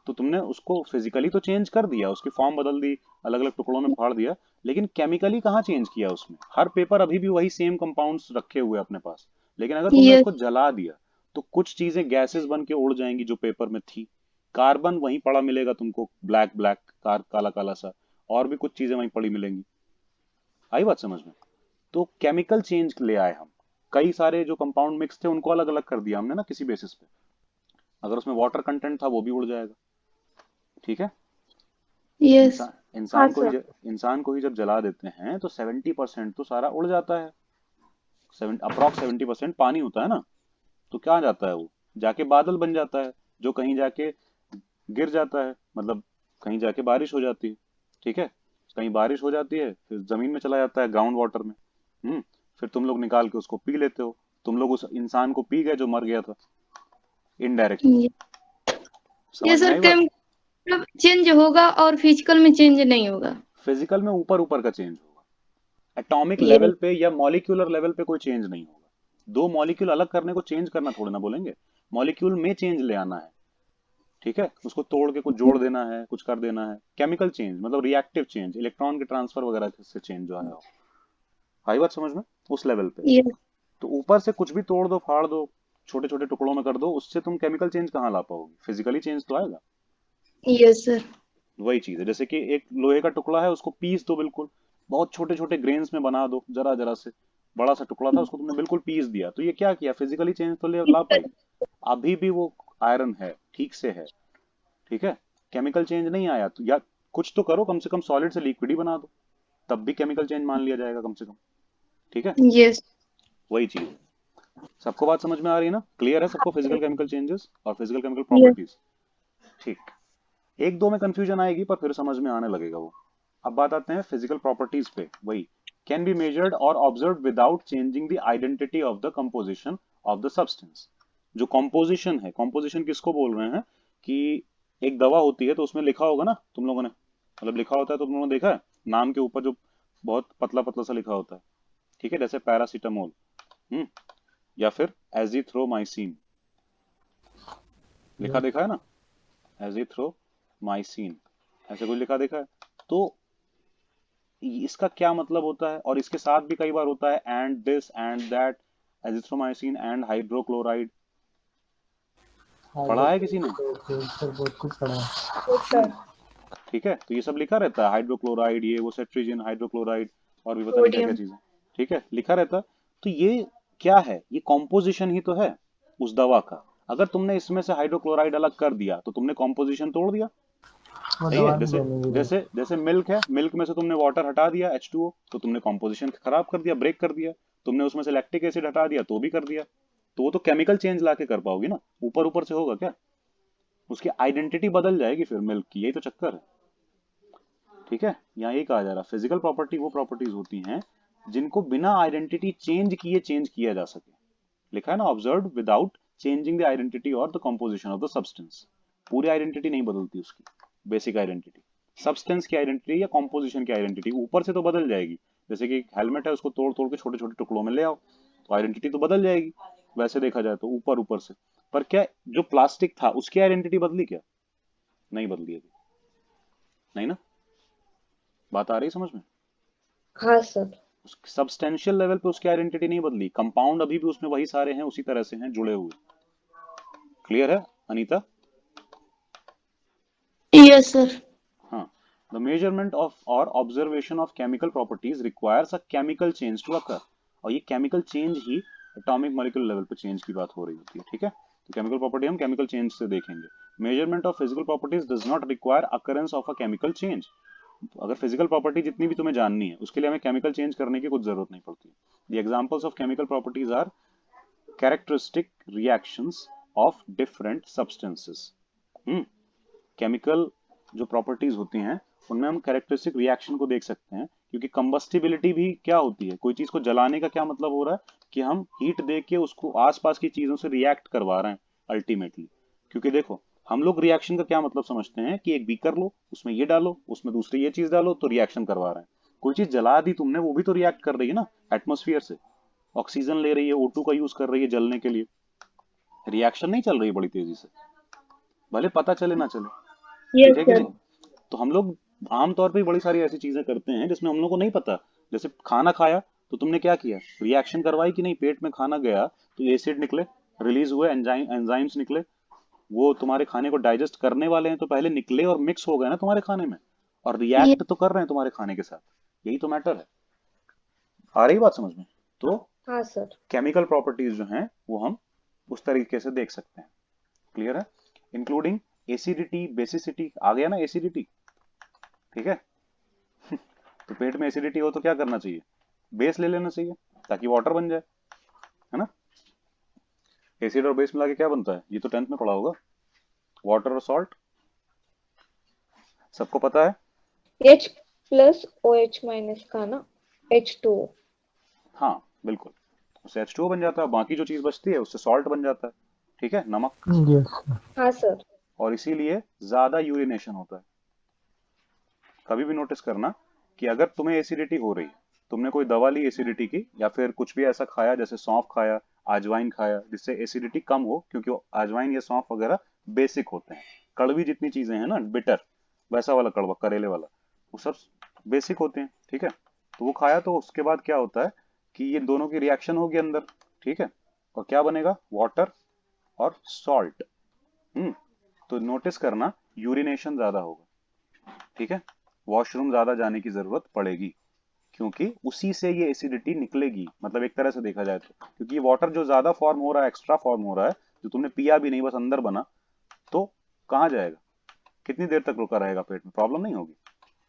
तो तुमने उसको फिजिकली तो चेंज कर दिया, उसकी फॉर्म बदल दी, अलग अलग टुकड़ों में फाड़ दिया, लेकिन केमिकली कहाँ चेंज किया उसमें? हर पेपर अभी भी वही सेम कंपाउंड्स रखे हुए अपने पास, लेकिन अगर तुमने यस उसको जला दिया तो कुछ चीजें गैसेस बन के उड़ जाएंगी जो पेपर में थी, कार्बन वहीं पड़ा मिलेगा तुमको, ब्लैक ब्लैक काला काला सा, और भी कुछ चीजें वहीं पड़ी मिलेंगी। आई बात समझ में? तो केमिकल चेंज ले आए हम, कई सारे जो कंपाउंड मिक्स थे उनको अलग अलग कर दिया हमने ना किसी बेसिस पे, अगर उसमें वाटर कंटेंट था वो भी उड़ जाएगा। ठीक है? यस इंसान हाँ इंसान को सर। इंसान को ही जब जला देते हैं तो 70% तो सारा उड़ जाता है, अप्रॉक्स 70% पानी होता है ना, तो क्या जाता है वो? जाके बादल बन जाता है, जो कहीं जाके गिर जाता है, मतलब कहीं जाके बारिश हो जाती है। ठीक है? कहीं बारिश हो जाती है फिर जमीन में चला जाता है, ग्राउंड वाटर में। फिर तुम लोग निकाल के उसको पी लेते हो, तुम लोग उस इंसान को पी गए जो मर गया था इनडायरेक्टली। ये समझ में सर आई बात? केम मतलब चेंज होगा और फिजिकल में चेंज नहीं होगा। फिजिकल में ऊपर ऊपर का चेंज होगा, एटॉमिक ये लेवल पे या मॉलिक्यूलर लेवल पे कोई चेंज नहीं होगा। दो मॉलिक्यूल अलग करने को चेंज करना थोड़ी ना बोलेंगे, मॉलिक्यूल में चेंज ले आना है। ठीक है? उसको तोड़ के कुछ जोड़ देना है, कुछ कर देना है, केमिकल चेंज मतलब रिएक्टिव चेंज, इलेक्ट्रॉन के ट्रांसफर वगैरह से चेंज जो आया हो। आई बात समझ में? उस लेवल पे। ये तो ऊपर से कुछ भी तोड़ दो फाड़ दो, छोटे छोटे टुकड़ों में कर दो, उससे तुम केमिकल चेंज कहाँ ला पाओगे? फिजिकली चेंज तो आएगा। Yes sir. वही चीज है, जैसे कि एक लोहे का टुकड़ा है उसको पीस दो, बिल्कुल बहुत छोटे छोटे ग्रेन्स में बना दो, जरा जरा से, बड़ा सा टुकड़ा था उसको तुमने बिल्कुल पीस दिया, तो ये क्या किया? फिजिकली चेंज तो ले ला पाई। अभी भी वो आयरन है, ठीक से है। ठीक है? केमिकल चेंज नहीं आया, तो या कुछ तो करो, कम से कम सॉलिड से लिक्विड ही बना दो, तब भी केमिकल चेंज मान लिया जाएगा कम से कम। ठीक है? यस वही चीज। सबको बात समझ में आ रही है ना? क्लियर है सबको फिजिकल केमिकल चेंजेस और फिजिकल केमिकल यस प्रॉपर्टीज? ठीक। एक दो में कंफ्यूजन आएगी पर फिर समझ में आने लगेगा वो। अब बात आते हैं फिजिकल प्रॉपर्टीज पे। वही, कैन बी मेजर्ड और observe without changing the identity of the composition of the substance. जो कॉम्पोजिशन है, कॉम्पोजिशन किसको बोल रहे हैं? कि एक दवा होती है तो उसमें लिखा होगा ना तुम लोगों ने, मतलब लिखा होता है तो तुम लोगों ने देखा है, नाम के ऊपर जो बहुत पतला पतला सा लिखा होता है। ठीक है? जैसे पैरासीटामोल, हम्म, या फिर एजिथ्रोमाइसिन, लिखा देखा है ना, एजिथ्रोमाइसिन, ऐसे कुछ लिखा देखा है। तो इसका क्या मतलब होता है? और इसके साथ भी कई बार होता है and this and that, azithromycin and hydrochloride, पढ़ा है किसी ने? सर बहुत कुछ पढ़ा है। Yes sir. ठीक है? तो ये सब लिखा रहता है, हाइड्रोक्लोराइड, ये वो, सेट्रिजिन, हाइड्रोक्लोराइड, और भी पता नहीं क्या क्या सोडियम। चीजें। ठीक है? लिखा रहता है। तो ये क्या है? ये कॉम्पोजिशन ही तो है उस दवा का। अगर तुमने इसमें से हाइड्रोक्लोराइड अलग कर दिया तो तुमने कॉम्पोजिशन तोड़ दिया। वो सही है? दवा नहीं जैसे बनेगी फिर। जैसे जैसे मिल्क है, मिल्क में से तुमने वाटर हटा दिया H2O, तो तुमने कॉम्पोजिशन खराब कर दिया, ब्रेक कर दिया। तुमने उसमें से लैक्टिक एसिड हटा दिया तो भी कर दिया। तो वो तो केमिकल चेंज लाके कर पाओगी ना, ऊपर ऊपर से होगा क्या? उसकी आइडेंटिटी बदल जाएगी फिर मिल्क की, यही तो चक्कर है। ठीक है? यहाँ यही कहा जा रहा है, फिजिकल प्रॉपर्टी वो प्रॉपर्टीज होती हैं जिनको बिना आइडेंटिटी चेंज किया जा सके। लिखा है ना, observe without changing the identity or the composition of the substance. पूरी आइडेंटिटी नहीं बदलती उसकी, बेसिक आइडेंटिटी, सब्सटेंस की आइडेंटिटी या कंपोजिशन की आइडेंटिटी ऊपर से तो बदल जाएगी। जैसे कि हेलमेट है, उसको तोड़ तोड़ के छोटे छोटे टुकड़ों में ले आओ तो आइडेंटिटी तो बदल जाएगी, वैसे देखा जाए तो ऊपर ऊपर से। पर क्या जो प्लास्टिक था उसकी आइडेंटिटी बदली क्या? नहीं बदली अभी, नहीं ना? बात आ रही है समझ में? हाँ सर। सब्सटेंशियल लेवल पे उसकी आइडेंटिटी नहीं बदली, कंपाउंड अभी भी उसमें वही सारे हैं, उसी तरह से हैं जुड़े हुए। क्लियर है अनीता? Yes sir. हाँ। The measurement of or observation of chemical properties requires a chemical change to occur. और ये केमिकल चेंज ही एटॉमिक मॉलिक्यूलर लेवल पे चेंज की बात हो रही होती है। ठीक है? तो केमिकल प्रॉपर्टी हम केमिकल चेंज से देखेंगे। Measurement of physical properties does not require occurrence of a chemical change. अगर फिजिकल प्रॉपर्टी जितनी भी तुम्हें जाननी है उसके लिए हमें केमिकल चेंज करने की कुछ जरूरत नहीं पड़ती। The examples of chemical properties are characteristic reactions of different substances. Chemical जो प्रॉपर्टीज होती हैं उनमें हम कैरेक्टरिस्टिक रिएक्शन को देख सकते हैं, क्योंकि कंबस्टिबिलिटी भी क्या होती है? कोई चीज को जलाने का क्या मतलब हो रहा है? कि हम हीट दे के उसको आसपास की चीजों से रिएक्ट करवा रहे हैं अल्टीमेटली। क्योंकि देखो, हम लोग रिएक्शन का क्या मतलब समझते हैं कि एक बीकर लो, उसमें ये डालो, उसमें दूसरी ये चीज डालो, तो रिएक्शन करवा रहे हैं। कोई चीज जला दी तुमने, वो भी तो रिएक्ट कर रही है ना एटमोस्फियर से, ऑक्सीजन ले रही है, O2 का यूज कर रही है जलने के लिए, रिएक्शन नहीं चल रही है बड़ी तेजी से, भले पता चले ना चले, यस ठीक है कि सर। नहीं। तो हम लोग आमतौर पे बड़ी सारी ऐसी चीजें करते हैं जिसमें हम लोग को नहीं पता। जैसे खाना खाया तो तुमने क्या किया, रिएक्शन करवाई कि नहीं, पेट में खाना गया तो एसिड निकले, रिलीज हुए, एंजाइम्स निकले, वो तुम्हारे खाने को डाइजेस्ट करने वाले हैं, तो पहले निकले और मिक्स हो गए ना तुम्हारे खाने में, और ये रिएक्ट तो कर रहे हैं तुम्हारे खाने के साथ। यही तो मैटर है। आ रही बात समझ में। तो हाँ सर। केमिकल प्रॉपर्टीज जो हैं वो हम उस तरीके से देख सकते हैं। क्लियर है। इंक्लूडिंग एसिडिटी, बेसिसिटी, आ गया ना एसिडिटी, ठीक है। तो पेट में एसिडिटी हो तो क्या करना चाहिए, बेस ले लेना चाहिए ताकि वाटर बन जाए, है ना। एसिड और बेस मिला के क्या बनता है, ये तो 10th में पढ़ा होगा, वाटर और सॉल्ट, सबको पता है। H प्लस OH माइनस का ना, H2O। हाँ बिल्कुल, उससे H2O बन जाता है, बाकी जो चीज बचती है उससे सॉल्ट बन जाता है, ठीक है, नमक। यस हाँ सर। और इसीलिए ज्यादा यूरिनेशन होता है। कभी भी नोटिस करना कि अगर तुम्हें एसिडिटी हो रही है, तुमने कोई दवा ली एसिडिटी की, या फिर कुछ भी ऐसा खाया जैसे सौंफ खाया, अजवाइन खाया, जिससे एसिडिटी कम हो, क्योंकि अजवाइन या सौंफ वगैरह बेसिक होते हैं। कड़वी जितनी चीजें हैं ना, बिटर, वैसा वाला कड़वा, करेले वाला, वो सब बेसिक होते हैं, ठीक है। तो वो खाया तो उसके बाद क्या होता है कि ये दोनों की रिएक्शन होगी अंदर, ठीक है, और क्या बनेगा, वाटर और सॉल्ट। तो नोटिस करना यूरिनेशन ज्यादा होगा, ठीक है, वॉशरूम ज्यादा जाने की जरूरत पड़ेगी, क्योंकि उसी से ये एसिडिटी निकलेगी, मतलब एक तरह से देखा जाए तो, क्योंकि ये वाटर जो ज्यादा फॉर्म हो रहा है, एक्स्ट्रा फॉर्म हो रहा है, जो तुमने पिया भी नहीं, बस अंदर बना, तो कहाँ जाएगा, कितनी देर तक रुका रहेगा पेट में, प्रॉब्लम नहीं होगी।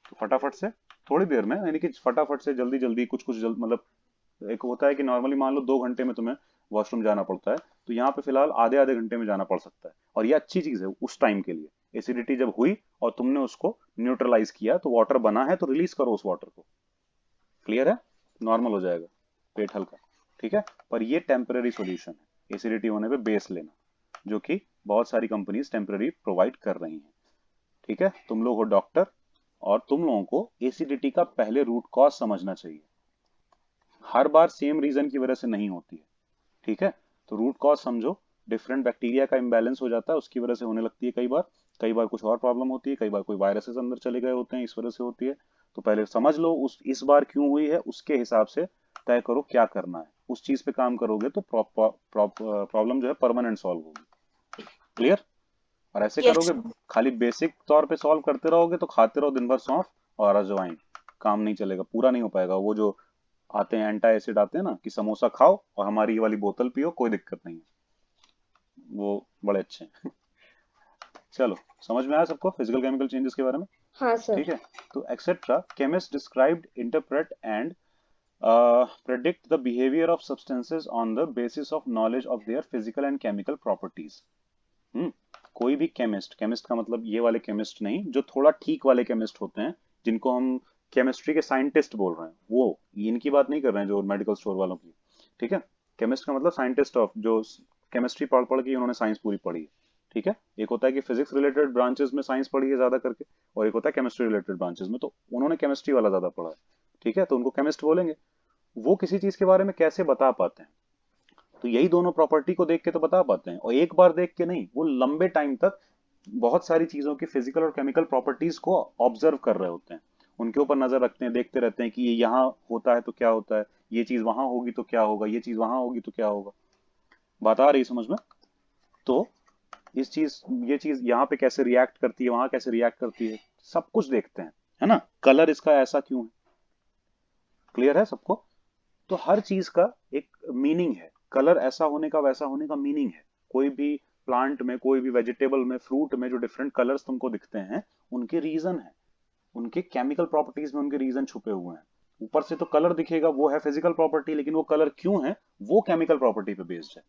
तो फटाफट से, थोड़ी देर में, यानी कि फटाफट से, जल्दी जल्दी, कुछ कुछ जल्द, मतलब एक होता है कि नॉर्मली मान लो 2 घंटे में तुम्हें वॉशरूम जाना पड़ता है, तो यहाँ पे फिलहाल आधे आधे घंटे में जाना पड़ सकता है, और ये अच्छी चीज है उस टाइम के लिए। एसिडिटी जब हुई और तुमने उसको न्यूट्रलाइज किया, तो वाटर बना है, तो रिलीज करो उस वाटर को, क्लियर है, नॉर्मल हो जाएगा, पेट हल्का, ठीक है। पर ये टेम्पररी सॉल्यूशन है एसिडिटी होने पे बेस लेना, जो कि बहुत सारी कंपनीज टेम्पररी प्रोवाइड कर रही हैं, ठीक है। तुम लोग हो डॉक्टर, और तुम लोगों को एसिडिटी का पहले रूट कॉज समझना चाहिए, हर बार सेम रीजन की वजह से नहीं होती है, ठीक है। तो रूट कॉज समझो, डिफरेंट बैक्टीरिया का इम्बैलेंस हो जाता है, उसकी वजह से होने लगती है कई बार, कई बार कुछ और प्रॉब्लम होती है, कई बार कोई वायरसेस अंदर चले गए होते हैं, इस वजह से होती है। तो पहले समझ लो उस इस बार क्यों हुई है, उसके हिसाब से तय करो क्या करना है, उस चीज पे काम करोगे तो प्रॉब्लम जो है परमानेंट सॉल्व होगी, क्लियर। और ऐसे यस करोगे, खाली बेसिक तौर पे सॉल्व करते रहोगे तो खाते रहो दिन भर सौंफ और अजवाइन, काम नहीं चलेगा, पूरा नहीं हो पाएगा। वो जो आते हैं एंटा एसिड आते हैं ना, कि समोसा खाओ और हमारी ये वाली बोतल पियो, कोई दिक्कत नहीं है, वो बड़े अच्छे हैं। चलो, समझ में आया सबको फिजिकल केमिकल चेंजेस के बारे में, हाँ ठीक सर। है। तो etcetera chemist described, interpret and predict the behavior of substances on the basis of knowledge of their physical and chemical properties। हम्म कोई भी केमिस्ट, केमिस्ट का मतलब ये वाले केमिस्ट नहीं, जो थोड़ा ठीक वाले केमिस्ट होते हैं, जिनको हम केमिस्ट्री के साइंटिस्ट बोल रहे हैं, वो, इनकी बात नहीं कर रहे हैं जो मेडिकल स्टोर वालों की, ठीक है। केमिस्ट का मतलब साइंटिस्ट ऑफ, जो केमिस्ट्री पढ़ पढ़ के उन्होंने साइंस पूरी पढ़ी है, ठीक है। एक होता है कि फिजिक्स रिलेटेड ब्रांचेस में साइंस पढ़ी है ज्यादा करके, और एक होता है केमिस्ट्री रिलेटेड ब्रांचेस में, तो उन्होंने केमिस्ट्री वाला ज्यादा पढ़ा है, ठीक है, तो उनको केमिस्ट बोलेंगे। वो किसी चीज के बारे में कैसे बता पाते हैं, तो यही दोनों प्रॉपर्टी को देख के तो बता पाते हैं, और एक बार देख के नहीं, वो लंबे टाइम तक बहुत सारी चीजों की फिजिकल और केमिकल प्रॉपर्टीज को ऑब्जर्व कर रहे होते हैं, उनके ऊपर नजर रखते हैं, देखते रहते हैं कि ये यहाँ होता है तो क्या होता है, ये चीज वहां होगी तो क्या होगा, ये चीज वहां होगी तो क्या होगा। बात आ रही समझ में। तो इस चीज, ये चीज यहाँ पे कैसे रिएक्ट करती है, वहां कैसे रिएक्ट करती है, सब कुछ देखते हैं, है ना। कलर इसका ऐसा क्यों है, क्लियर है सबको। तो हर चीज का एक मीनिंग है, कलर ऐसा होने का, वैसा होने का मीनिंग है। कोई भी प्लांट में, कोई भी वेजिटेबल में, फ्रूट में जो डिफरेंट कलर्स तुमको दिखते हैं, उनके रीजन है, उनके केमिकल प्रॉपर्टीज में उनके रीजन छुपे हुए हैं। ऊपर से तो कलर दिखेगा, वो है फिजिकल प्रॉपर्टी, लेकिन वो कलर क्यों है, वो केमिकल प्रॉपर्टी पे बेस्ड है।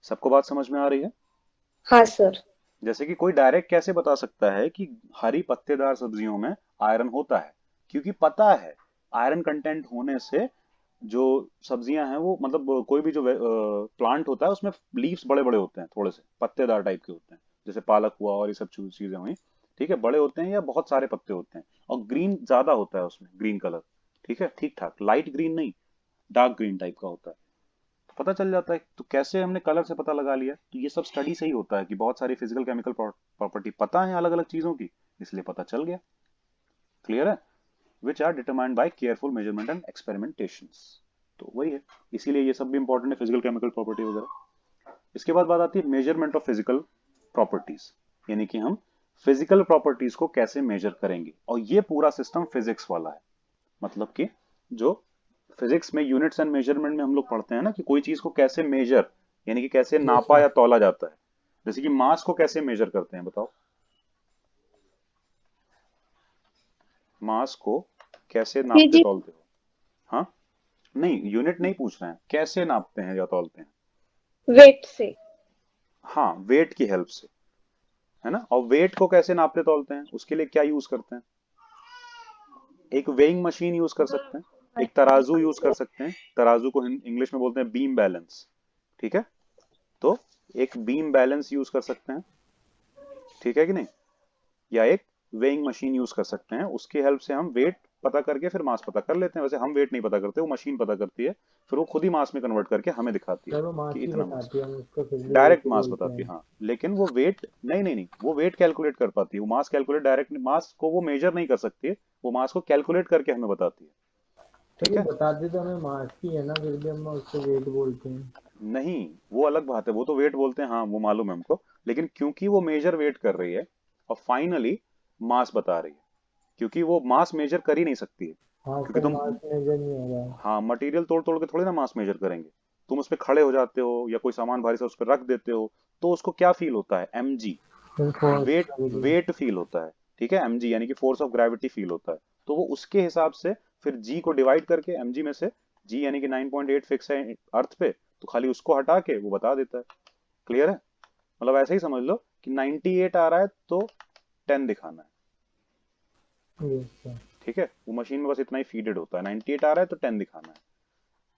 सबको बात समझ में आ रही है। हाँ सर। जैसे कि कोई डायरेक्ट कैसे बता सकता है कि हरी पत्तेदार सब्जियों में आयरन होता है, क्योंकि पता है आयरन कंटेंट होने से जो सब्जियां हैं वो, मतलब कोई भी जो प्लांट होता है उसमें लीव्स बड़े बड़े होते हैं, थोड़े से पत्तेदार टाइप के होते हैं, जैसे पालक हुआ और ये सब चीजें हुई, ठीक है, बड़े होते हैं या बहुत सारे पत्ते होते हैं, और ग्रीन ज्यादा होता है उसमें, ग्रीन कलर, ठीक है, ठीक ठाक, लाइट ग्रीन नहीं, डार्क ग्रीन टाइप का होता है, तो पता चल जाता है। तो कैसे हमने कलर से पता लगा लिया, तो ये सब स्टडी से ही होता है कि बहुत सारी फिजिकल केमिकल प्रॉपर्टी पता है अलग अलग चीजों की, इसलिए पता चल गया। क्लियर है? Which are determined by careful measurement and experimentations. तो वही है, इसीलिए ये सब भी इंपॉर्टेंट है, फिजिकल केमिकल प्रॉपर्टी वगैरह। इसके बाद बात आती है मेजरमेंट ऑफ फिजिकल प्रॉपर्टीज, यानी कि हम फिजिकल प्रॉपर्टीज को कैसे मेजर करेंगे, और ये पूरा सिस्टम फिजिक्स वाला है। मतलब कि जो फिजिक्स में यूनिट्स एंड मेजरमेंट में हम लोग पढ़ते हैं ना, कि कोई चीज को कैसे मेजर, यानी कि कैसे नापा या तौला जाता है। जैसे कि मास को कैसे मेजर करते हैं, बताओ, मास को कैसे नापते केजी। तौलते हो? हाँ, नहीं, यूनिट नहीं पूछ रहे हैं, कैसे नापते हैं या तौलते हैं? वेट से। हाँ, वेट की हेल्प से, है ना। और वेट को कैसे नापते तौलते हैं, उसके लिए क्या यूज करते हैं? एक वेइंग मशीन यूज कर सकते हैं, एक तराजू यूज कर सकते हैं, तराजू को इंग्लिश में बोलते हैं बीम बैलेंस, ठीक है, तो एक बीम बैलेंस यूज कर सकते हैं, ठीक है कि नहीं, या एक वेइंग मशीन यूज कर सकते हैं, उसकी हेल्प से हम वेट पता करके फिर मास पता कर लेते हैं। वैसे हम वेट नहीं पता करते, वो मशीन पता करती है, फिर वो खुद ही मास में कन्वर्ट करके हमें दिखाती है चलो मास कि ही इतना मास, बताती है, हम उसको फिर भी वेट डायरेक्ट ही मास बोलते बताती है, हैं। हाँ। लेकिन वो वेट नहीं नहीं नहीं, वो वेट कैलकुलेट कर पाती है, वो मास कैलकुलेट, डायरेक्ट मास को वो मेजर नहीं कर सकती है, वो मास को कैलकुलेट करके हमें बताती है, तो ठीक वो है। बताते तो हमें मास ही है ना, फिर भी हम उसको वेट बोलते हैं। नहीं, वो अलग बात है, वो तो वेट बोलते हैं, हाँ वो मालूम है हमको, लेकिन क्योंकि वो मेजर वेट कर रही है और फाइनली मास बता रही है, क्योंकि वो मास मेजर कर ही नहीं सकती है, हाँ क्योंकि सर, तुम, मास मेजर नहीं होगा। हाँ, मटेरियल तोड़ तोड़ के थोड़ी ना मास मेजर करेंगे, तुम उस पर खड़े हो जाते हो या कोई सामान भारी सा उस पर रख देते हो, तो उसको क्या फील होता है, mg, फिर फोर्स वेट, लगेगी। वेट फील होता है, ठीक है, mg यानी कि फोर्स ऑफ ग्रेविटी फील होता है, तो वो उसके हिसाब से फिर g को डिवाइड करके, mg में से g यानी कि 9.8 फिक्स है अर्थ पे, तो खाली उसको हटा के वो बता देता है। क्लियर है? मतलब ऐसे ही समझ लो कि 98 आ रहा है तो 10 दिखाना है, यस सर। ठीक है, वो मशीन में बस इतना ही फीडेड होता है, 98 आ रहा है तो 10 दिखाना है।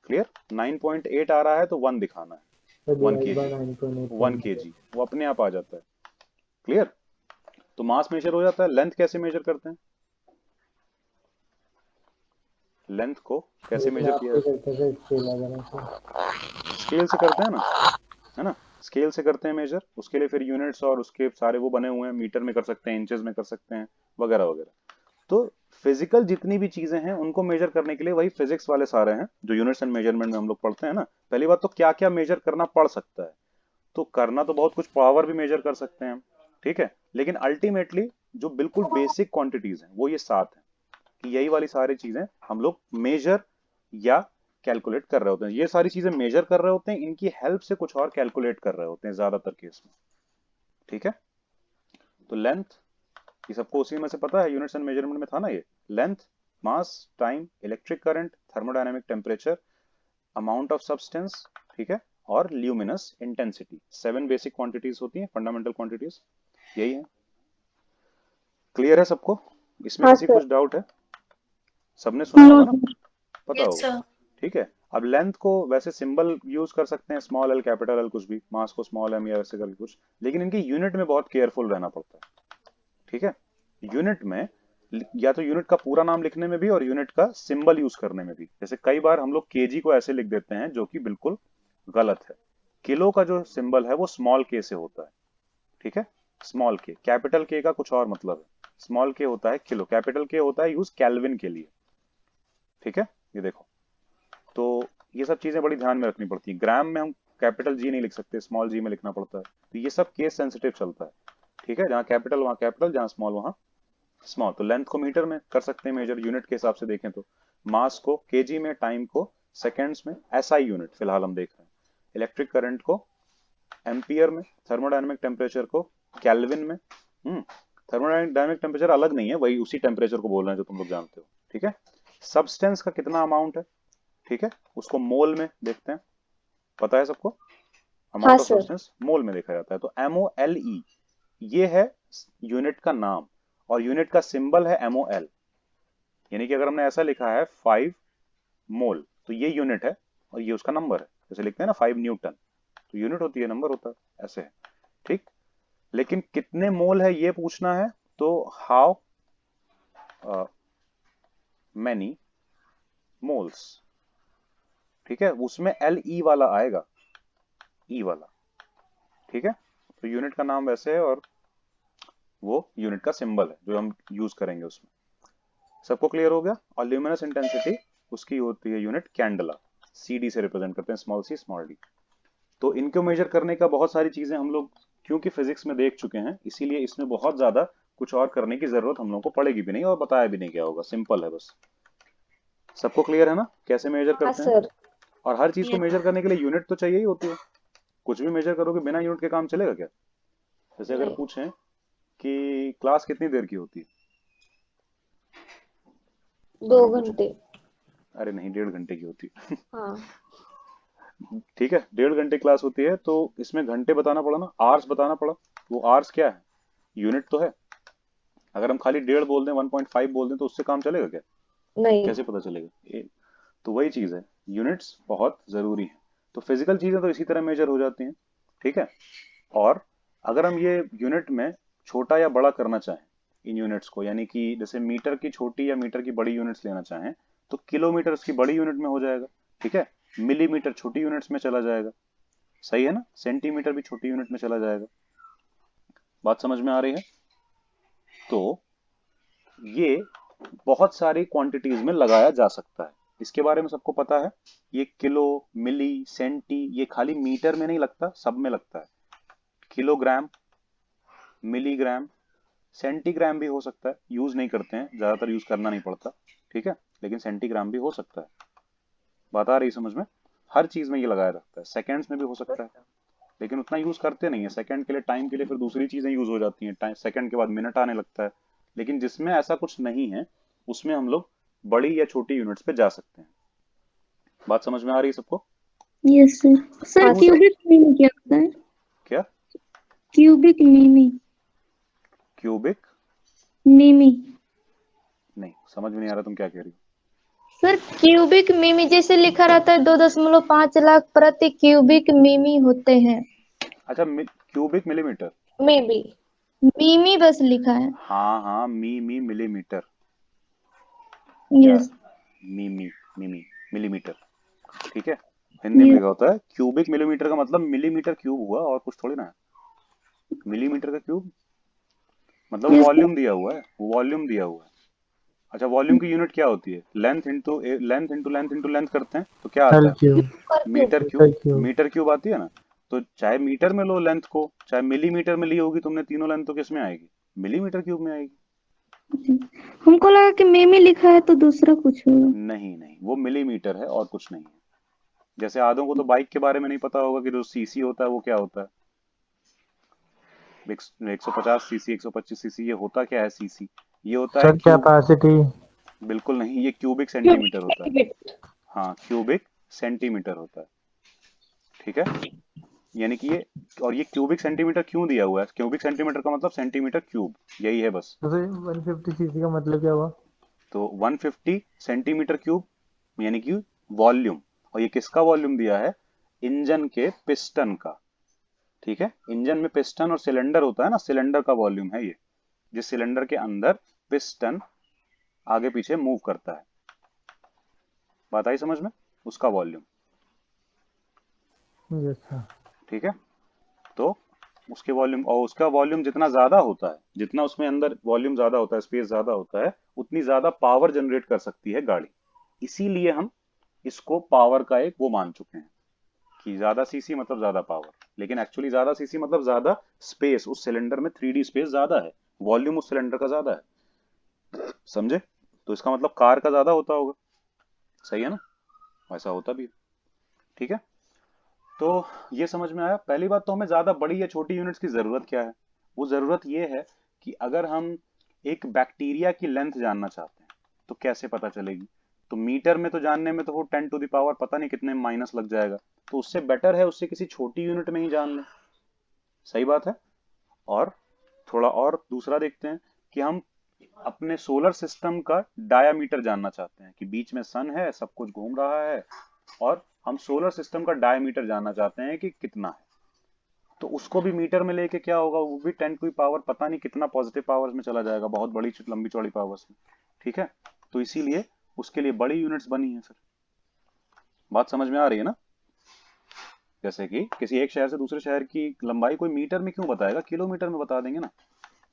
क्लियर? 9.8 आ रहा है तो 1 दिखाना है, तो 1 डिवाइड बाय केजी, 9.8 कर 1 दीजिए। केजी, वो अपने आप आ जाता है। क्लियर? तो मास मेजर हो जाता है। लेंथ कैसे मेजर करते हैं? लेंथ को कैसे लेकिन मेजर किया आपसे जाता करते थे स्केल वगैरह से। है? स्केल से करते हैं ना, है ना, स्केल से करते हैं मेजर, उसके लिए फिर यूनिट्स और उसके सारे वो बने हुए हैं, मीटर में कर सकते हैं, इंचेस में कर सकते हैं, वगैरह वगैरह। तो फिजिकल जितनी भी चीजें हैं उनको मेजर करने के लिए वही फिजिक्स वाले सारे हैं जो यूनिट्स एंड मेजरमेंट में हम लोग पढ़ते हैं ना। पहली बात तो क्या क्या मेजर करना पड़ सकता है, तो करना तो बहुत कुछ, पावर भी मेजर कर सकते हैं हम, ठीक है, लेकिन अल्टीमेटली जो बिल्कुल बेसिक क्वांटिटीज हैं वो ये 7 हैं, कि यही वाली सारी चीजें हम लोग मेजर या कैलकुलेट कर रहे होते हैं। ये सारी चीजें मेजर कर रहे होते हैं, इनकी हेल्प से कुछ और कैलकुलेट कर रहे होते हैं ज्यादातर केस में, ठीक है। तो लेंथ, ये सबको उसी में से पता है, यूनिट्स एंड मेजरमेंट में था ना ये, length, mass, time, electric current, thermodynamic temperature, amount of substance, ठीक है, और ल्यूमिनस इंटेंसिटी। 7 बेसिक क्वांटिटीज होती हैं, फंडामेंटल क्वांटिटीज, यही है। क्लियर है सबको? इसमें हाँ किसी को सर। कुछ डाउट है? सबने सुना नो होगा ना, सर। पता यस होगा, सर। ठीक है। अब लेंथ को वैसे सिंबल यूज कर सकते हैं, स्मॉल एल, कैपिटल एल, कुछ भी, मास को स्मॉल एम या वैसे करके कुछ, लेकिन इनकी यूनिट में बहुत केयरफुल रहना पड़ता है, ठीक है। यूनिट में या तो यूनिट का पूरा नाम लिखने में भी और यूनिट का सिंबल यूज करने में भी। जैसे कई बार हम लोग केजी को ऐसे लिख देते हैं जो कि बिल्कुल गलत है। किलो का जो सिंबल है वो स्मॉल के से होता है, ठीक है, स्मॉल के, कैपिटल के का कुछ और मतलब है, स्मॉल के होता है किलो, कैपिटल के होता है यूज केल्विन के लिए, ठीक है। ये देखो, तो ये सब चीजें बड़ी ध्यान में रखनी पड़ती है। ग्राम में हम कैपिटल जी नहीं लिख सकते, स्मॉल जी में लिखना पड़ता है, तो ये सब केस सेंसिटिव चलता है, ठीक है, जहाँ कैपिटल वहाँ कैपिटल, जहाँ स्मॉल वहाँ स्मॉल। तो लेंथ को मीटर में कर सकते हैं मेजर, यूनिट के हिसाब से देखें तो, मास को केजी में, टाइम को सेकेंड्स में, एसआई यूनिट फिलहाल हम देख रहे हैं, इलेक्ट्रिक करंट को एम्पियर में, थर्मोडायनेमिक टेम्परेचर को केल्विन में। थर्मोडायनेमिक टेम्परेचर अलग नहीं है, वही उसी टेम्परेचर को बोल रहे हैं जो तुम लोग जानते हो, ठीक है। सब्सटेंस का कितना अमाउंट है, ठीक है, उसको मोल में देखते हैं, पता है सबको, हाँ अमाउंट ऑफ सर। सब्सटेंस मोल में देखा जाता है। तो MOLE ये है यूनिट का नाम, और यूनिट का सिंबल है MOL, यानी कि अगर हमने ऐसा लिखा है 5 मोल तो ये यूनिट है, और ये उसका नंबर है, जैसे लिखते हैं ना 5 न्यूटन, तो यूनिट होती है, नंबर होता है, ऐसे है, ठीक। लेकिन कितने मोल है ये पूछना है, तो हाउ मैनी मोल्स, ठीक है, उसमें एल ई वाला आएगा, ई वाला, ठीक है। तो यूनिट का नाम वैसे है और वो यूनिट का सिंबल है जो हम यूज करेंगे उसमें। सबको क्लियर हो गया? और ल्यूमिनस इंटेंसिटी उसकी होती है यूनिट कैंडला, सीडी से रिप्रेजेंट करते हैं, स्मॉल सी स्मॉल डी। तो इनको मेजर करने का बहुत सारी चीजें हम लोग क्योंकि फिजिक्स में देख चुके हैं, इसीलिए इसमें बहुत ज्यादा कुछ और करने की जरूरत हम लोग को पड़ेगी भी नहीं और बताया भी नहीं क्या होगा, सिंपल है बस। सबको क्लियर है ना कैसे मेजर हाँ करते हैं? सर। और हर चीज को मेजर करने के लिए यूनिट तो चाहिए ही होती है। कुछ भी मेजर करोगे बिना यूनिट के काम चलेगा क्या? जैसे अगर नहीं। पूछें कि क्लास कितनी देर की होती है, 2 हम पूछें, घंटे। अरे नहीं 1.5 घंटे की होती है। हाँ। ठीक है, 1.5 घंटे क्लास होती है, तो इसमें घंटे बताना पड़ा ना, आवर्स बताना पड़ा। वो आवर्स क्या है? यूनिट तो है। अगर हम खाली 1.5 बोल दें, 1.5 बोल दें, तो उससे काम चलेगा क्या? नहीं। कैसे पता चलेगा? तो वही चीज है, यूनिट्स बहुत जरूरी है। तो फिजिकल चीजें तो इसी तरह मेजर हो जाती हैं, ठीक है। और अगर हम ये यूनिट में छोटा या बड़ा करना चाहें इन यूनिट्स को, यानी कि जैसे मीटर की छोटी या मीटर की बड़ी यूनिट्स लेना चाहें, तो किलोमीटर उसकी बड़ी यूनिट में हो जाएगा, ठीक है। मिलीमीटर छोटी यूनिट्स में चला जाएगा, सही है ना। सेंटीमीटर भी छोटी यूनिट में चला जाएगा। बात समझ में आ रही है? तो ये बहुत सारी क्वांटिटीज में लगाया जा सकता है, इसके बारे में सबको पता है। ये किलो, मिली, सेंटी, ये खाली मीटर में नहीं लगता, सब में लगता है। किलोग्राम, मिलीग्राम, सेंटीग्राम भी हो सकता है, यूज नहीं करते हैं, ज्यादातर यूज करना नहीं पड़ता, ठीक है, लेकिन सेंटीग्राम भी हो सकता है। बात आ रही समझ में? हर चीज में ये लगाया रहता है। सेकेंड्स में भी हो सकता है, लेकिन उतना यूज करते नहीं है। सेकंड के लिए, टाइम के लिए फिर दूसरी चीजें यूज हो जाती हैं, सेकंड के बाद मिनट आने लगता है। लेकिन जिसमें ऐसा कुछ नहीं है उसमें हम लोग बड़ी या छोटी यूनिट्स पे जा सकते हैं। बात समझ में आ रही है सबको? Yes sir. सर हाँ सर। क्यूबिक मीमी क्या होता है? क्या? Cubic Mimi. Cubic Mimi. नहीं, समझ में नहीं आ रहा तुम क्या कह रही हो। सर क्यूबिक मीमी जैसे लिखा रहता है 2.5 लाख प्रति क्यूबिक मीमी होते हैं। अच्छा, cubic millimetre. May be. Mimi बस लिखा है। हाँ हाँ, मी मिलीमीटर, क्या यस। मी मिलीमीटर, ठीक है। हिंदी में यस। लिखा होता है क्यूबिक मिलीमीटर, का मतलब मिलीमीटर क्यूब हुआ और कुछ थोड़ी ना है। मिलीमीटर का क्यूब मतलब यस सर। वॉल्यूम दिया हुआ है, वॉल्यूम दिया हुआ है। अच्छा, वॉल्यूम की यूनिट क्या होती है? Length into length into length into length करते हैं तो क्या आता एल है? Cube. Metre cube. Metre cube. Metre cube आती है ना। तो चाहे मीटर में लो लेंथ को, चाहे मिलीमीटर में ली होगी तुमने तीनों लेंथ, तो किस में आएगी? मिलीमीटर क्यूब में आएगी। हमको लगा कि मीमी लिखा है तो दूसरा कुछ होगा। नहीं नहीं, वो मिलीमीटर है और कुछ नहीं है। जैसे आधों को तो बाइक के बारे में नहीं पता होगा कि जो सीसी होता है वो क्या होता है। 150 सीसी, 125 सीसी, ये होता क्या है सीसी? ये होता है सर क्यूब। कैपेसिटी। बिल्कुल नहीं, ये क्यूबिक क्यूबिक सेंटीमीटर होता है। सेंटीमीटर। हाँ, क्यूबिक सेंटीमीटर होता है, ठीक है। यानी कि ये, और ये क्यूबिक सेंटीमीटर क्यों दिया हुआ है? क्यूबिक सेंटीमीटर का मतलब सेंटीमीटर क्यूब, यही है बस। तो 150 सीसी का मतलब क्या हुआ? तो 150 सेंटीमीटर क्यूब यानी कि वॉल्यूम। और ये किसका वॉल्यूम दिया है? इंजन के पिस्टन का, ठीक है। इंजन में पिस्टन और सिलेंडर होता है ना, सिलेंडर का वॉल्यूम है ये, जिस सिलेंडर के अंदर पिस्टन आगे पीछे मूव करता है। बात आई समझ में? उसका वॉल्यूम, यस सर। ठीक है। तो उसके वॉल्यूम, और उसका वॉल्यूम जितना ज्यादा होता है, जितना उसमें अंदर वॉल्यूम ज्यादा होता है, स्पेस ज्यादा होता है, उतनी ज्यादा पावर जनरेट कर सकती है गाड़ी। इसीलिए हम इसको पावर का एक वो मान चुके हैं कि ज्यादा सीसी मतलब ज्यादा पावर। लेकिन एक्चुअली ज्यादा सीसी मतलब ज्यादा स्पेस, उस सिलेंडर में 3D स्पेस ज्यादा है, वॉल्यूम उस सिलेंडर का ज्यादा है, समझे? तो इसका मतलब कार का ज्यादा होता होगा, सही है ना? वैसा होता भी है, ठीक है। तो ये समझ में आया। पहली बात तो हमें ज्यादा बड़ी या छोटी यूनिट्स की जरूरत क्या है? वो जरूरत ये है कि अगर हम एक बैक्टीरिया की लेंथ जानना चाहते हैं तो कैसे पता चलेगी? तो मीटर में तो जानने में तो वो 10 टू द पावर पता नहीं कितने माइनस लग जाएगा। तो उससे बेटर है उससे किसी छोटी यूनिट में ही जान लें, सही बात है। और थोड़ा और दूसरा देखते हैं कि हम अपने सोलर सिस्टम का डायामीटर जानना चाहते हैं, कि बीच में सन है, सब कुछ घूम रहा है, और हम सोलर सिस्टम का डायमीटर जानना चाहते हैं कि कितना है। तो उसको भी मीटर में लेके क्या होगा, वो भी 10 की पावर पता नहीं कितना पॉजिटिव पावर्स में चला जाएगा, बहुत बड़ी लंबी चौड़ी पावर्स में। ठीक है, तो इसीलिए उसके लिए बड़ी यूनिट्स बनी है। फिर बात समझ में आ रही है ना? जैसे कि किसी एक शहर से दूसरे शहर की लंबाई कोई मीटर में क्यों बताएगा, किलोमीटर में बता देंगे ना।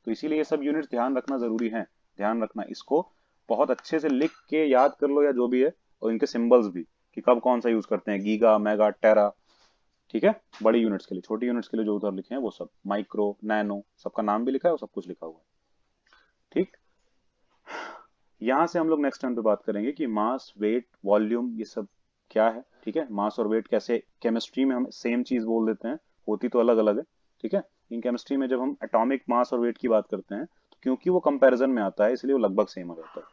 तो इसीलिए ये सब यूनिट्स ध्यान रखना जरूरी है। ध्यान रखना, इसको बहुत अच्छे से लिख के याद कर लो या जो भी है, और इनके सिंबल्स भी कि कब कौन सा यूज करते हैं, गीगा, मेगा, टेरा। ठीक है, बड़ी यूनिट्स के लिए, छोटी यूनिट्स के लिए जो उधर लिखे हैं वो सब, माइक्रो, नैनो, सबका नाम भी लिखा है और सब कुछ लिखा हुआ है। ठीक, यहां से हम लोग नेक्स्ट टाइम पे बात करेंगे कि मास, वेट, वॉल्यूम ये सब क्या है। ठीक है, मास और वेट कैसे केमिस्ट्री में हम सेम चीज बोल देते हैं, होती तो अलग अलग है। ठीक है, इन केमिस्ट्री में जब हम एटॉमिक मास और वेट की बात करते हैं तो क्योंकि वो कंपैरिजन में आता है इसलिए वो लगभग सेम हो जाता है।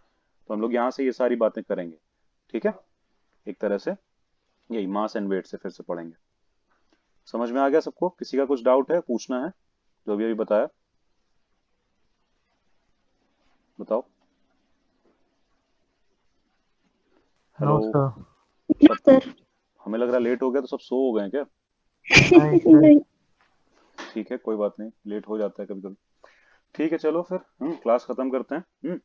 तो हम लोग यहाँ से ये सारी बातें करेंगे। ठीक है, एक तरह से यही मास एंड वेट से फिर से पढ़ेंगे। समझ में आ गया सबको? किसी का कुछ डाउट है, पूछना है जो भी अभी बताया? बताओ। No hello. सर। सब, हमें लग रहा है लेट हो गया तो सब सो हो गए हैं क्या? नहीं सर। ठीक है, कोई बात नहीं, लेट हो जाता है कभी कभी। ठीक है, चलो फिर क्लास खत्म करते हैं।